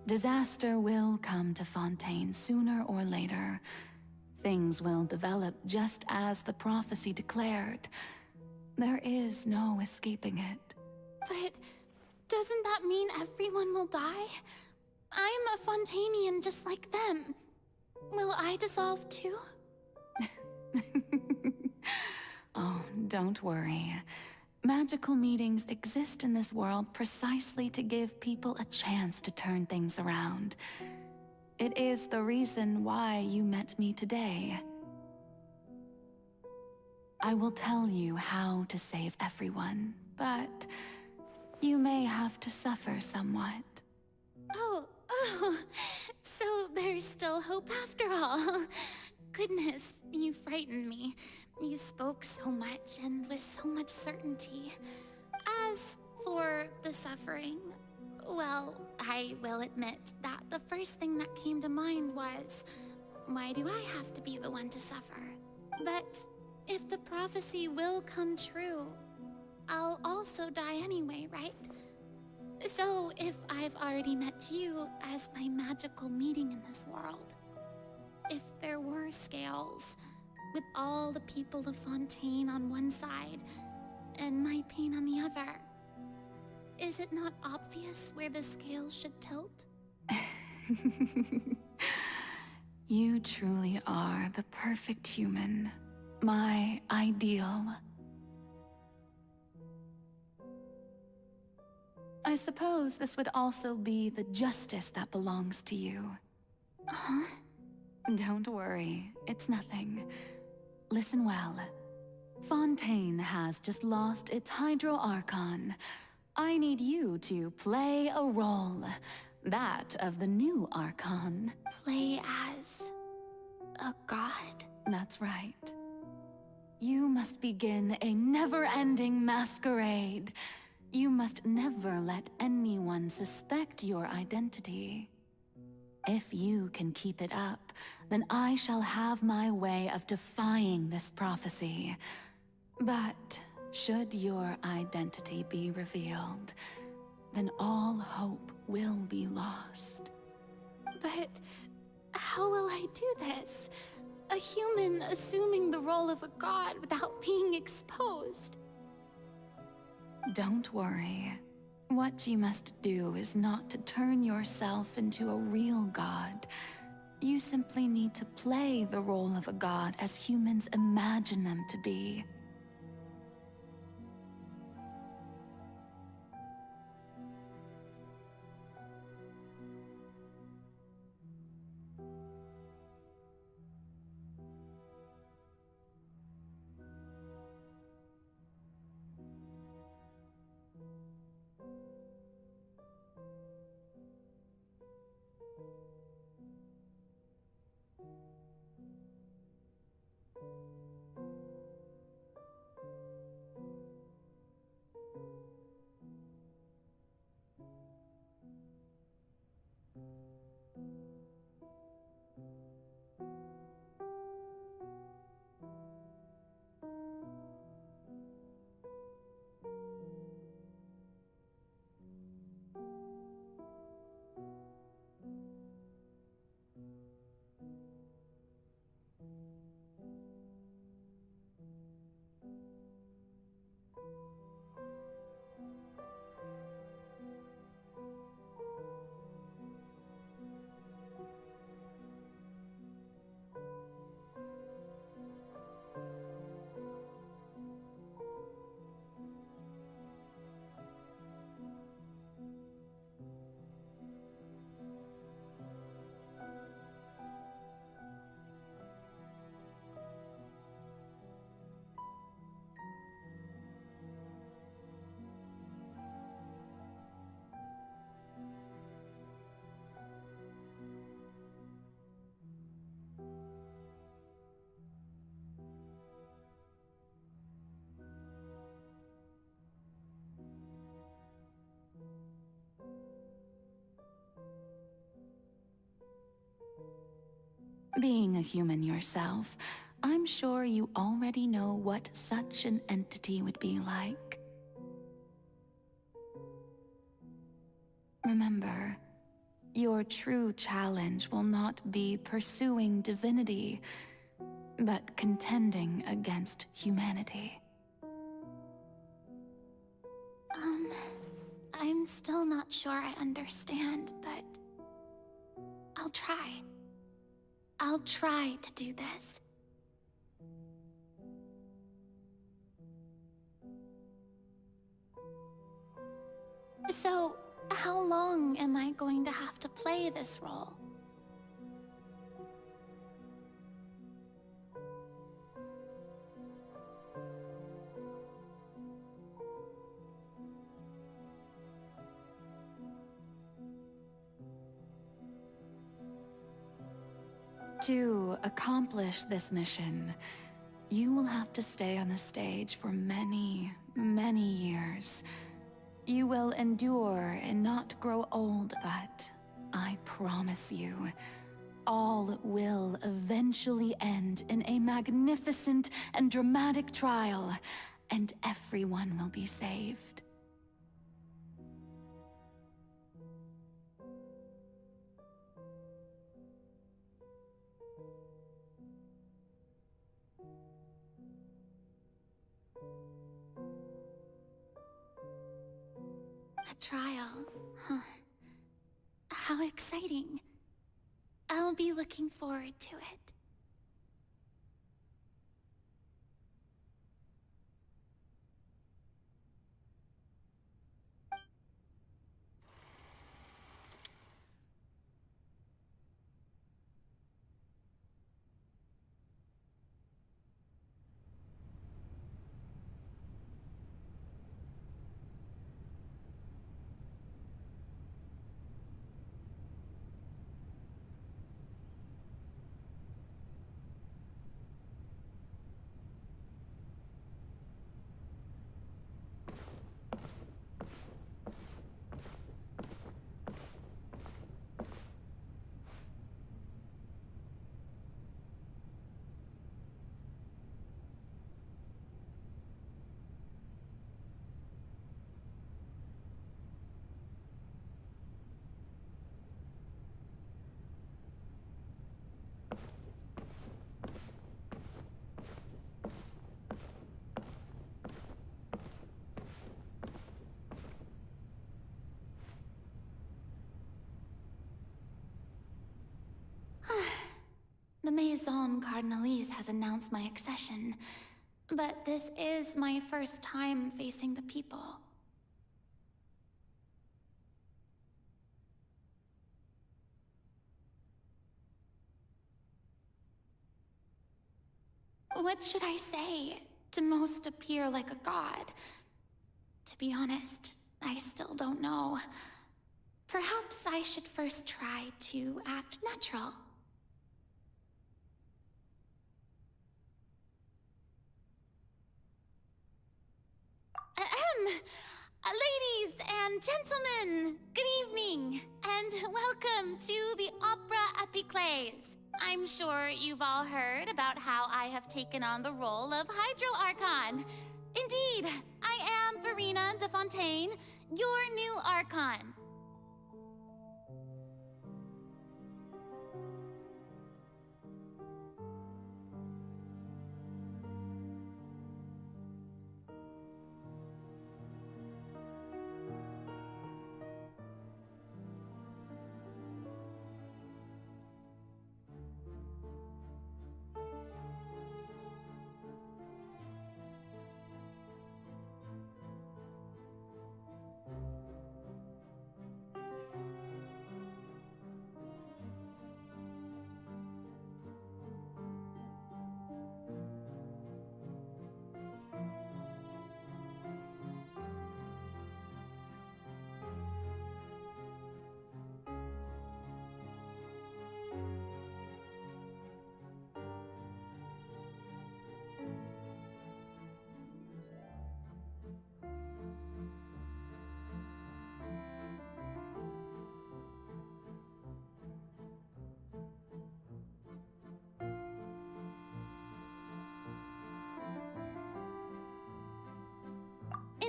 Disaster will come to Fontaine sooner or later. Things will develop just as the prophecy declared. There is no escaping it. But doesn't that mean everyone will die? I'm a Fontainian just like them. Will I dissolve too? Oh, don't worry. Magical meetings exist in this world precisely to give people a chance to turn things around. It is the reason why you met me today. I will tell you how to save everyone, but you may have to suffer somewhat. Oh, so there's still hope after all. Goodness, you frightened me. You spoke so much and with so much certainty. As for the suffering, well, I will admit that the first thing that came to mind was, why do I have to be the one to suffer? But if the prophecy will come true, I'll also die anyway, right? So if I've already met you as my magical meeting in this world, if there were scales, with all the people of Fontaine on one side, and my pain on the other, is it not obvious where the scales should tilt? You truly are the perfect human. My ideal. I suppose this would also be the justice that belongs to you. Huh? Don't worry, it's nothing. Listen well. Fontaine has just lost its Hydro Archon. I need you to play a role. That of the new Archon. Play as... a god? That's right. You must begin a never-ending masquerade. You must never let anyone suspect your identity. If you can keep it up, then I shall have my way of defying this prophecy. But should your identity be revealed, then all hope will be lost. But how will I do this? A human assuming the role of a god without being exposed. Don't worry. What you must do is not to turn yourself into a real god. You simply need to play the role of a god as humans imagine them to be. Being a human yourself, I'm sure you already know what such an entity would be like. Remember, your true challenge will not be pursuing divinity, but contending against humanity. I'm still not sure I understand, but I'll try. I'll try to do this. So, how long am I going to have to play this role? To accomplish this mission, you will have to stay on the stage for many, many years. You will endure and not grow old, but I promise you, all will eventually end in a magnificent and dramatic trial, and everyone will be saved. A trial, huh? How exciting. I'll be looking forward to it. The Maison Cardinalise has announced my accession, but this is my first time facing the people. What should I say to most appear like a god? To be honest, I still don't know. Perhaps I should first try to act natural. Ladies and gentlemen, good evening, and welcome to the Opera Epiclese. I'm sure you've all heard about how I have taken on the role of Hydro Archon. Indeed, I am Verena de Fontaine, your new Archon.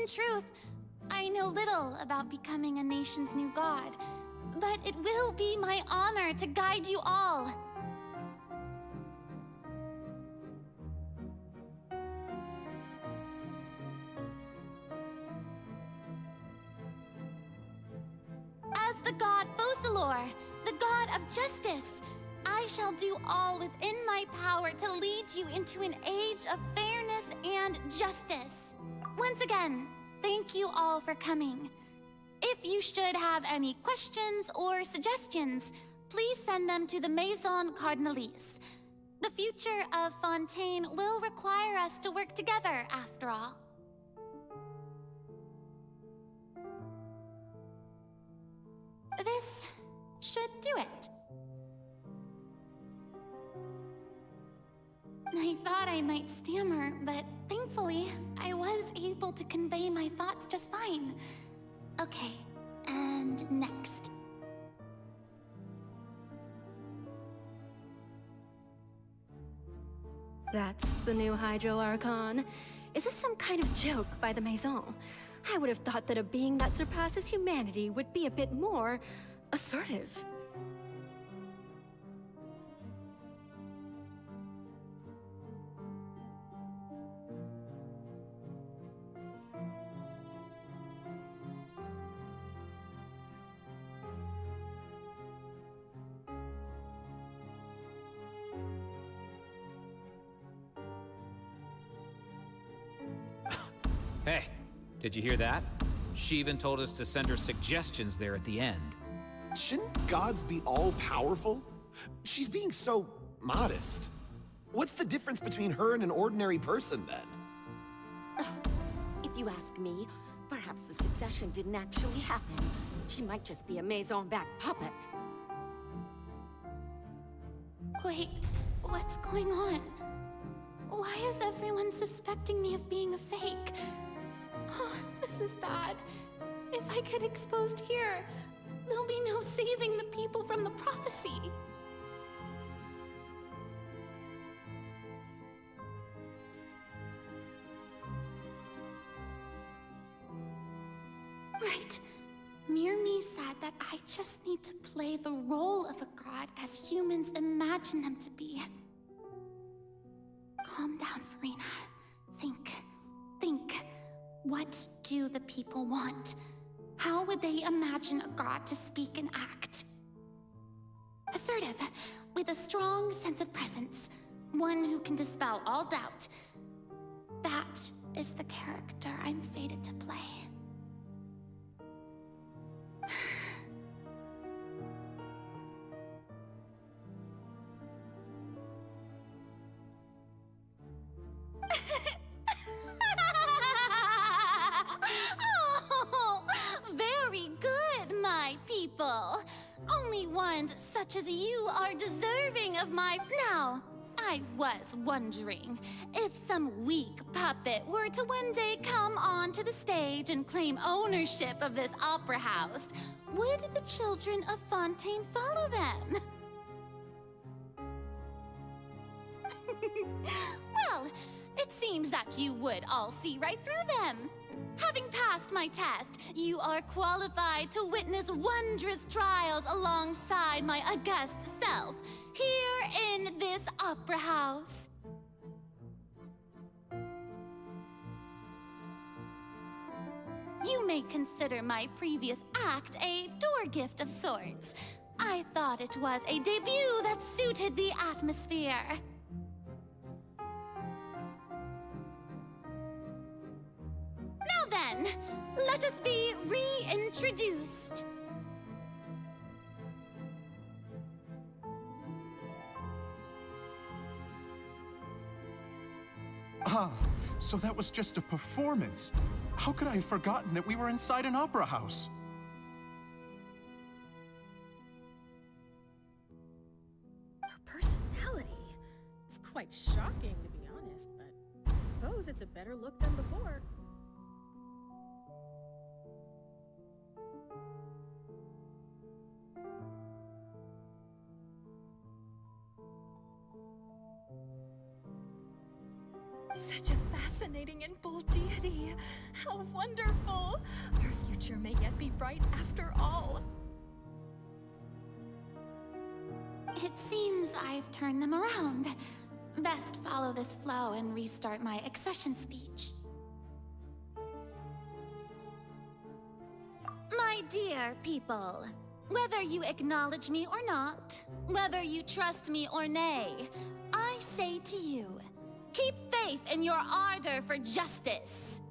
In truth, I know little about becoming a nation's new god, but it will be my honor to guide you all. As the god Focalor, the god of justice, I shall do all within my power to lead you into an age of fairness and justice. Once again, thank you all for coming. If you should have any questions or suggestions, please send them to the Maison Cardinalise. The future of Fontaine will require us to work together, after all. This should do it. I thought I might stammer, but thankfully, I was able to convey my thoughts just fine. Okay, and next. That's the new Hydro Archon. Is this some kind of joke by the Maison? I would have thought that a being that surpasses humanity would be a bit more assertive. Hey, did you hear that? She even told us to send her suggestions there at the end. Shouldn't gods be all-powerful? She's being so modest. What's the difference between her and an ordinary person, then? If you ask me, perhaps the succession didn't actually happen. She might just be a Maison-backed puppet. Wait, what's going on? Why is everyone suspecting me of being a fake? Oh, this is bad. If I get exposed here, there'll be no saving the people from the prophecy. Right. Mirmi said that I just need to play the role of a god as humans imagine them to be. Calm down, Farina. Think. What do the people want? How would they imagine a god to speak and act? Assertive, with a strong sense of presence. One who can dispel all doubt. That is the character I'm fated to play. Oh, very good, my people. Only ones such as you are deserving of my... Now, I was wondering, if some weak puppet were to one day come onto the stage and claim ownership of this opera house, would the children of Fontaine follow them? Well, it seems that you would all see right through them. Having passed my test, you are qualified to witness wondrous trials alongside my august self, here in this opera house. You may consider my previous act a door gift of sorts. I thought it was a debut that suited the atmosphere. Now then, let us be reintroduced. Ah, so that was just a performance. How could I have forgotten that we were inside an opera house? Her personality. It's quite shocking, to be honest, but I suppose it's a better look than before. Such a fascinating and bold deity. How wonderful! Our future may yet be bright after all. It seems I've turned them around. Best follow this flow and restart my accession speech. My dear people, whether you acknowledge me or not, whether you trust me or nay, I say to you, keep faith in your ardor for justice.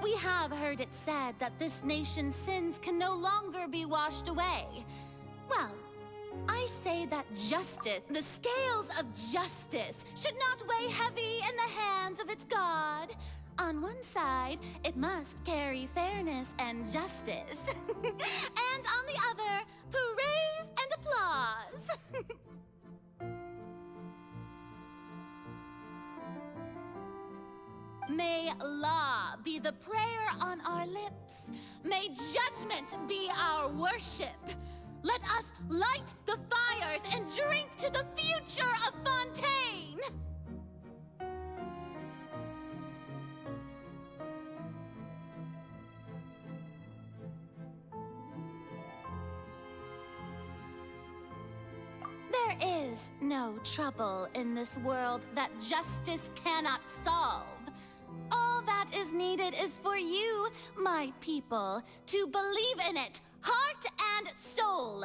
We have heard it said that this nation's sins can no longer be washed away. Well, I say that justice, the scales of justice, should not weigh heavy in the hands of its God. On one side, it must carry fairness and justice. And on the other, praise and applause. May law be the prayer on our lips. May judgment be our worship. Let us light the fires and drink to the future of Fontaine! There is no trouble in this world that justice cannot solve. All that is needed is for you, my people, to believe in it, heart and soul.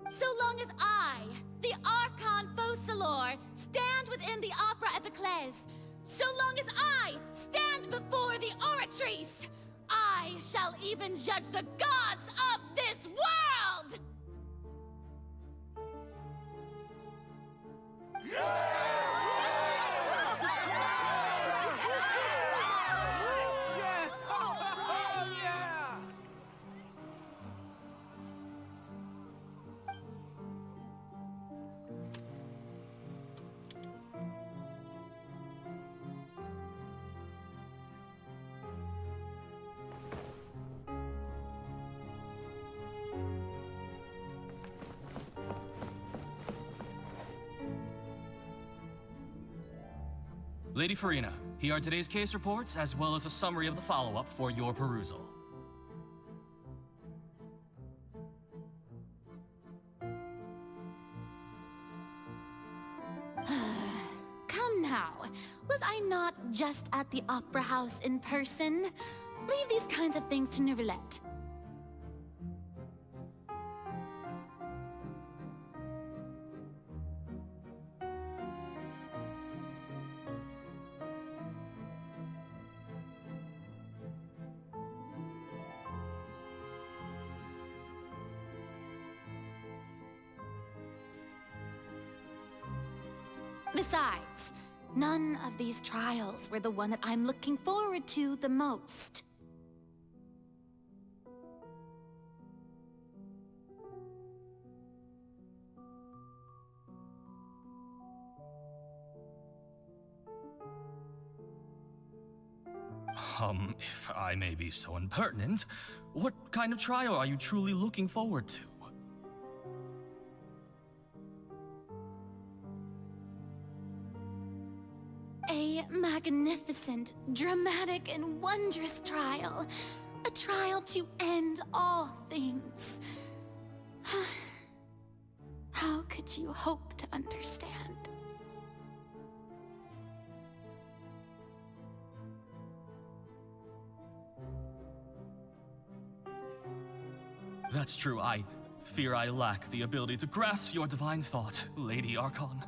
So long as I, the Archon Focalor, stand within the Opera Epiclese, so long as I stand before the Oratrice, I shall even judge the gods of this world! Yes! Oh, yeah! Lady Farina, here are today's case reports, as well as a summary of the follow-up for your perusal. Come now, was I not just at the Opera House in person? Leave these kinds of things to Neuvillette. Besides, none of these trials were the one that I'm looking forward to the most. If I may be so impertinent, what kind of trial are you truly looking forward to? A magnificent, dramatic, and wondrous trial. A trial to end all things. How could you hope to understand? That's true, I fear I lack the ability to grasp your divine thought, Lady Archon.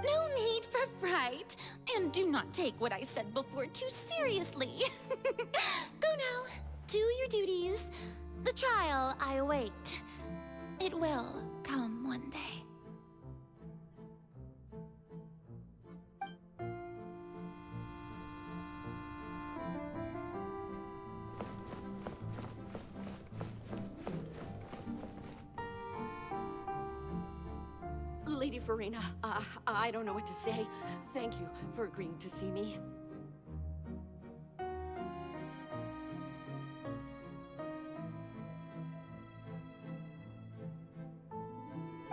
No need for fright, and do not take what I said before too seriously. Go now, do your duties. The trial I await. It will come one day. Lady Farina, I don't know what to say. Thank you for agreeing to see me.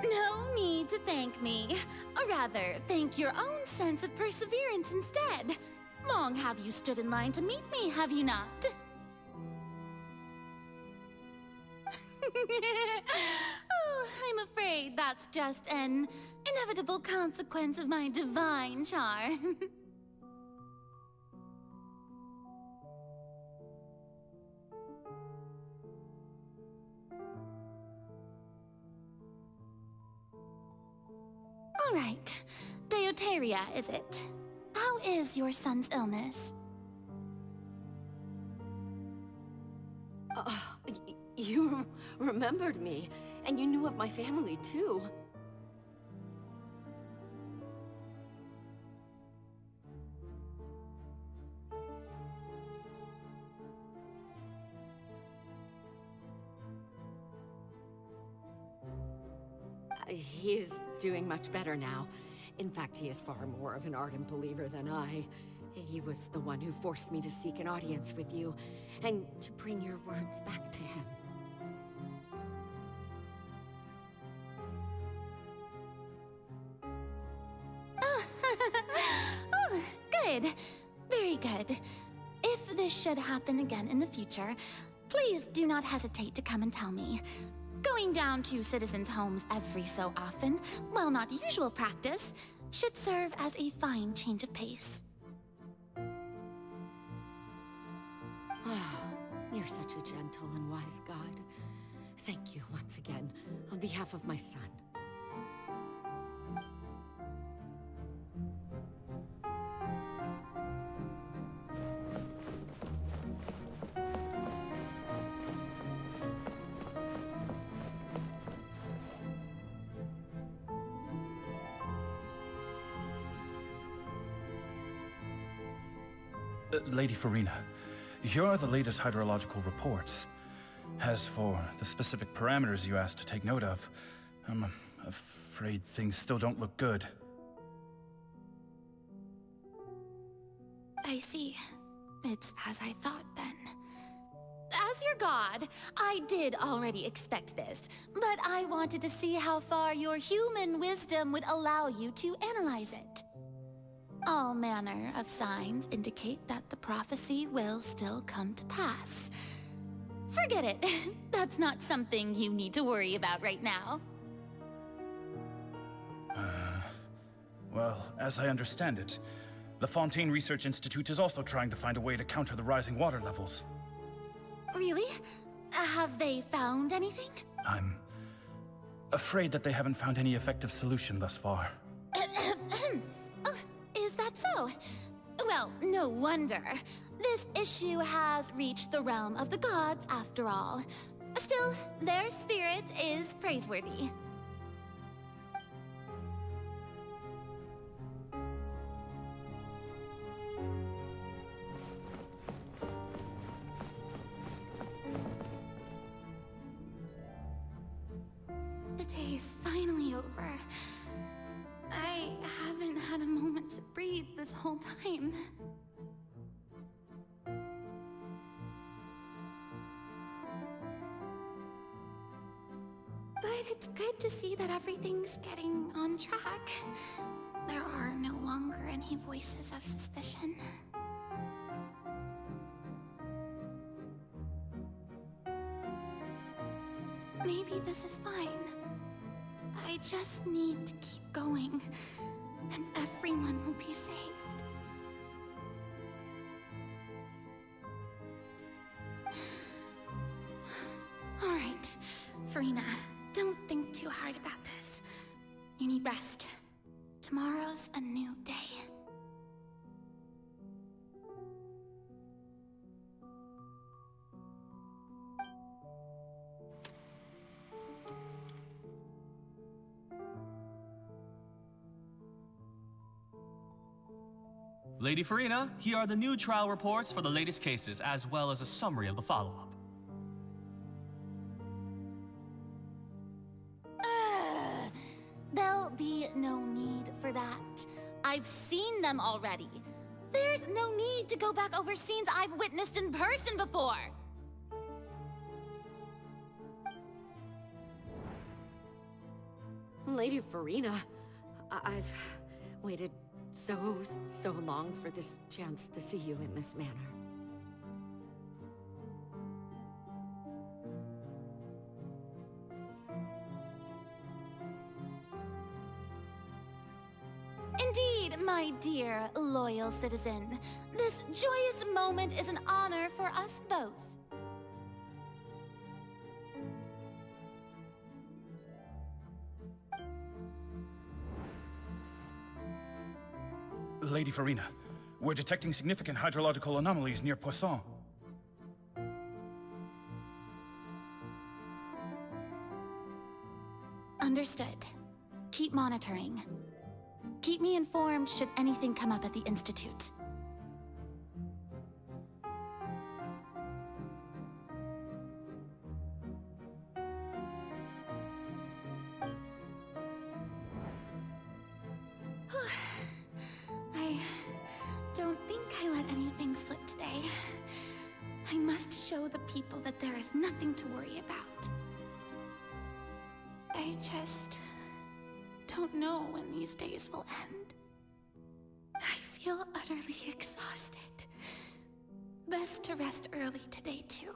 No need to thank me. Or rather, thank your own sense of perseverance instead. Long have you stood in line to meet me, have you not? Oh, I'm afraid that's just an inevitable consequence of my divine charm. All right. Deoteria, is it? How is your son's illness? You remembered me, and you knew of my family, too. He is doing much better now. In fact, he is far more of an ardent believer than I. He was the one who forced me to seek an audience with you, and to bring your words back to him. Oh, good. Very good. If this should happen again in the future, please do not hesitate to come and tell me. Going down to citizens' homes every so often, while not usual practice, should serve as a fine change of pace. You're such a gentle and wise god. Thank you once again, on behalf of my son. Lady Farina, here are the latest hydrological reports. As for the specific parameters you asked to take note of, I'm afraid things still don't look good. I see. It's as I thought then. As your god, I did already expect this, but I wanted to see how far your human wisdom would allow you to analyze it. All manner of signs indicate that the prophecy will still come to pass. Forget it. That's not something you need to worry about right now. Well, as I understand it, the Fontaine Research Institute is also trying to find a way to counter the rising water levels. Really? Have they found anything? I'm afraid that they haven't found any effective solution thus far. Oh, is that so? Well, no wonder. This issue has reached the realm of the gods, after all. Still, their spirit is praiseworthy. The day is finally over. I haven't had a moment to breathe this whole time. But it's good to see that everything's getting on track. There are no longer any voices of suspicion. Maybe this is fine. I just need to keep going, and everyone will be saved. All right, Farina, don't think too hard about this. You need rest. Tomorrow's a new day. Lady Farina, here are the new trial reports for the latest cases, as well as a summary of the follow-up. There'll be no need for that. I've seen them already. There's no need to go back over scenes I've witnessed in person before. Lady Farina, I've waited so long for this chance to see you in this manner. Indeed, my dear, loyal citizen. This joyous moment is an honor for us both. Lady Farina, we're detecting significant hydrological anomalies near Poisson. Understood. Keep monitoring. Keep me informed should anything come up at the Institute. I don't think I let anything slip today. I must show the people that there is nothing to worry about. I just don't know when these days will end. I feel utterly exhausted. Best to rest early today, too.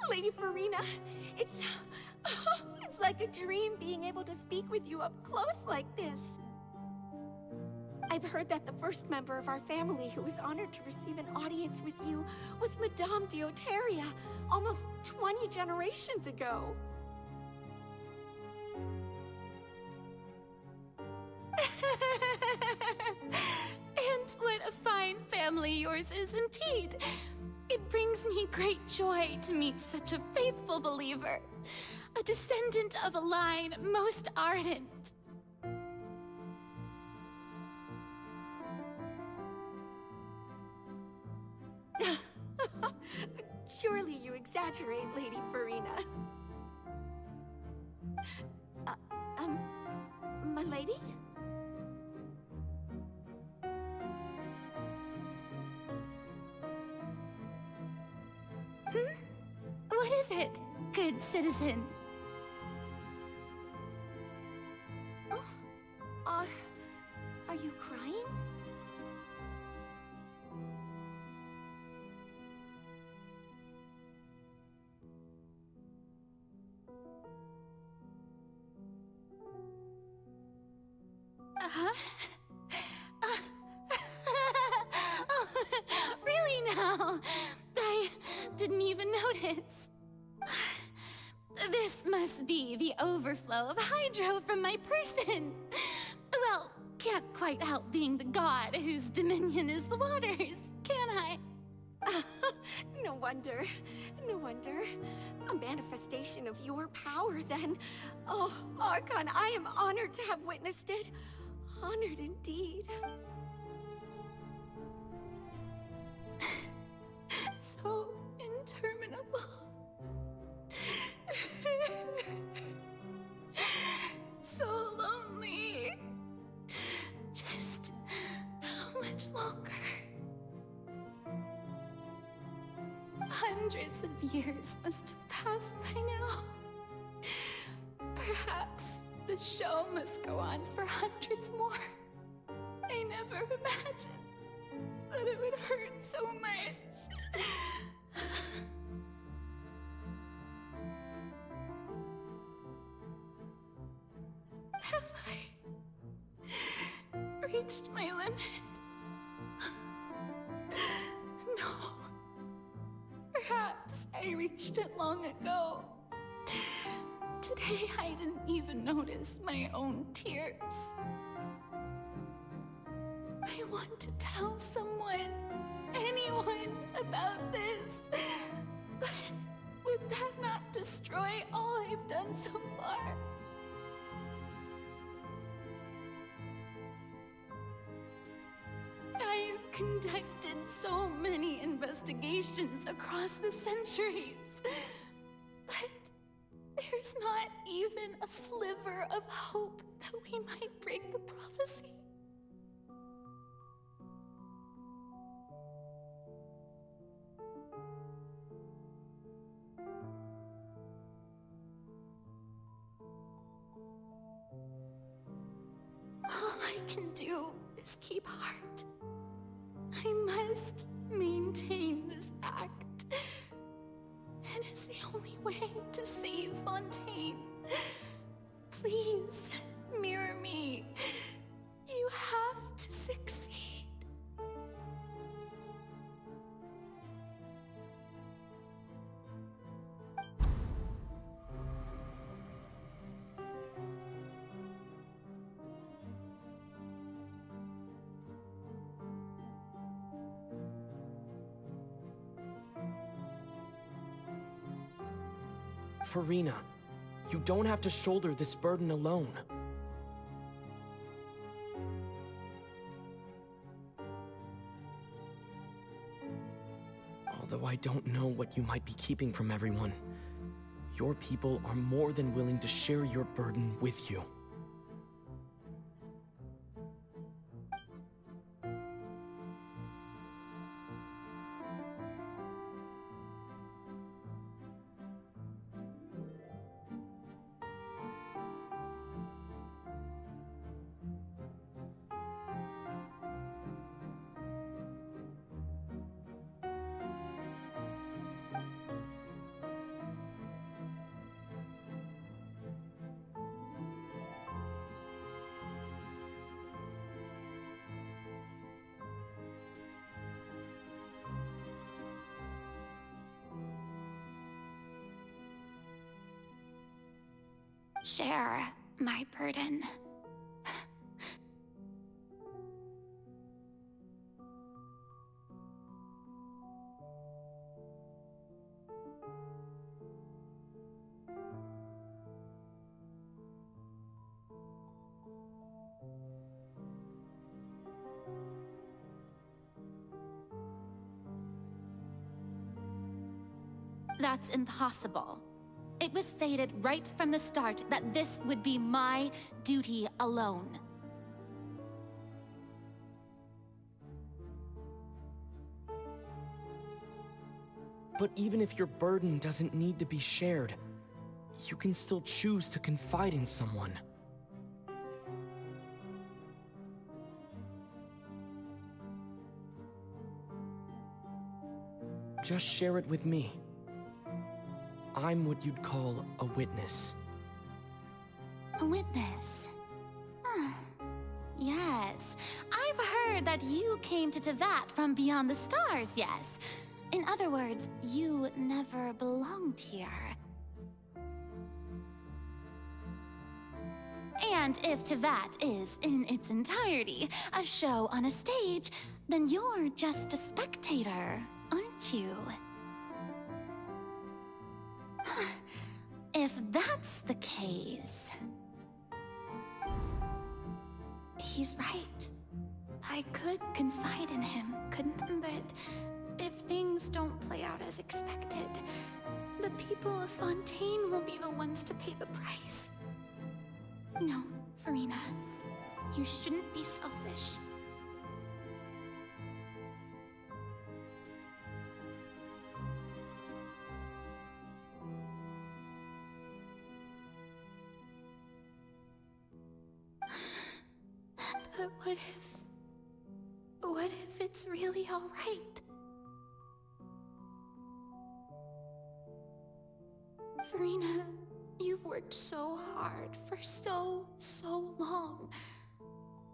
Lady Farina, it's like a dream being able to speak with you up close like this. I've heard that the first member of our family who was honored to receive an audience with you was Madame Dioteria, almost 20 generations ago. And what a fine family yours is indeed. It brings me great joy to meet such a faithful believer, a descendant of a line most ardent. Surely you exaggerate, Lady Farina. My lady? What is it, good citizen? Oh, are you crying? Really now? I didn't even notice. This must be the overflow of hydro from my person. Well, can't quite help being the god whose dominion is the waters, can I? No wonder. No wonder. A manifestation of your power, then. Oh, Archon, I am honored to have witnessed it. Honored indeed. So interminable. So lonely. Just how much longer? Hundreds of years must have passed by now. Perhaps the show must go on for hundreds more. I never imagined that it would hurt so much. reached my limit. No. Perhaps I reached it long ago. Today I didn't even notice my own tears. I want to tell someone, anyone, about this. But would that not destroy all I've done so far? I've conducted so many investigations across the centuries, but there's not even a sliver of hope that we might break the prophecy. All I can do is keep heart. I must maintain this act. It is the only way to save Fontaine. Please, mirror me. You have to succeed. Farina, you don't have to shoulder this burden alone. Although I don't know what you might be keeping from everyone, your people are more than willing to share your burden with you. Share my burden. That's impossible. It was fated right from the start that this would be my duty alone. But even if your burden doesn't need to be shared, you can still choose to confide in someone. Just share it with me. I'm what you'd call a witness. A witness? Yes. I've heard that you came to Tevat from beyond the stars, yes. In other words, you never belonged here. And if Tevat is, in its entirety, a show on a stage, then you're just a spectator, aren't you? If that's the case... He's right. I could confide in him, couldn't I? But if things don't play out as expected, the people of Fontaine will be the ones to pay the price. No, Farina. You shouldn't be selfish. But what if it's really all right? Farina, you've worked so hard for so long.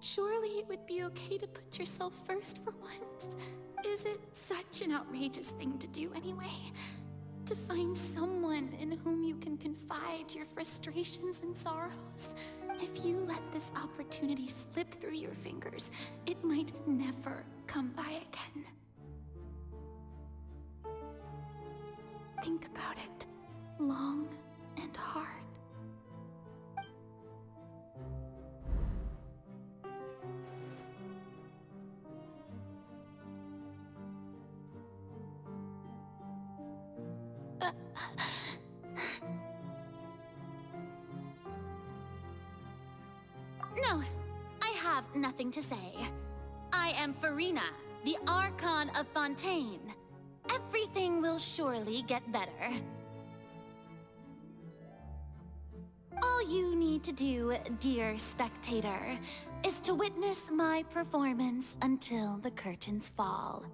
Surely it would be okay to put yourself first for once. Is it such an outrageous thing to do anyway? To find someone in whom you can confide your frustrations and sorrows? If you let this opportunity slip through your fingers, it might never come by again. Think about it long and hard. No, I have nothing to say. I am Farina, the Archon of Fontaine. Everything will surely get better. All you need to do, dear spectator, is to witness my performance until the curtains fall.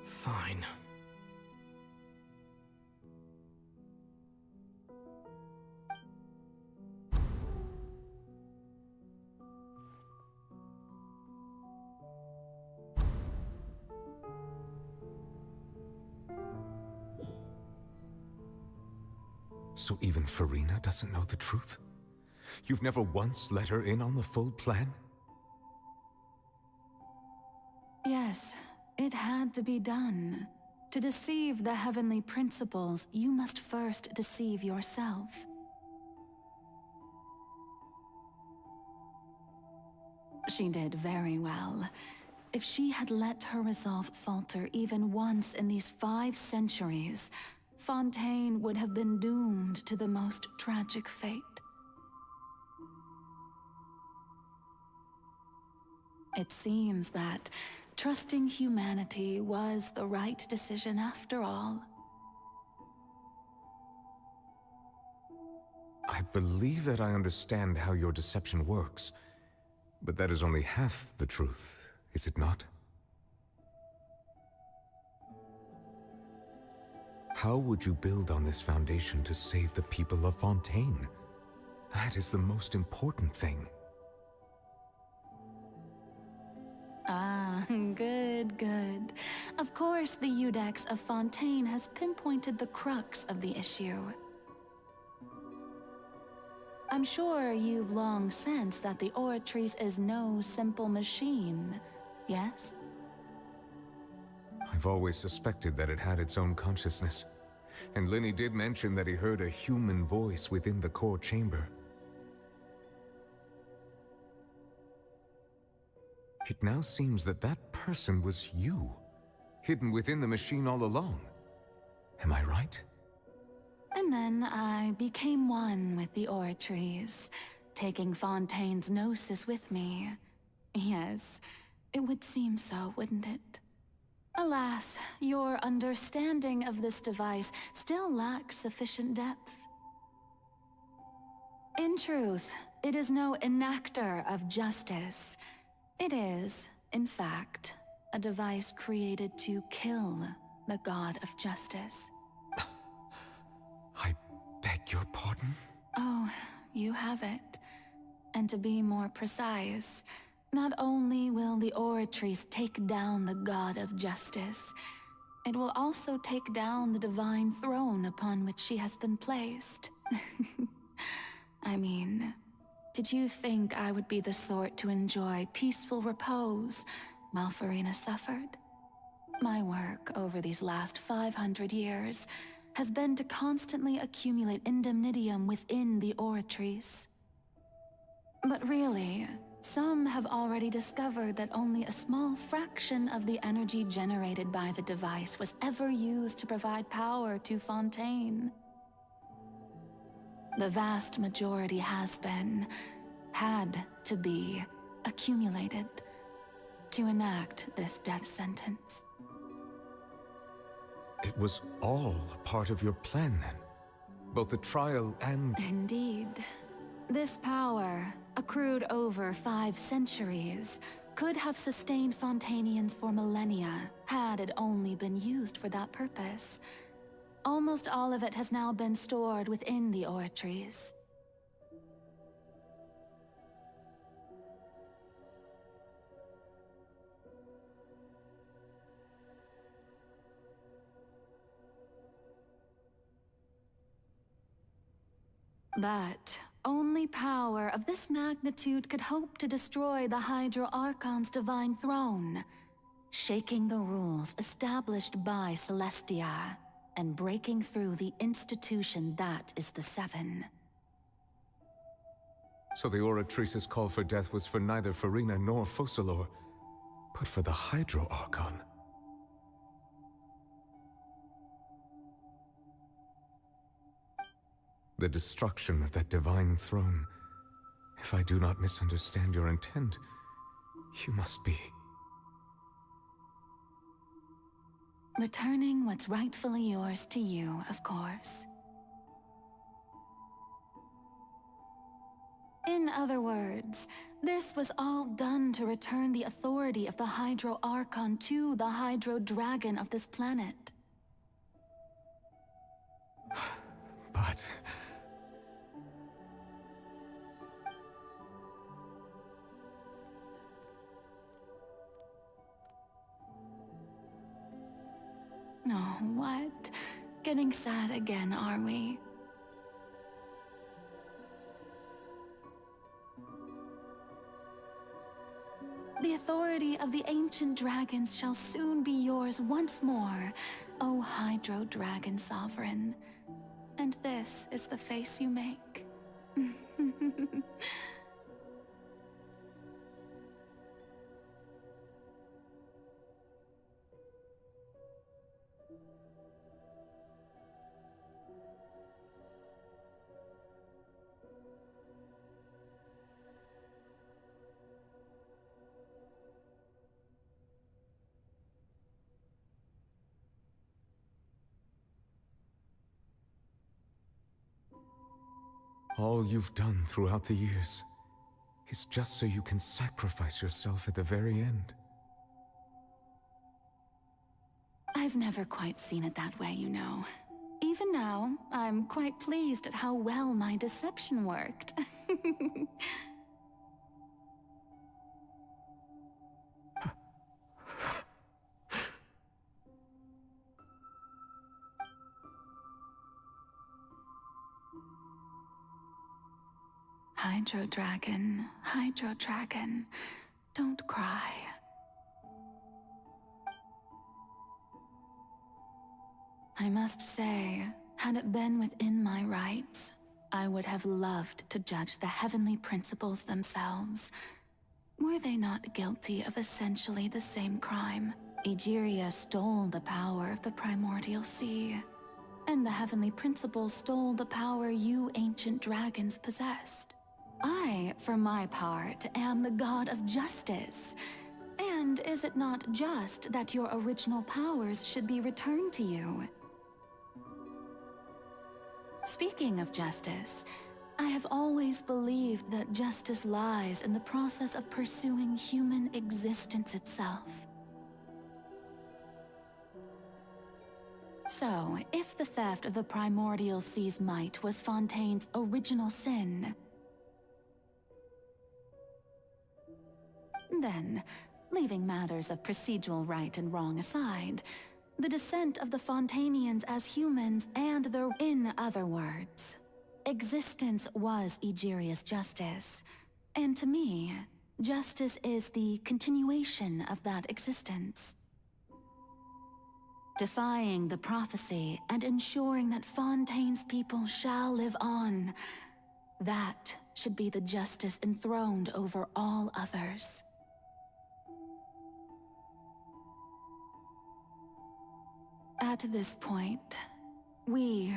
Fine. So even Farina doesn't know the truth? You've never once let her in on the full plan? Yes, it had to be done. To deceive the heavenly principles, you must first deceive yourself. She did very well. If she had let her resolve falter even once in these 5 centuries, Fontaine would have been doomed to the most tragic fate. It seems that trusting humanity was the right decision after all. I believe that I understand how your deception works, but that is only half the truth, is it not? How would you build on this foundation to save the people of Fontaine? That is the most important thing. Ah, good, good. Of course, the Iudex of Fontaine has pinpointed the crux of the issue. I'm sure you've long sensed that the Oratrice is no simple machine, yes? I've always suspected that it had its own consciousness. And Lenny did mention that he heard a human voice within the core chamber. It now seems that that person was you, hidden within the machine all along. Am I right? And then I became one with the Oratrice, taking Fontaine's gnosis with me. Yes, it would seem so, wouldn't it? Alas, your understanding of this device still lacks sufficient depth. In truth, it is no enactor of justice. It is, in fact, a device created to kill the god of justice. I beg your pardon? Oh, you have it. And to be more precise, not only will the Oratrice take down the god of justice, it will also take down the divine throne upon which she has been placed. I mean, did you think I would be the sort to enjoy peaceful repose while Farina suffered? My work over these last 500 years has been to constantly accumulate indemnitium within the Oratrice. But really, Some have already discovered that only a small fraction of the energy generated by the device was ever used to provide power to Fontaine. The vast majority had to be, accumulated to enact this death sentence. It was all a part of your plan, then? Both the trial and... Indeed. This power, accrued over 5 centuries, could have sustained Fontainians for millennia, had it only been used for that purpose. Almost all of it has now been stored within the oratories. But only power of this magnitude could hope to destroy the Hydro Archon's divine throne, shaking the rules established by Celestia, and breaking through the institution that is the Seven. So the Oratrice's call for death was for neither Farina nor Focalor, but for the Hydro Archon. The destruction of that divine throne. If I do not misunderstand your intent, you must be... returning what's rightfully yours to you, of course. In other words, this was all done to return the authority of the Hydro Archon to the Hydro Dragon of this planet. But... Oh, what? Getting sad again, are we? The authority of the ancient dragons shall soon be yours once more, O Hydro Dragon Sovereign. And this is the face you make. All you've done throughout the years is just so you can sacrifice yourself at the very end. I've never quite seen it that way, you know. Even now, I'm quite pleased at how well my deception worked. Hydro Dragon, don't cry. I must say, had it been within my rights, I would have loved to judge the heavenly principles themselves. Were they not guilty of essentially the same crime? Egeria stole the power of the primordial sea, and the heavenly principles stole the power you ancient dragons possessed. I, for my part, am the god of justice. And is it not just that your original powers should be returned to you? Speaking of justice, I have always believed that justice lies in the process of pursuing human existence itself. So, if the theft of the primordial sea's might was Fontaine's original sin, then, leaving matters of procedural right and wrong aside, the descent of the Fontainians as humans and their... In other words, existence was Egeria's justice, and to me, justice is the continuation of that existence. Defying the prophecy and ensuring that Fontaine's people shall live on. That should be the justice enthroned over all others. At this point, we,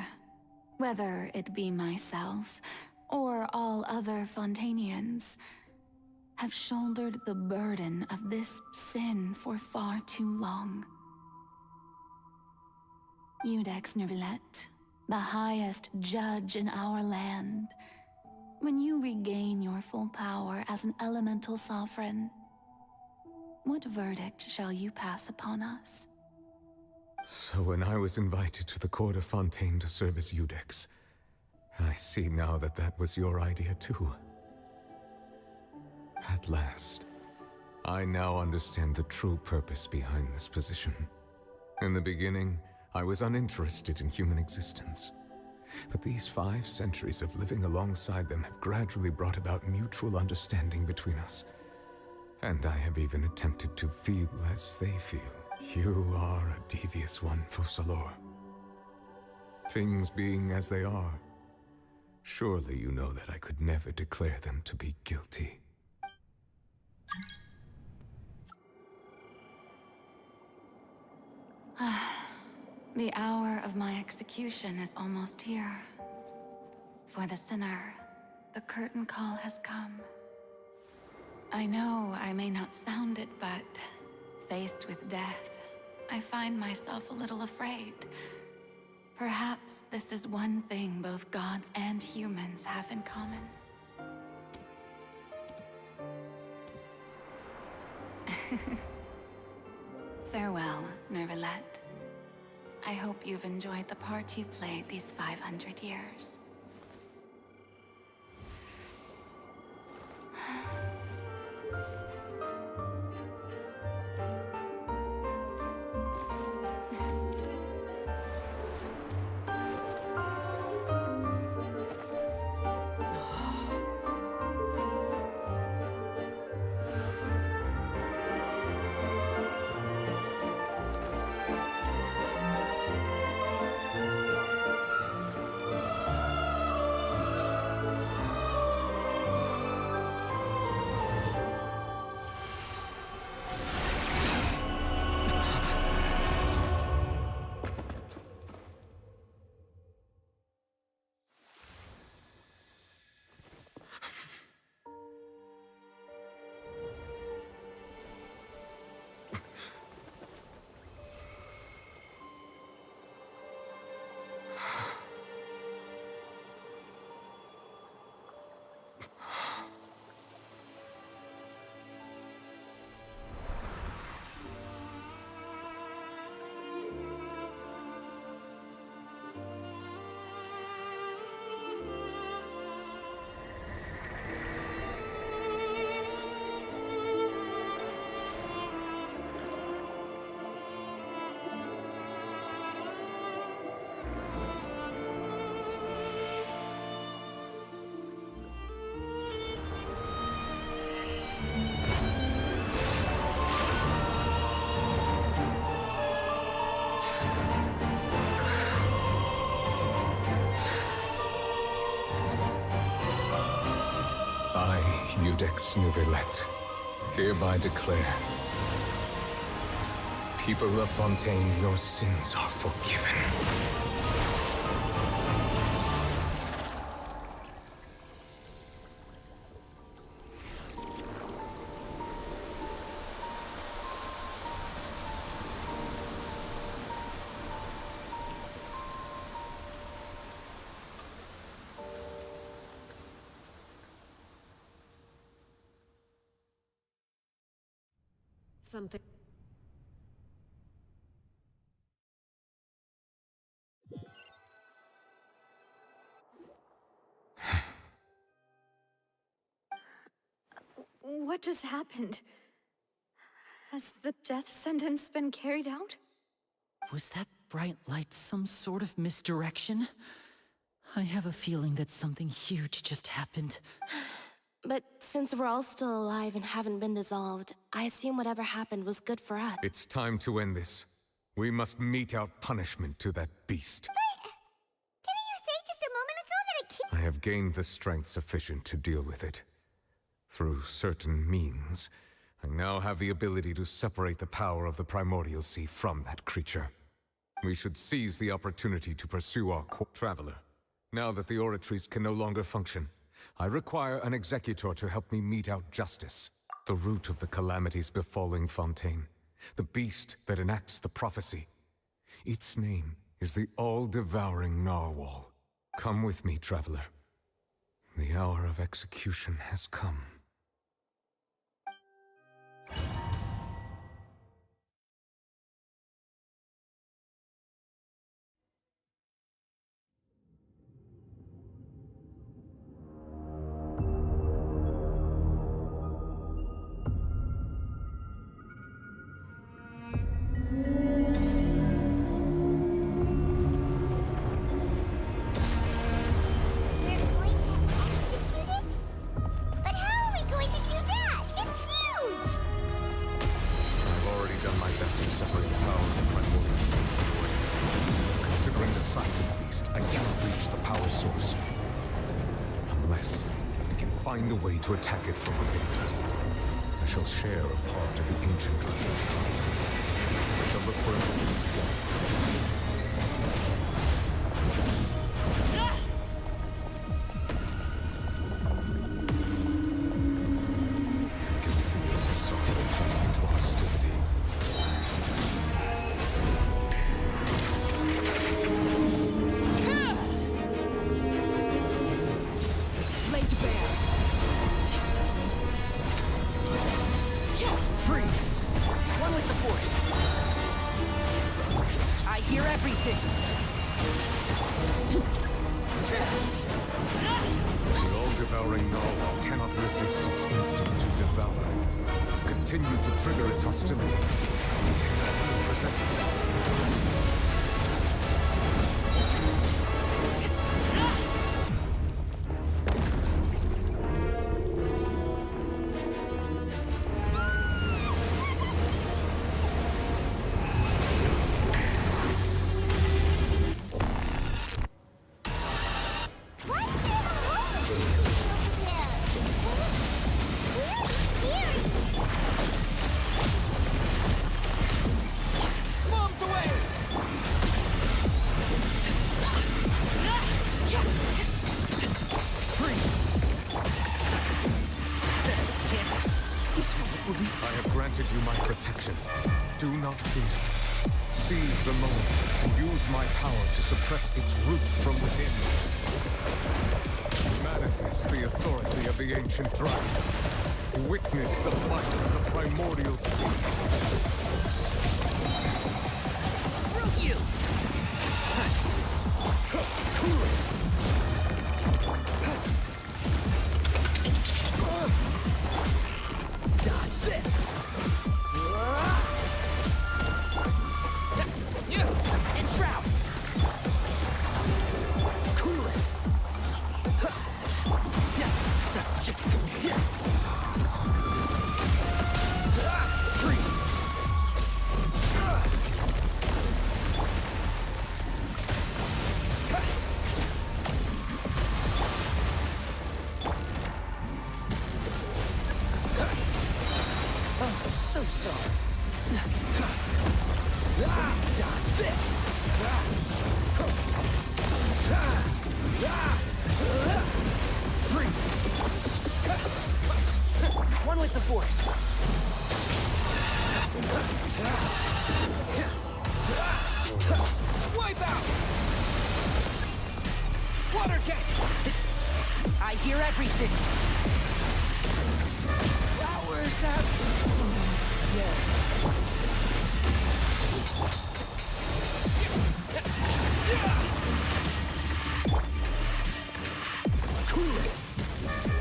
whether it be myself or all other Fontanians, have shouldered the burden of this sin for far too long. Iudex Neuvillette, the highest judge in our land, when you regain your full power as an elemental sovereign, what verdict shall you pass upon us? So when I was invited to the court of Fontaine to serve as Iudex, I see now that that was your idea too. At last, I now understand the true purpose behind this position. In the beginning, I was uninterested in human existence. But these 5 centuries of living alongside them have gradually brought about mutual understanding between us. And I have even attempted to feel as they feel. You are a devious one, Focalors. Things being as they are, surely you know that I could never declare them to be guilty. The hour of my execution is almost here. For the sinner, the curtain call has come. I know I may not sound it, but faced with death, I find myself a little afraid. Perhaps this is one thing both gods and humans have in common. Farewell, Neuvillette. I hope you've enjoyed the part you played these 500 years. I, Iudex Neuvillette, hereby declare, people of Fontaine, your sins are forgiven. Something. What just happened? Has the death sentence been carried out? Was that bright light some sort of misdirection? I have a feeling that something huge just happened. But since we're all still alive and haven't been dissolved, I assume whatever happened was good for us. It's time to end this. We must mete out punishment to that beast. Didn't you say just a moment ago that a kid I have gained the strength sufficient to deal with it. Through certain means, I now have the ability to separate the power of the Primordial Sea from that creature. We should seize the opportunity to pursue our traveler. Now that the oratories can no longer function, I require an executor to help me mete out justice. The root of the calamities befalling Fontaine. The beast that enacts the prophecy. Its name is the all-devouring Narwhal. Come with me, traveler. The hour of execution has come. Find a way to attack it from within. I shall share a part of the ancient dragon. I shall look for it. You my protection. Do not fear. Seize the moment and use my power to suppress its root from within. Manifest the authority of the ancient dragons. Witness the might of the primordial sea. Root you! Cool it! Dodge this! Enshroud! Cool it! Freeze! Oh, so sorry. Dodge this! Freeze! One with the force. Wipe out! Water jet! I hear everything. Flowers have... Yeah. Cool it!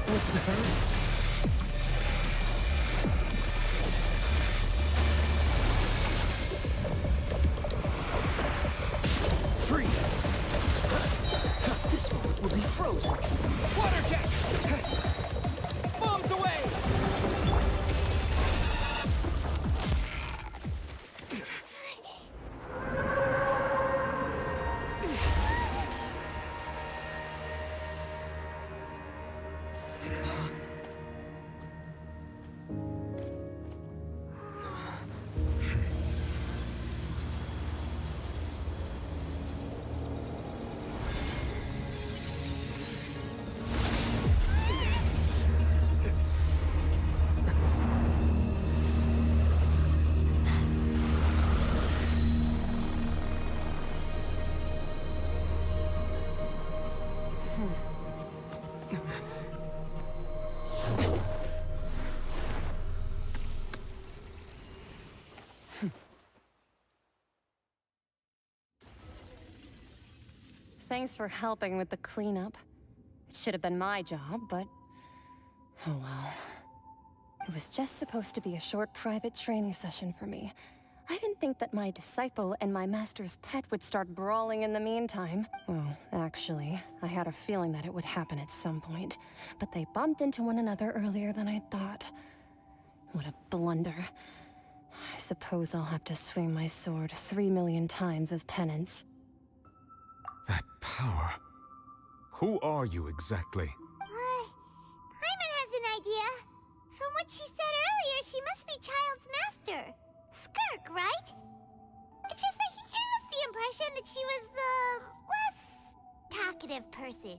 What's the hurry? Freeze! This moment will be frozen. Water jet! Bombs away! Thanks for helping with the cleanup. It should have been my job, but... oh well. It was just supposed to be a short private training session for me. I didn't think that my disciple and my master's pet would start brawling in the meantime. Well, actually, I had a feeling that it would happen at some point, but they bumped into one another earlier than I thought. What a blunder. I suppose I'll have to swing my sword 3 million times as penance. That power. Who are you exactly? Paimon has an idea. From what she said earlier, she must be Child's master. Skirk, right? It's just that he gave us the impression that she was the less talkative person.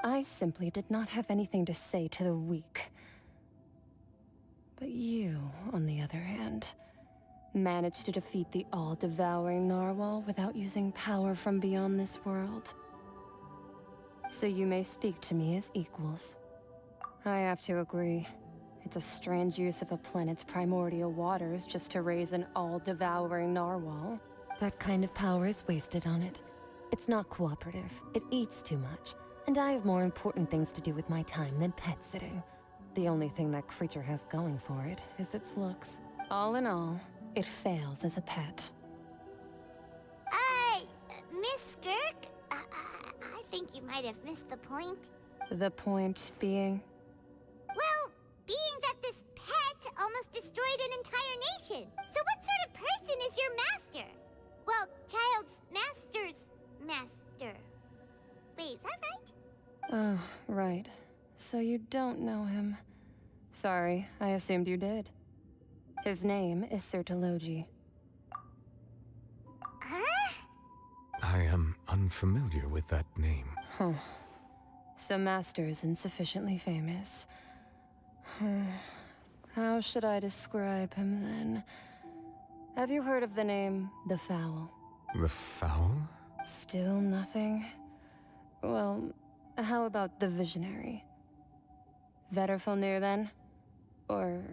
I simply did not have anything to say to the weak. But you, on the other hand, managed to defeat the all-devouring narwhal without using power from beyond this world. So you may speak to me as equals. I have to agree. It's a strange use of a planet's primordial waters just to raise an all-devouring narwhal. That kind of power is wasted on it. It's not cooperative. It eats too much. And I have more important things to do with my time than pet sitting. The only thing that creature has going for it is its looks. All in all, it fails as a pet. Miss Skirk? I think you might have missed the point. The point being? Well, being that this pet almost destroyed an entire nation. So what sort of person is your master? Well, Child's master's master. Wait, is that right? Oh, right. So you don't know him. Sorry, I assumed you did. His name is Sertologi. Huh? I am unfamiliar with that name. Huh. So Master isn't sufficiently famous. How should I describe him then? Have you heard of the name The Fowl? The Fowl? Still nothing? Well, how about the Visionary? Vetterfulnir then? Or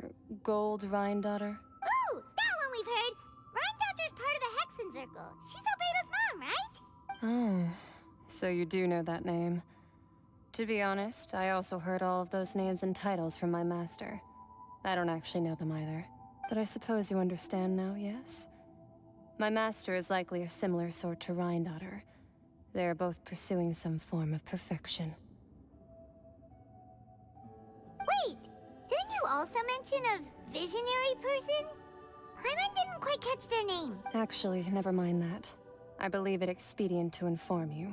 Gold Rhindaughter? Ooh, that one we've heard. Rhindaughter's part of the Hexen Circle. She's Albedo's mom, right? Oh, so you do know that name. To be honest, I also heard all of those names and titles from my master. I don't actually know them either. But I suppose you understand now, yes? My master is likely a similar sort to Rhindaughter. They are both pursuing some form of perfection. Wait, didn't you also mention a visionary person? Paimon didn't quite catch their name. Actually, never mind that. I believe it expedient to inform you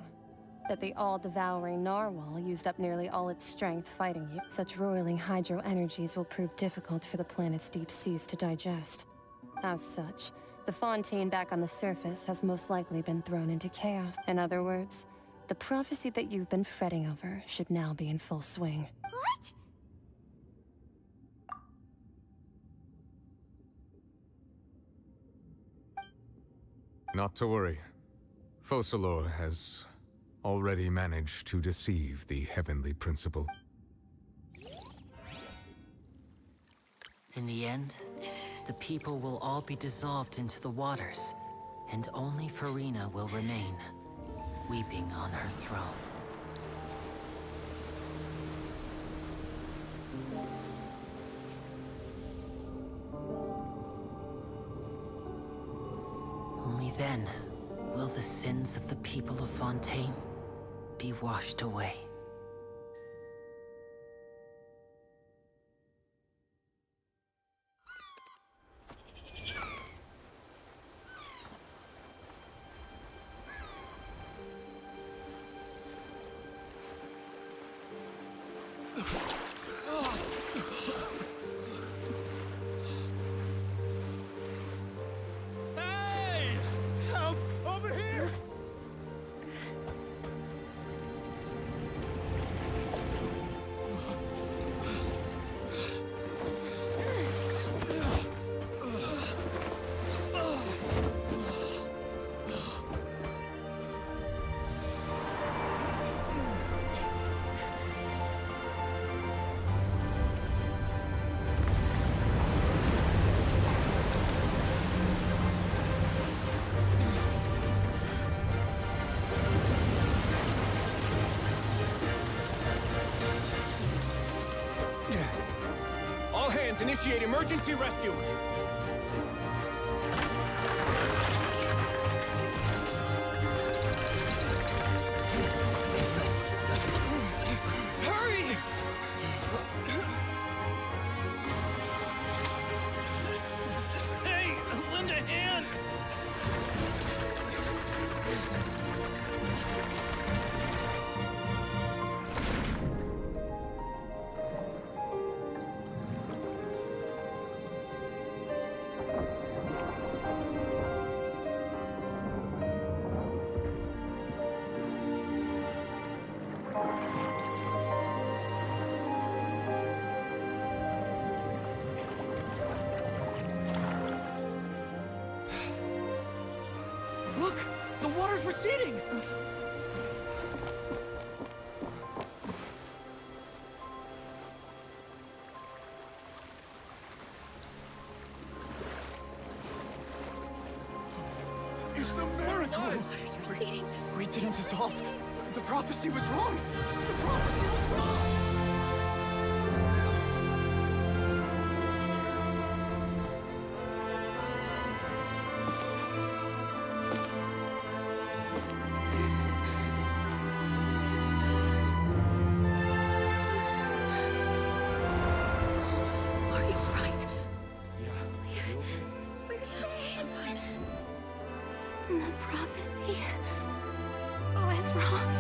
that the all-devouring narwhal used up nearly all its strength fighting you. Such roiling hydro energies will prove difficult for the planet's deep seas to digest. As such, the fontaine back on the surface has most likely been thrown into chaos. In other words, the prophecy that you've been fretting over should now be in full swing. What? Not to worry. Focalor has already managed to deceive the Heavenly Principle. In the end, the people will all be dissolved into the waters, and only Furina will remain, weeping on her throne. Only then will the sins of the people of Fontaine be washed away. Hey! Help! Over here! Initiate emergency rescue! Hurry! Hey, lend a hand! Look! The water's receding! It's a miracle! Water's receding. We didn't dissolve. The prophecy was wrong! The prophecy was wrong! Are you alright? We're saved. The prophecy was wrong.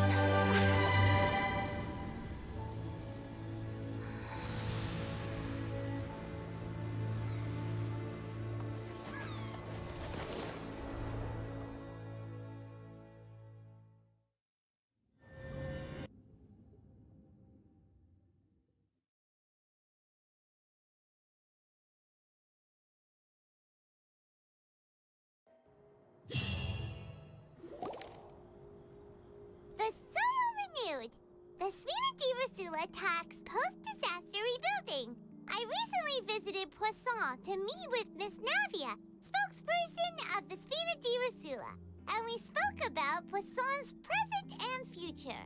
The soil renewed. The Spina di Rosula talks post-disaster rebuilding. I recently visited Poisson to meet with Miss Navia, spokesperson of the Spina di Rosula, and we spoke about Poisson's present and future.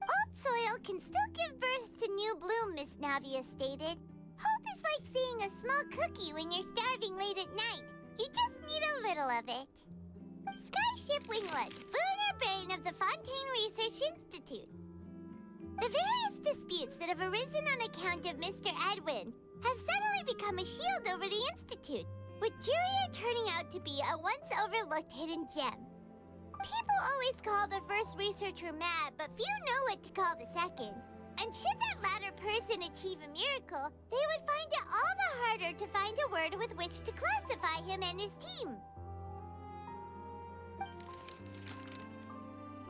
Old soil can still give birth to new bloom, Miss Navia stated. Hope is like seeing a small cookie when you're starving late at night. You just need a little of it. Skyship Winglet, lunar brain of the Fontaine Research Institute. The various disputes that have arisen on account of Mr. Edwin have suddenly become a shield over the Institute, with Jurier turning out to be a once overlooked hidden gem. People always call the first researcher mad, but few know what to call the second. And should that latter person achieve a miracle, they would find it all the harder to find a word with which to classify him and his team.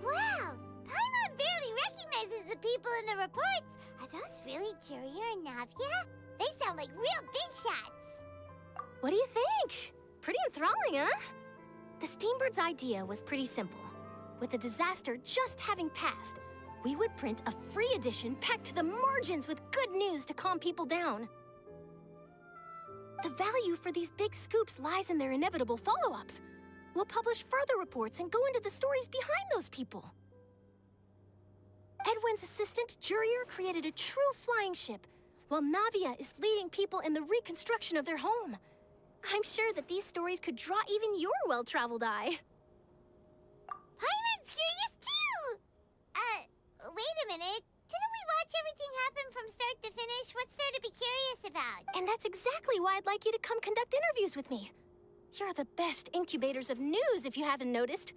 Wow! Paimon barely recognizes the people in the reports. Are those really Jurier and Navia? They sound like real big shots. What do you think? Pretty enthralling, huh? The Steambird's idea was pretty simple. With the disaster just having passed, we would print a free edition packed to the margins with good news to calm people down. The value for these big scoops lies in their inevitable follow-ups. We'll publish further reports and go into the stories behind those people. Edwin's assistant, Jurier, created a true flying ship, while Navia is leading people in the reconstruction of their home. I'm sure that these stories could draw even your well-traveled eye. Paimon's curious too! Wait a minute. Didn't we watch everything happen from start to finish? What's there to be curious about? And that's exactly why I'd like you to come conduct interviews with me. You're the best incubators of news, if you haven't noticed.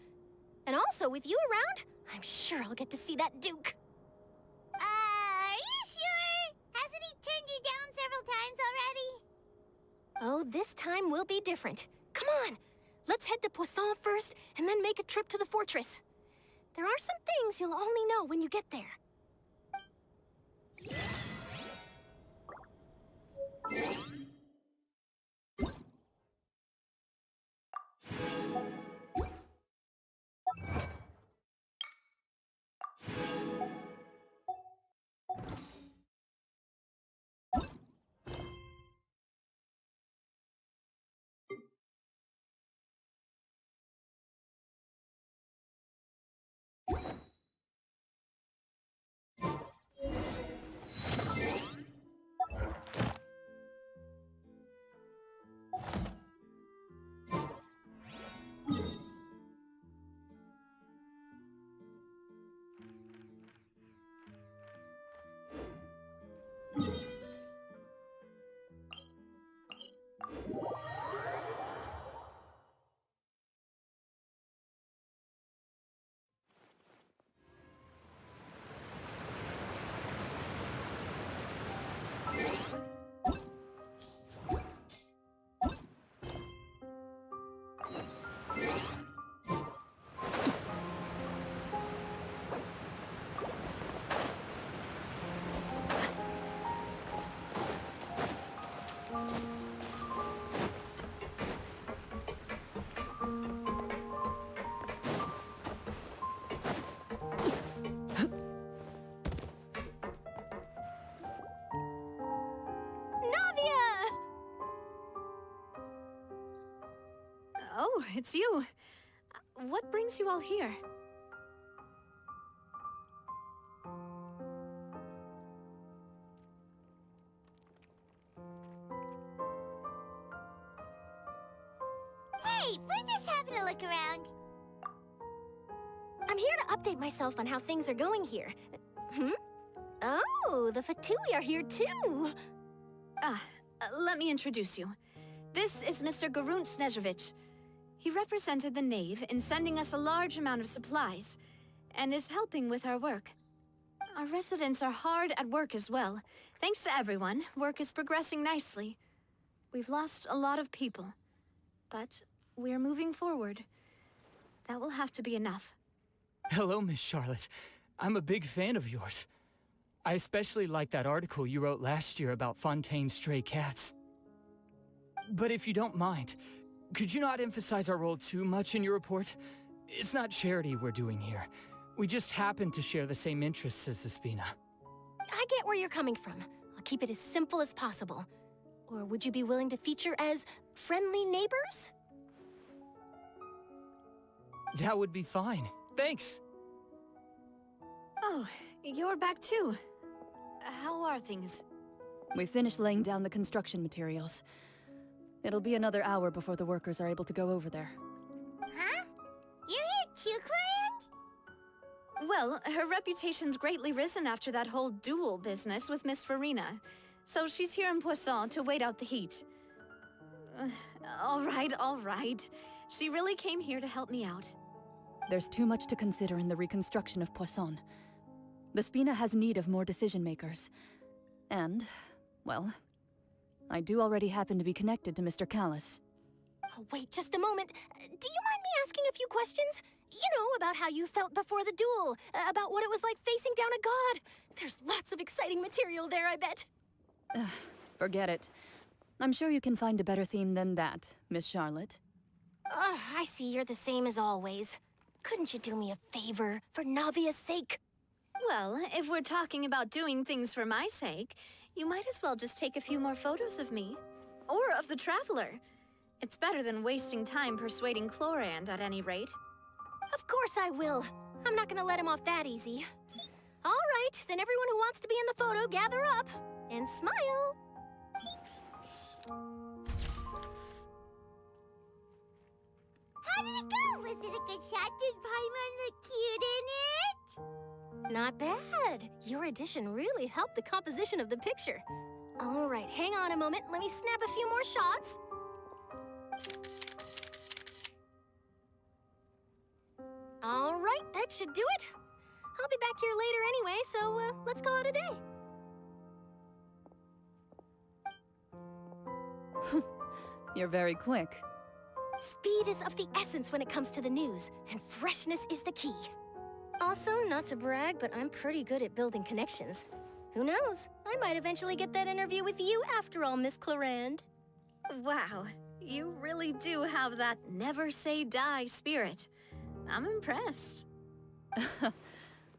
And also, with you around, I'm sure I'll get to see that Duke. Are you sure? Hasn't he turned you down several times already? Oh, this time will be different. Come on, let's head to Poisson first, and then make a trip to the fortress. There are some things you'll only know when you get there. it's you. What brings you all here? Hey, we're just having a look around. I'm here to update myself on how things are going here. Oh, the Fatui are here too! Let me introduce you. This is Mr. Garunt Snežević. He represented the Knave in sending us a large amount of supplies, and is helping with our work. Our residents are hard at work as well. Thanks to everyone, work is progressing nicely. We've lost a lot of people, but we're moving forward. That will have to be enough. Hello, Miss Charlotte. I'm a big fan of yours. I especially like that article you wrote last year about Fontaine's stray cats. But if you don't mind, could you not emphasize our role too much in your report? It's not charity we're doing here. We just happen to share the same interests as the Spina. I get where you're coming from. I'll keep it as simple as possible. Or would you be willing to feature as friendly neighbors? That would be fine. Thanks. Oh, you're back too. How are things? We finished laying down the construction materials. It'll be another hour before the workers are able to go over there. Huh? You're here too, Clorand? Well, her reputation's greatly risen after that whole duel business with Miss Farina, so she's here in Poisson to wait out the heat. All right. She really came here to help me out. There's too much to consider in the reconstruction of Poisson. The Spina has need of more decision-makers. And, well, I do already happen to be connected to Mr. Callis. Oh, wait just a moment. Do you mind me asking a few questions? You know, about how you felt before the duel, about what it was like facing down a god. There's lots of exciting material there, I bet. Forget it. I'm sure you can find a better theme than that, Miss Charlotte. I see you're the same as always. Couldn't you do me a favor, for Navia's sake? Well, if we're talking about doing things for my sake, you might as well just take a few more photos of me. Or of the Traveler. It's better than wasting time persuading Clorand at any rate. Of course I will. I'm not gonna let him off that easy. All right, then everyone who wants to be in the photo, gather up. And smile. How did it go? Was it a good shot? Did Paimon look cute in it? Not bad. Your addition really helped the composition of the picture. All right, hang on a moment. Let me snap a few more shots. All right, that should do it. I'll be back here later anyway, so let's call it a day. You're very quick. Speed is of the essence when it comes to the news, and freshness is the key. Also, not to brag, but I'm pretty good at building connections. Who knows? I might eventually get that interview with you after all, Miss Clorand. Wow, you really do have that never say die spirit. I'm impressed.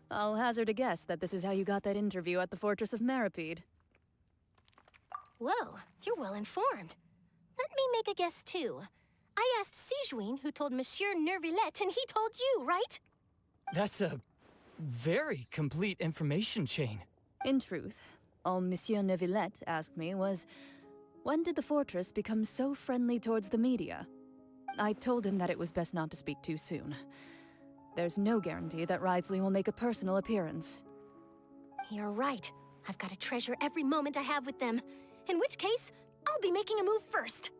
I'll hazard a guess that this is how you got that interview at the Fortress of Meripede. Whoa, you're well informed. Let me make a guess too. I asked Sijuin, who told Monsieur Nervillette, and he told you, right? That's a very complete information chain. In truth, all Monsieur Nervillette asked me was, when did the fortress become so friendly towards the media? I told him that it was best not to speak too soon. There's no guarantee that Ridsley will make a personal appearance. You're right. I've got to treasure every moment I have with them. In which case, I'll be making a move first.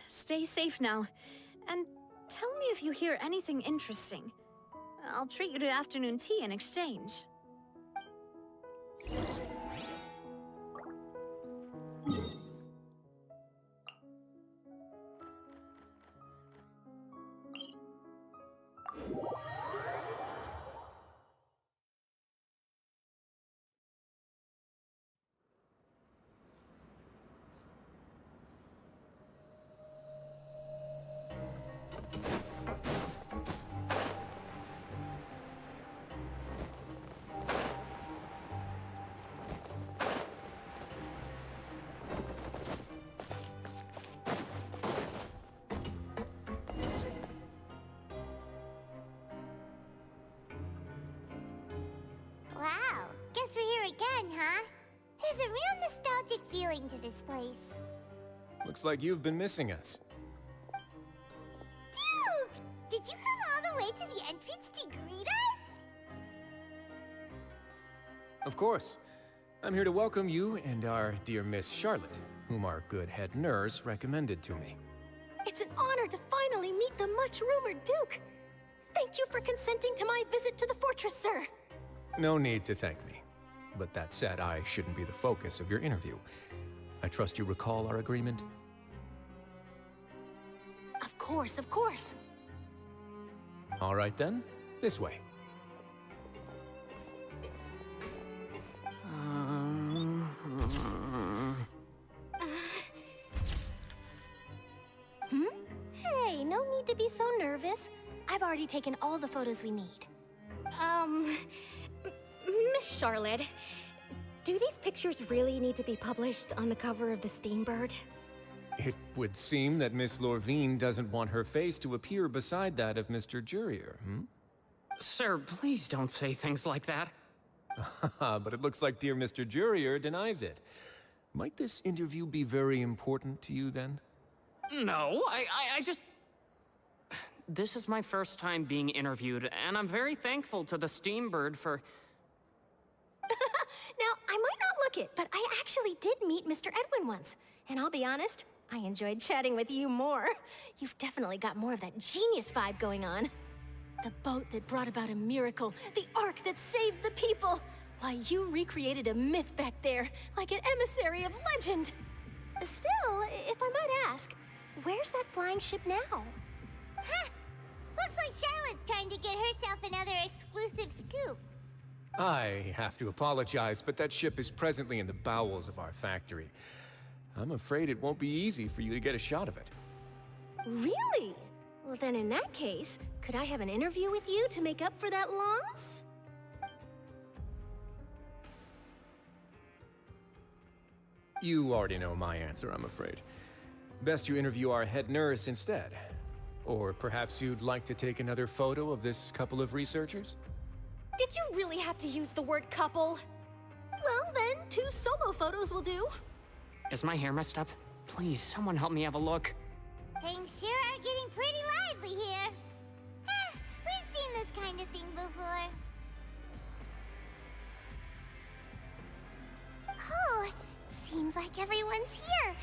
Stay safe now. And tell me if you hear anything interesting. I'll treat you to afternoon tea in exchange. huh? There's a real nostalgic feeling to this place. Looks like you've been missing us. Duke! Did you come all the way to the entrance to greet us? Of course. I'm here to welcome you and our dear Miss Charlotte, whom our good head nurse recommended to me. It's an honor to finally meet the much-rumored Duke. Thank you for consenting to my visit to the fortress, sir. No need to thank me. But that said, I shouldn't be the focus of your interview. I trust you recall our agreement? Of course, of course. All right then, this way. Hey, no need to be so nervous. I've already taken all the photos we need. Miss Charlotte, do these pictures really need to be published on the cover of the Steambird? It would seem that Miss Lorvine doesn't want her face to appear beside that of Mr. Jurier, hmm? Sir, please don't say things like that. But it looks like dear Mr. Jurier denies it. Might this interview be very important to you, then? No, I just... This is my first time being interviewed, and I'm very thankful to the Steambird for... Now, I might not look it, but I actually did meet Mr. Edwin once. And I'll be honest, I enjoyed chatting with you more. You've definitely got more of that genius vibe going on. The boat that brought about a miracle, the ark that saved the people. Why, you recreated a myth back there, like an emissary of legend. Still, if I might ask, where's that flying ship now? Huh. Looks like Charlotte's trying to get herself another exclusive scoop. I have to apologize, but that ship is presently in the bowels of our factory. I'm afraid it won't be easy for you to get a shot of it. Really? Well, then in that case, could I have an interview with you to make up for that loss? You already know my answer, I'm afraid. Best you interview our head nurse instead. Or perhaps you'd like to take another photo of this couple of researchers? Did you really have to use the word couple? Well, then, 2 solo photos will do. Is my hair messed up? Please, someone help me have a look. Things sure are getting pretty lively here. We've seen this kind of thing before. Oh, seems like everyone's here.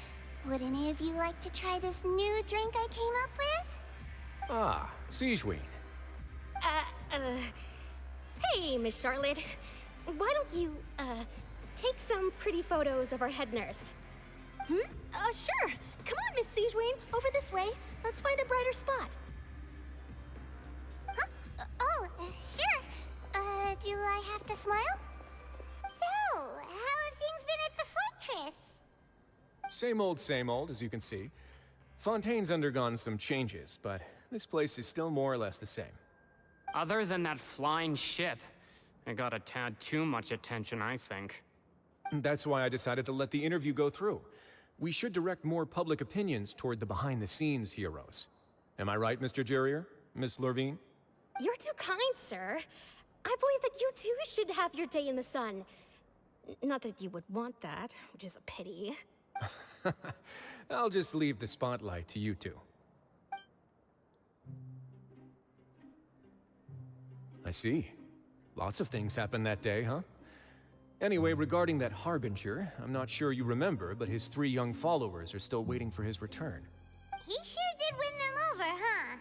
Would any of you like to try this new drink I came up with? Ah, Siegeween. Hey, Miss Charlotte. Why don't you, take some pretty photos of our head nurse? Sure. Come on, Miss Siegeween. Over this way. Let's find a brighter spot. Huh? Sure. Do I have to smile? So, how have things been at the fortress? Same old, as you can see. Fontaine's undergone some changes, but this place is still more or less the same. Other than that flying ship, it got a tad too much attention, I think. That's why I decided to let the interview go through. We should direct more public opinions toward the behind-the-scenes heroes. Am I right, Mr. Jurier? Miss Lorvine? You're too kind, sir. I believe that you too should have your day in the sun. Not that you would want that, which is a pity. I'll just leave the spotlight to you two. I see. Lots of things happened that day, huh? Anyway, regarding that Harbinger, I'm not sure you remember, but his 3 young followers are still waiting for his return. He sure did win them over, huh?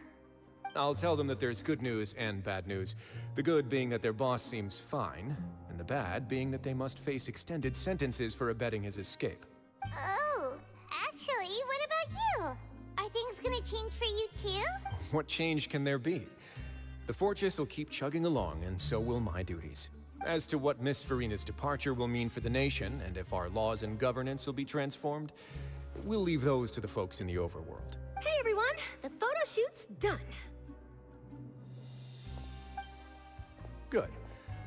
I'll tell them that there's good news and bad news. The good being that their boss seems fine, and the bad being that they must face extended sentences for abetting his escape. Oh, actually, what about you? Are things gonna change for you too? What change can there be? The fortress will keep chugging along, and so will my duties. As to what Miss Farina's departure will mean for the nation, and if our laws and governance will be transformed, we'll leave those to the folks in the overworld. Hey everyone, the photo shoot's done. Good.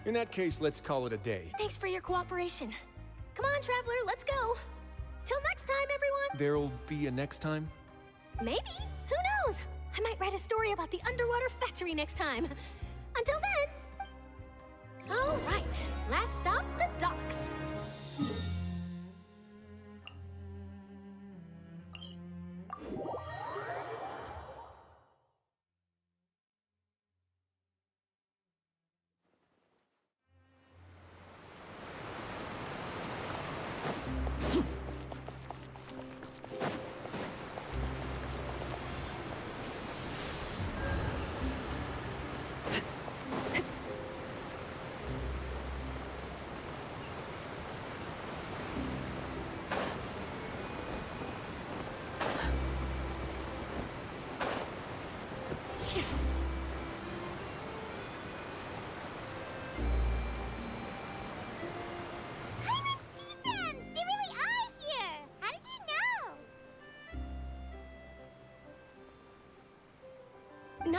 In that case, let's call it a day. Thanks for your cooperation. Come on, Traveler, let's go. Till next time, everyone. There'll be a next time? Maybe. Who knows? I might write a story about the underwater factory next time. Until then. All right, last stop, the docks.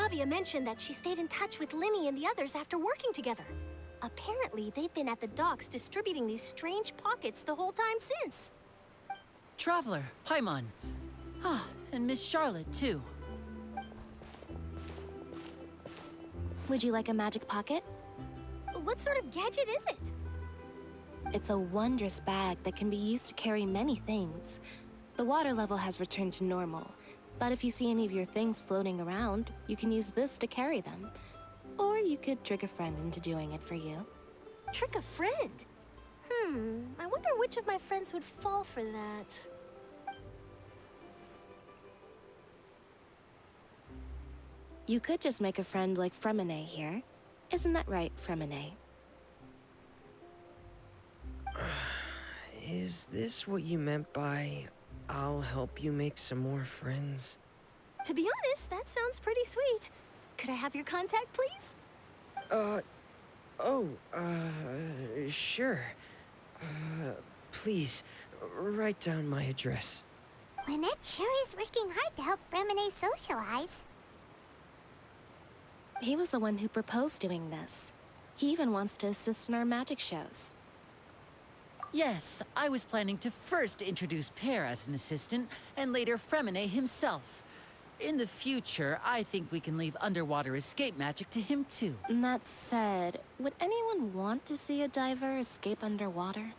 Flavia mentioned that she stayed in touch with Linny and the others after working together. Apparently, they've been at the docks distributing these strange pockets the whole time since. Traveler, Paimon. Ah, and Miss Charlotte, too. Would you like a magic pocket? What sort of gadget is it? It's a wondrous bag that can be used to carry many things. The water level has returned to normal, but if you see any of your things floating around, you can use this to carry them. Or you could trick a friend into doing it for you. Trick a friend? I wonder which of my friends would fall for that. You could just make a friend like Fremine here. Isn't that right, Fremine? Is this what you meant by, I'll help you make some more friends? To be honest, that sounds pretty sweet. Could I have your contact, please? Sure. Please, write down my address. Lynette sure is working hard to help Fremine socialize. He was the one who proposed doing this. He even wants to assist in our magic shows. Yes, I was planning to first introduce Pear as an assistant, and later Fremine himself. In the future, I think we can leave underwater escape magic to him too. That said, would anyone want to see a diver escape underwater?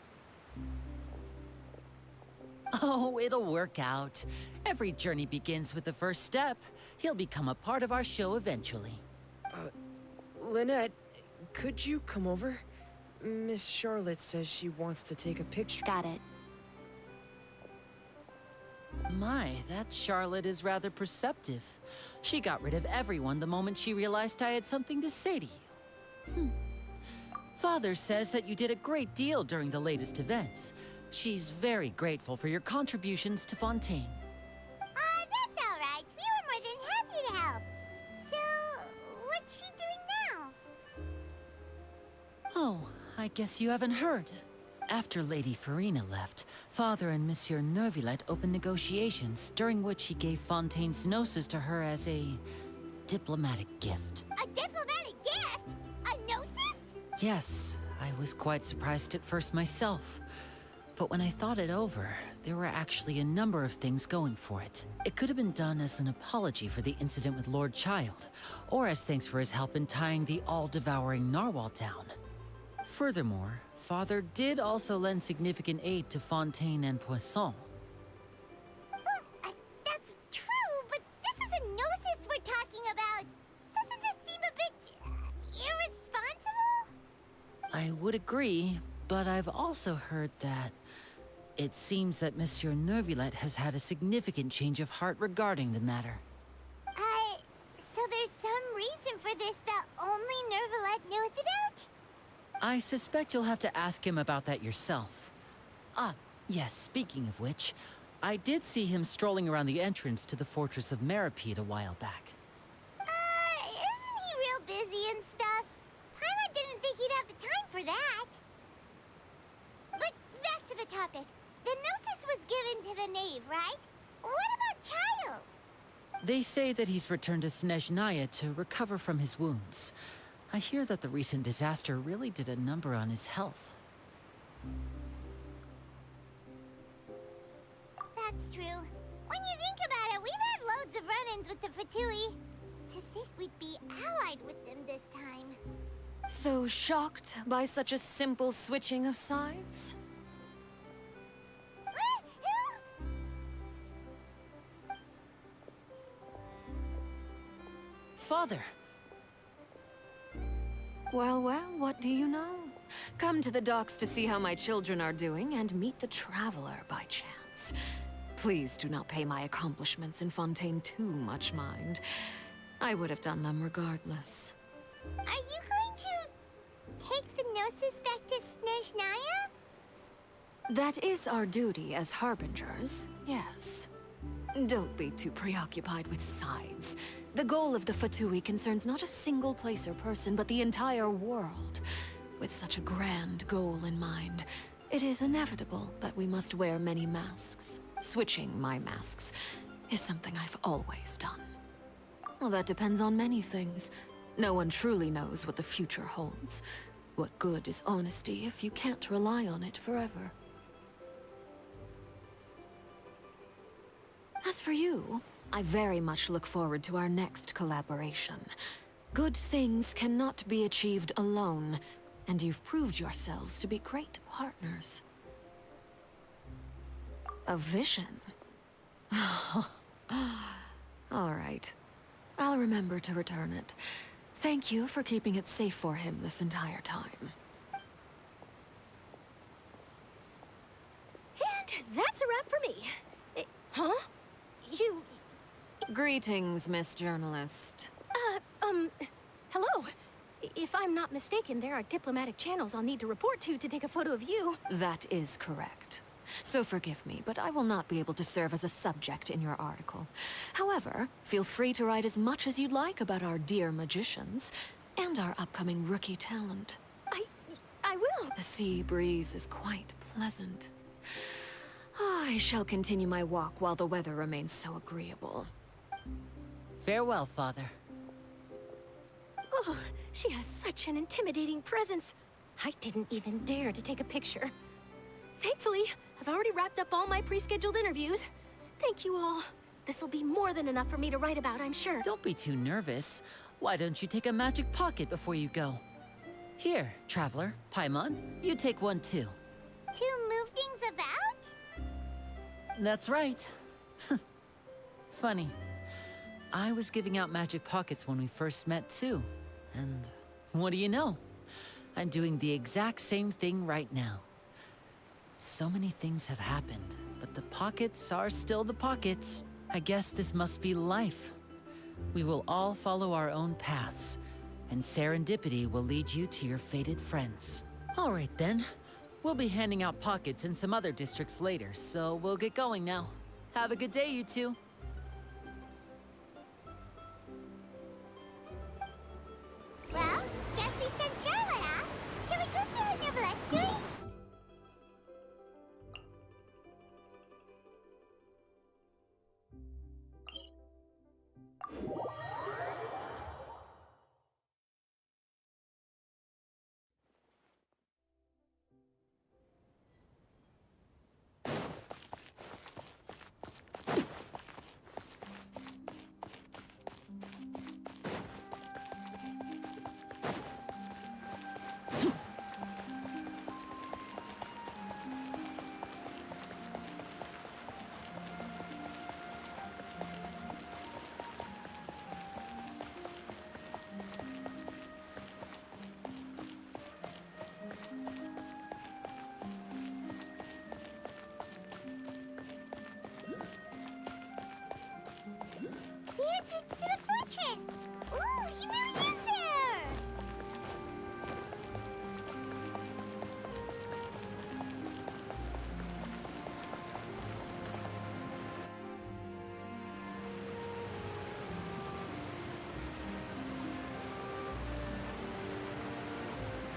Oh, it'll work out. Every journey begins with the first step. He'll become a part of our show eventually. Lynette, could you come over? Miss Charlotte says she wants to take a picture. Got it. My, that Charlotte is rather perceptive. She got rid of everyone the moment she realized I had something to say to you. Father says that you did a great deal during the latest events. She's very grateful for your contributions to Fontaine. That's all right. We were more than happy to help. So, what's she doing now? Oh, I guess you haven't heard. After Lady Farina left, Father and Monsieur Neuvillette opened negotiations, during which he gave Fontaine's gnosis to her as a diplomatic gift. A diplomatic gift? A gnosis? Yes, I was quite surprised at first myself. But when I thought it over, there were actually a number of things going for it. It could have been done as an apology for the incident with Lord Child, or as thanks for his help in tying the all-devouring narwhal down. Furthermore, Father did also lend significant aid to Fontaine and Poisson. Well, that's true, but this is a gnosis we're talking about. Doesn't this seem a bit irresponsible? I would agree, but I've also heard that it seems that Monsieur Neuvillette has had a significant change of heart regarding the matter. So there's some reason for this that only Neuvillette knows about? I suspect you'll have to ask him about that yourself. Ah, yes, speaking of which, I did see him strolling around the entrance to the Fortress of Meripede a while back. Isn't he real busy and stuff? Paimon didn't think he'd have the time for that. But back to the topic. The gnosis was given to the knave, right? What about Child? They say that he's returned to Snezhnaya to recover from his wounds. I hear that the recent disaster really did a number on his health. That's true. When you think about it, we've had loads of run-ins with the Fatui. To think we'd be allied with them this time. So shocked by such a simple switching of sides? Father! Well, what do you know? Come to the docks to see how my children are doing and meet the Traveler by chance. Please do not pay my accomplishments in Fontaine too much mind. I would have done them regardless. Are you going to take the gnosis back to Snezhnaya? That is our duty as harbingers, yes. Don't be too preoccupied with sides. The goal of the Fatui concerns not a single place or person, but the entire world. With such a grand goal in mind, it is inevitable that we must wear many masks. Switching my masks is something I've always done. Well, that depends on many things. No one truly knows what the future holds. What good is honesty if you can't rely on it forever? As for you, I very much look forward to our next collaboration. Good things cannot be achieved alone, and you've proved yourselves to be great partners. A vision? All right. I'll remember to return it. Thank you for keeping it safe for him this entire time. And that's a wrap for me. Huh? You... Greetings, Miss Journalist. Hello. If I'm not mistaken, there are diplomatic channels I'll need to report to take a photo of you. That is correct. So forgive me, but I will not be able to serve as a subject in your article. However, feel free to write as much as you'd like about our dear magicians and our upcoming rookie talent. I will. The sea breeze is quite pleasant. I shall continue my walk while the weather remains so agreeable. Farewell, Father. Oh, she has such an intimidating presence. I didn't even dare to take a picture. Thankfully, I've already wrapped up all my pre-scheduled interviews. Thank you all. This'll be more than enough for me to write about, I'm sure. Don't be too nervous. Why don't you take a magic pocket before you go? Here, Traveler, Paimon, you take one too. To move things about? That's right. Funny. I was giving out magic pockets when we first met too. And what do you know? I'm doing the exact same thing right now. So many things have happened, but the pockets are still the pockets. I guess this must be life. We will all follow our own paths, and serendipity will lead you to your fated friends. All right then. We'll be handing out pockets in some other districts later, so we'll get going now. Have a good day, you two. Well, guess we sent Charlotte, huh? Shall we go see what Neverlette's doing? The entrance to the fortress! Ooh, he really is there!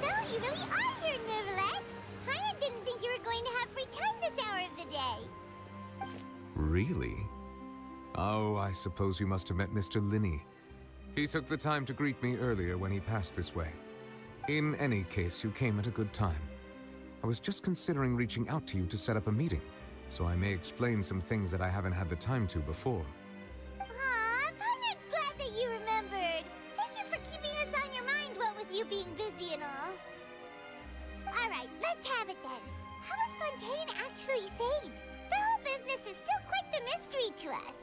So, you really are here, Neverlette! Paimon didn't think you were going to have free time this hour of the day. Really? Oh, I suppose you must have met Mr. Linney. He took the time to greet me earlier when he passed this way. In any case, you came at a good time. I was just considering reaching out to you to set up a meeting, so I may explain some things that I haven't had the time to before. Aw, Paimon's glad that you remembered. Thank you for keeping us on your mind, what with you being busy and all. Alright, let's have it then. How was Fontaine actually saved? The whole business is still quite the mystery to us.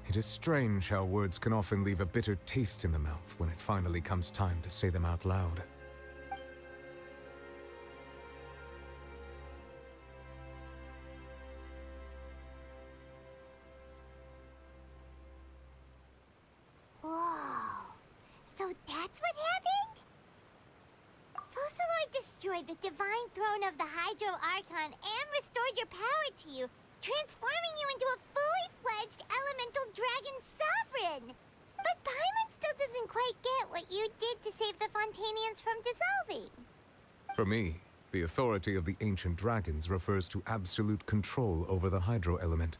It is strange how words can often leave a bitter taste in the mouth when it finally comes time to say them out loud. Whoa. So that's what happened? Focalord destroyed the divine throne of the Hydro Archon and restored your power to you, transforming you into a fully fledged elemental dragon sovereign. But Paimon still doesn't quite get what you did to save the Fontanians from dissolving. For me, the authority of the ancient dragons refers to absolute control over the hydro element.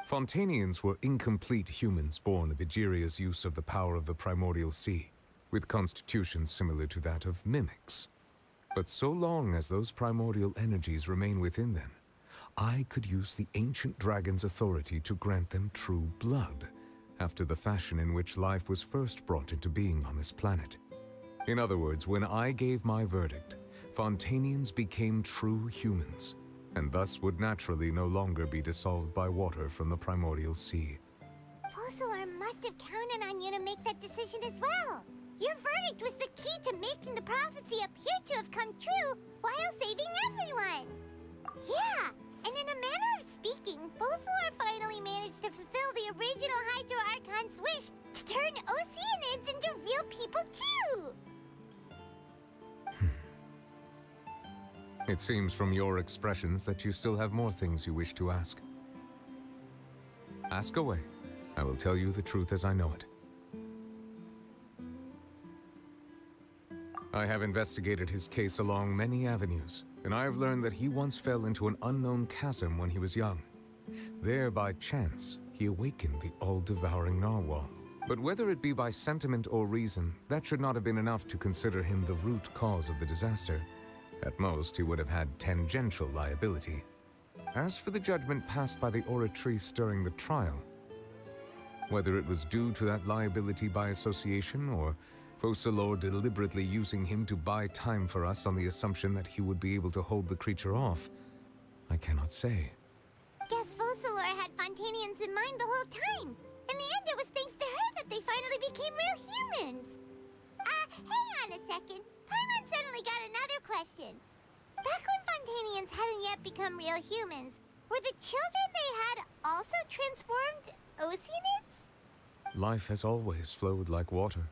Fontanians were incomplete humans born of Egeria's use of the power of the primordial sea, with constitutions similar to that of mimics. But so long as those primordial energies remain within them, I could use the ancient dragon's authority to grant them true blood, after the fashion in which life was first brought into being on this planet. In other words, when I gave my verdict, Fontanians became true humans, and thus would naturally no longer be dissolved by water from the primordial sea. Fossilor must have counted on you to make that decision as well. Your verdict was the key to making the prophecy appear to have come true while saving everyone. Yeah, and in a manner of speaking, Fossilor finally managed to fulfill the original Hydro Archon's wish to turn Oceanids into real people too! It seems from your expressions that you still have more things you wish to ask. Ask away. I will tell you the truth as I know it. I have investigated his case along many avenues, and I have learned that he once fell into an unknown chasm when he was young. There, by chance, he awakened the all-devouring narwhal. But whether it be by sentiment or reason, that should not have been enough to consider him the root cause of the disaster. At most, he would have had tangential liability. As for the judgment passed by the Oratrice during the trial, whether it was due to that liability by association, or Fossilor deliberately using him to buy time for us on the assumption that he would be able to hold the creature off, I cannot say. Guess Fossilor had Fontanians in mind the whole time. In the end, it was thanks to her that they finally became real humans. Hang on a second. Paimon suddenly got another question. Back when Fontanians hadn't yet become real humans, were the children they had also transformed Oceanids? Life has always flowed like water.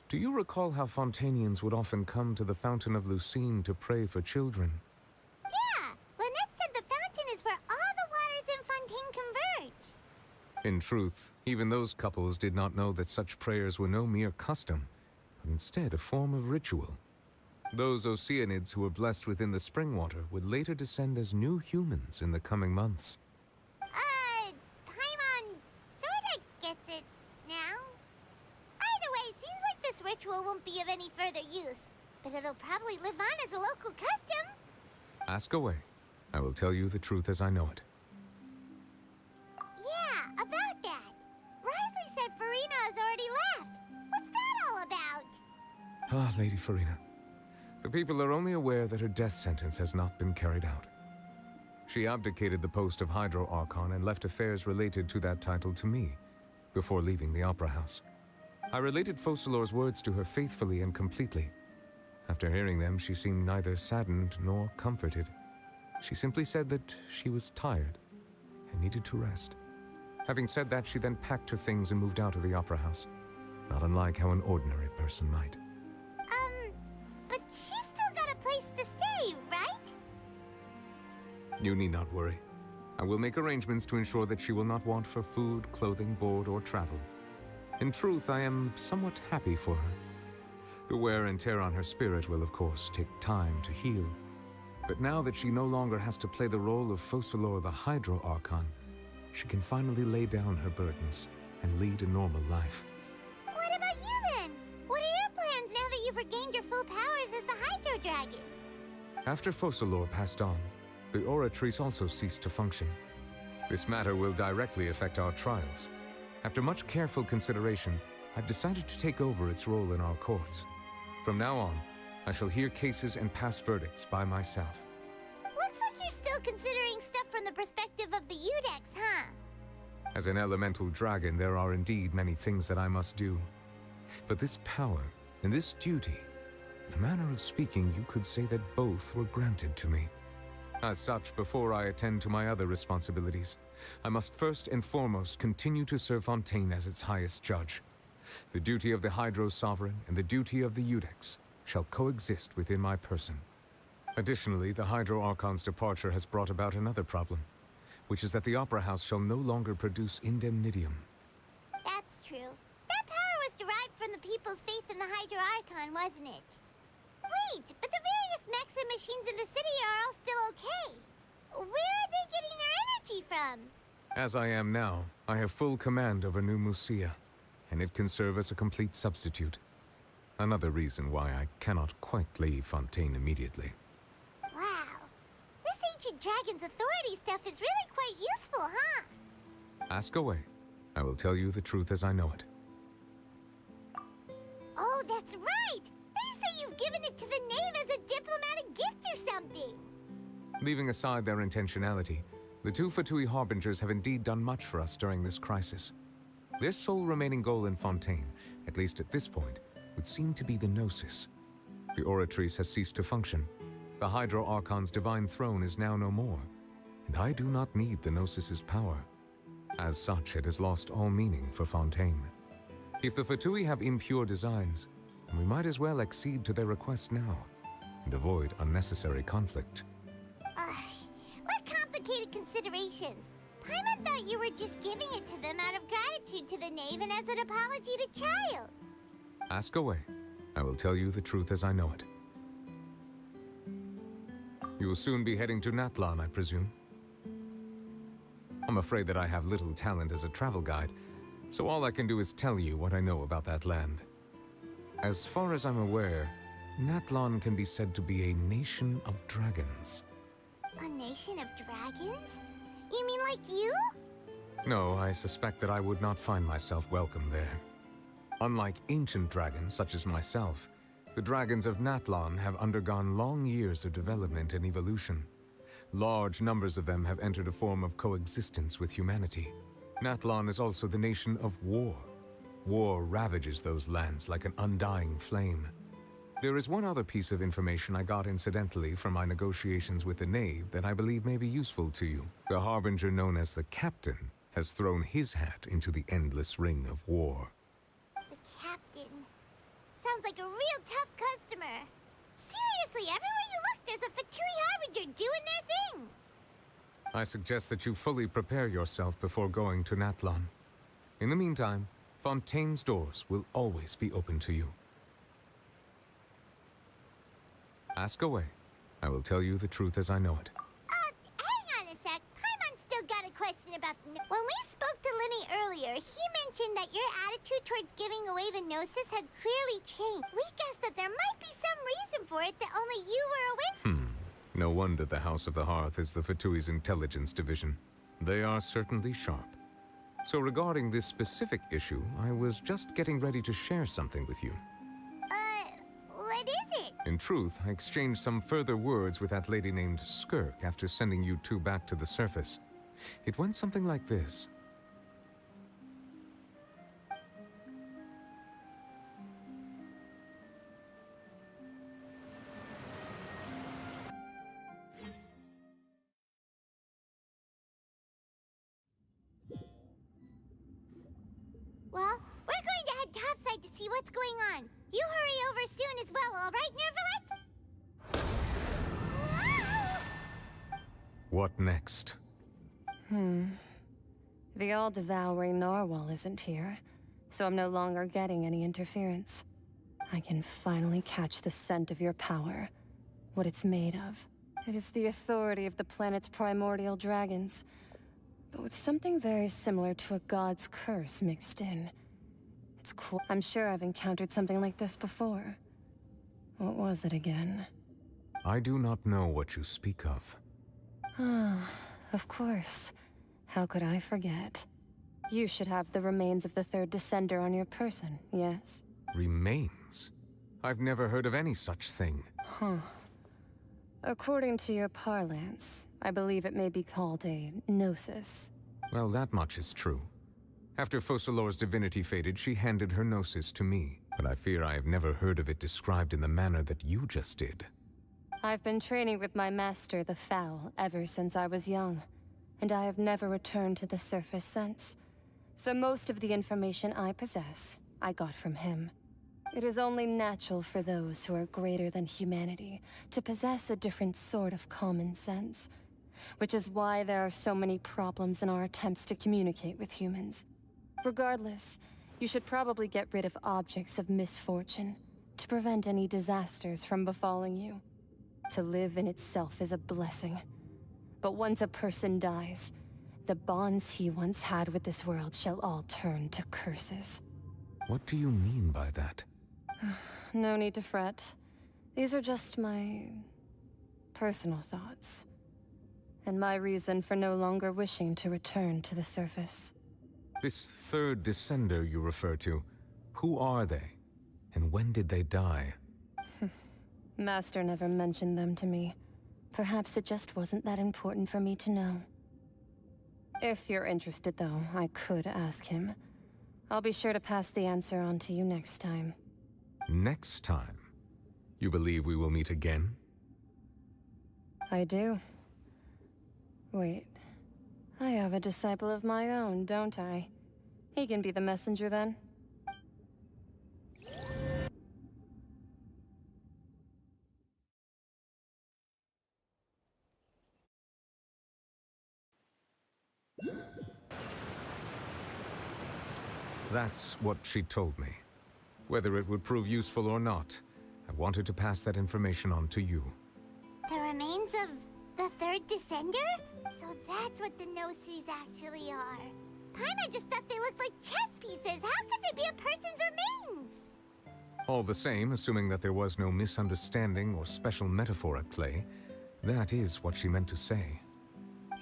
Do you recall how Fontanians would often come to the Fountain of Lucine to pray for children? Yeah, Lynette said the fountain is where all the waters in Fontaine converge. In truth, even those couples did not know that such prayers were no mere custom, but instead a form of ritual. Those Oceanids who were blessed within the spring water would later descend as new humans in the coming months. Paimon sorta gets it now. Either way, seems like this ritual won't be of any further use, but it'll probably live on as a local custom. Ask away. I will tell you the truth as I know it. Yeah, about that. Risley said Farina has already left. What's that all about? Ah, Lady Farina. The people are only aware that her death sentence has not been carried out. She abdicated the post of Hydro Archon and left affairs related to that title to me, before leaving the Opera House. I related Fossilor's words to her faithfully and completely. After hearing them, she seemed neither saddened nor comforted. She simply said that she was tired and needed to rest. Having said that, she then packed her things and moved out of the Opera House, not unlike how an ordinary person might. But she's still got a place to stay, right? You need not worry. I will make arrangements to ensure that she will not want for food, clothing, board, or travel. In truth, I am somewhat happy for her. The wear and tear on her spirit will, of course, take time to heal. But now that she no longer has to play the role of Fossilor the Hydro Archon, she can finally lay down her burdens and lead a normal life. What about you then? What are your plans now that you've regained your full powers as the Hydro Dragon? After Fossilor passed on, the Oratrice also ceased to function. This matter will directly affect our trials. After much careful consideration, I've decided to take over its role in our courts. From now on, I shall hear cases and pass verdicts by myself. Looks like you're still considering stuff from the perspective of the Udex, huh? As an elemental dragon, there are indeed many things that I must do. But this power and this duty, in a manner of speaking, you could say that both were granted to me. As such, before I attend to my other responsibilities, I must first and foremost continue to serve Fontaine as its highest judge. The duty of the Hydro Sovereign and the duty of the Udex shall coexist within my person. Additionally, the Hydro Archon's departure has brought about another problem, which is that the Opera House shall no longer produce indemnitium. That's true. That power was derived from the people's faith in the Hydro Archon, wasn't it? Wait, but the various mechs and machines in the city are all still okay. Where are they getting their energy from? As I am now, I have full command over New Musia, and it can serve as a complete substitute. Another reason why I cannot quite leave Fontaine immediately. Wow. This ancient dragon's authority stuff is really quite useful, huh? Ask away. I will tell you the truth as I know it. Oh, that's right! They say you've given it to the knave as a diplomatic gift or something! Leaving aside their intentionality, the two Fatui Harbingers have indeed done much for us during this crisis. Their sole remaining goal in Fontaine, at least at this point, would seem to be the Gnosis. The Oratrice has ceased to function. The Hydro Archon's divine throne is now no more, and I do not need the Gnosis's power. As such, it has lost all meaning for Fontaine. If the Fatui have impure designs, then we might as well accede to their request now, and avoid unnecessary conflict. What complicated considerations! Paimon thought you were just giving it to them out of gratitude to the knave and as an apology to Child. Ask away. I will tell you the truth as I know it. You will soon be heading to Natlan, I presume? I'm afraid that I have little talent as a travel guide, so all I can do is tell you what I know about that land. As far as I'm aware, Natlan can be said to be a nation of dragons. A nation of dragons? You mean like you? No, I suspect that I would not find myself welcome there. Unlike ancient dragons such as myself, the dragons of Natlan have undergone long years of development and evolution. Large numbers of them have entered a form of coexistence with humanity. Natlan is also the nation of war. War ravages those lands like an undying flame. There is one other piece of information I got incidentally from my negotiations with the knave that I believe may be useful to you. The Harbinger known as the Captain has thrown his hat into the endless ring of war. The Captain. Sounds like a real tough customer. Seriously, everywhere you look, there's a Fatui Harbinger doing their thing. I suggest that you fully prepare yourself before going to Natlan. In the meantime, Fontaine's doors will always be open to you. Ask away. I will tell you the truth as I know it. Hang on a sec. Paimon's still got a question about the... When we spoke to Linny earlier, he mentioned that your attitude towards giving away the Gnosis had clearly changed. We guessed that there might be some reason for it that only you were aware. No wonder the House of the Hearth is the Fatui's intelligence division. They are certainly sharp. So regarding this specific issue, I was just getting ready to share something with you. What is it? In truth, I exchanged some further words with that lady named Skirk after sending you two back to the surface. It went something like this. Well, we're going to head topside to see what's going on. You hurry over soon as well, all right, Nervalet? What next? The all-devouring narwhal isn't here, so I'm no longer getting any interference. I can finally catch the scent of your power, what it's made of. It is the authority of the planet's primordial dragons, but with something very similar to a god's curse mixed in. It's cool. I'm sure I've encountered something like this before. What was it again? I do not know what you speak of. Of course. How could I forget? You should have the remains of the third descender on your person, yes? Remains? I've never heard of any such thing. According to your parlance, I believe it may be called a gnosis. Well, that much is true. After Focalor's divinity faded, she handed her gnosis to me, but I fear I have never heard of it described in the manner that you just did. I've been training with my master, the Foul, ever since I was young, and I have never returned to the surface since. So most of the information I possess, I got from him. It is only natural for those who are greater than humanity to possess a different sort of common sense, which is why there are so many problems in our attempts to communicate with humans. Regardless, you should probably get rid of objects of misfortune to prevent any disasters from befalling you. To live in itself is a blessing. But once a person dies, the bonds he once had with this world shall all turn to curses. What do you mean by that? No need to fret. These are just my personal thoughts, and my reason for no longer wishing to return to the surface. This third descender you refer to, who are they? And when did they die? Master never mentioned them to me. Perhaps it just wasn't that important for me to know. If you're interested, though, I could ask him. I'll be sure to pass the answer on to you next time. Next time? You believe we will meet again? I do. Wait. I have a disciple of my own, don't I? He can be the messenger then. That's what she told me. Whether it would prove useful or not, I wanted to pass that information on to you. The remains of the third descender? So that's what the Gnosis actually are. Paimon just thought they looked like chess pieces. How could they be a person's remains? All the same, assuming that there was no misunderstanding or special metaphor at play, that is what she meant to say.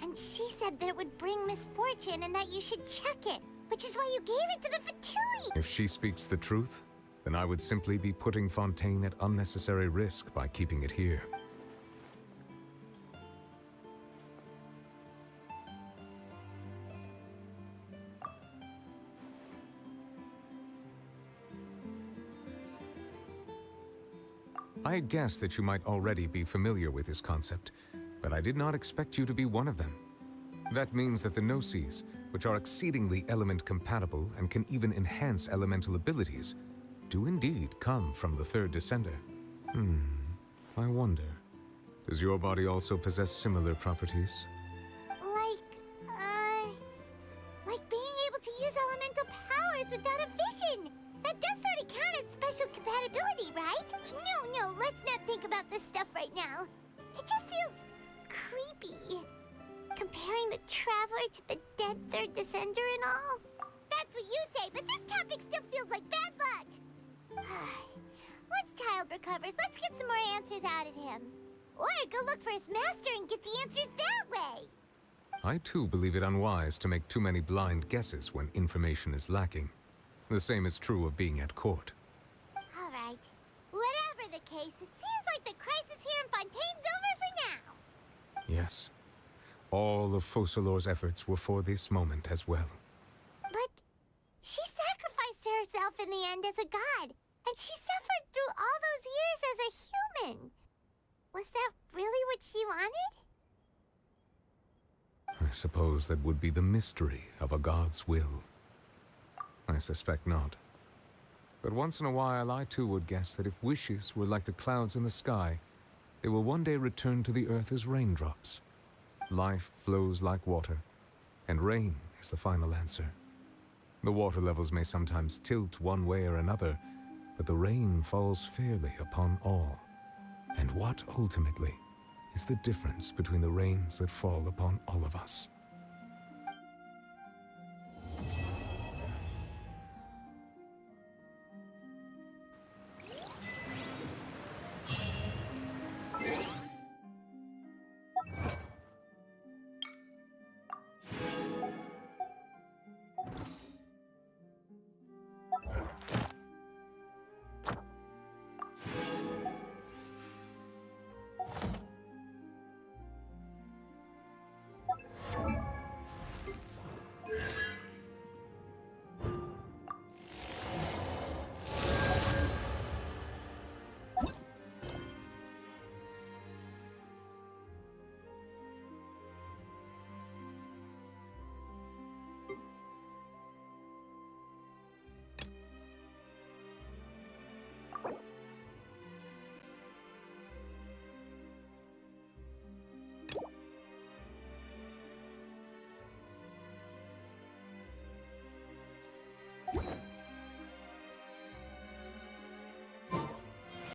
And she said that it would bring misfortune and that you should check it, which is why you gave it to the Fatui. If she speaks the truth, then I would simply be putting Fontaine at unnecessary risk by keeping it here. I had guessed that you might already be familiar with this concept, but I did not expect you to be one of them. That means that the Gnosis, which are exceedingly element-compatible and can even enhance elemental abilities, do indeed come from the third descender. I wonder, does your body also possess similar properties? Like being able to use elemental powers without a vision. That does sort of count as special compatibility, right? No, let's not think about this stuff right now. It just feels creepy. Comparing the Traveler to the dead third descender and all. That's what you say, but this topic still feels like bad luck. Once Child recovers, let's get some more answers out of him. Or go look for his master and get the answers that way. I too believe it unwise to make too many blind guesses when information is lacking. The same is true of being at court. All right. Whatever the case, it seems like the crisis here in Fontaine's over for now. Yes. All of Focalor's efforts were for this moment as well. But she sacrificed herself in the end as a god, and she suffered through all those years as a human. Was that really what she wanted? I suppose that would be the mystery of a god's will. I suspect not. But once in a while, I too would guess that if wishes were like the clouds in the sky, they will one day return to the earth as raindrops. Life flows like water, and rain is the final answer. The water levels may sometimes tilt one way or another, but the rain falls fairly upon all. And what, ultimately, is the difference between the rains that fall upon all of us?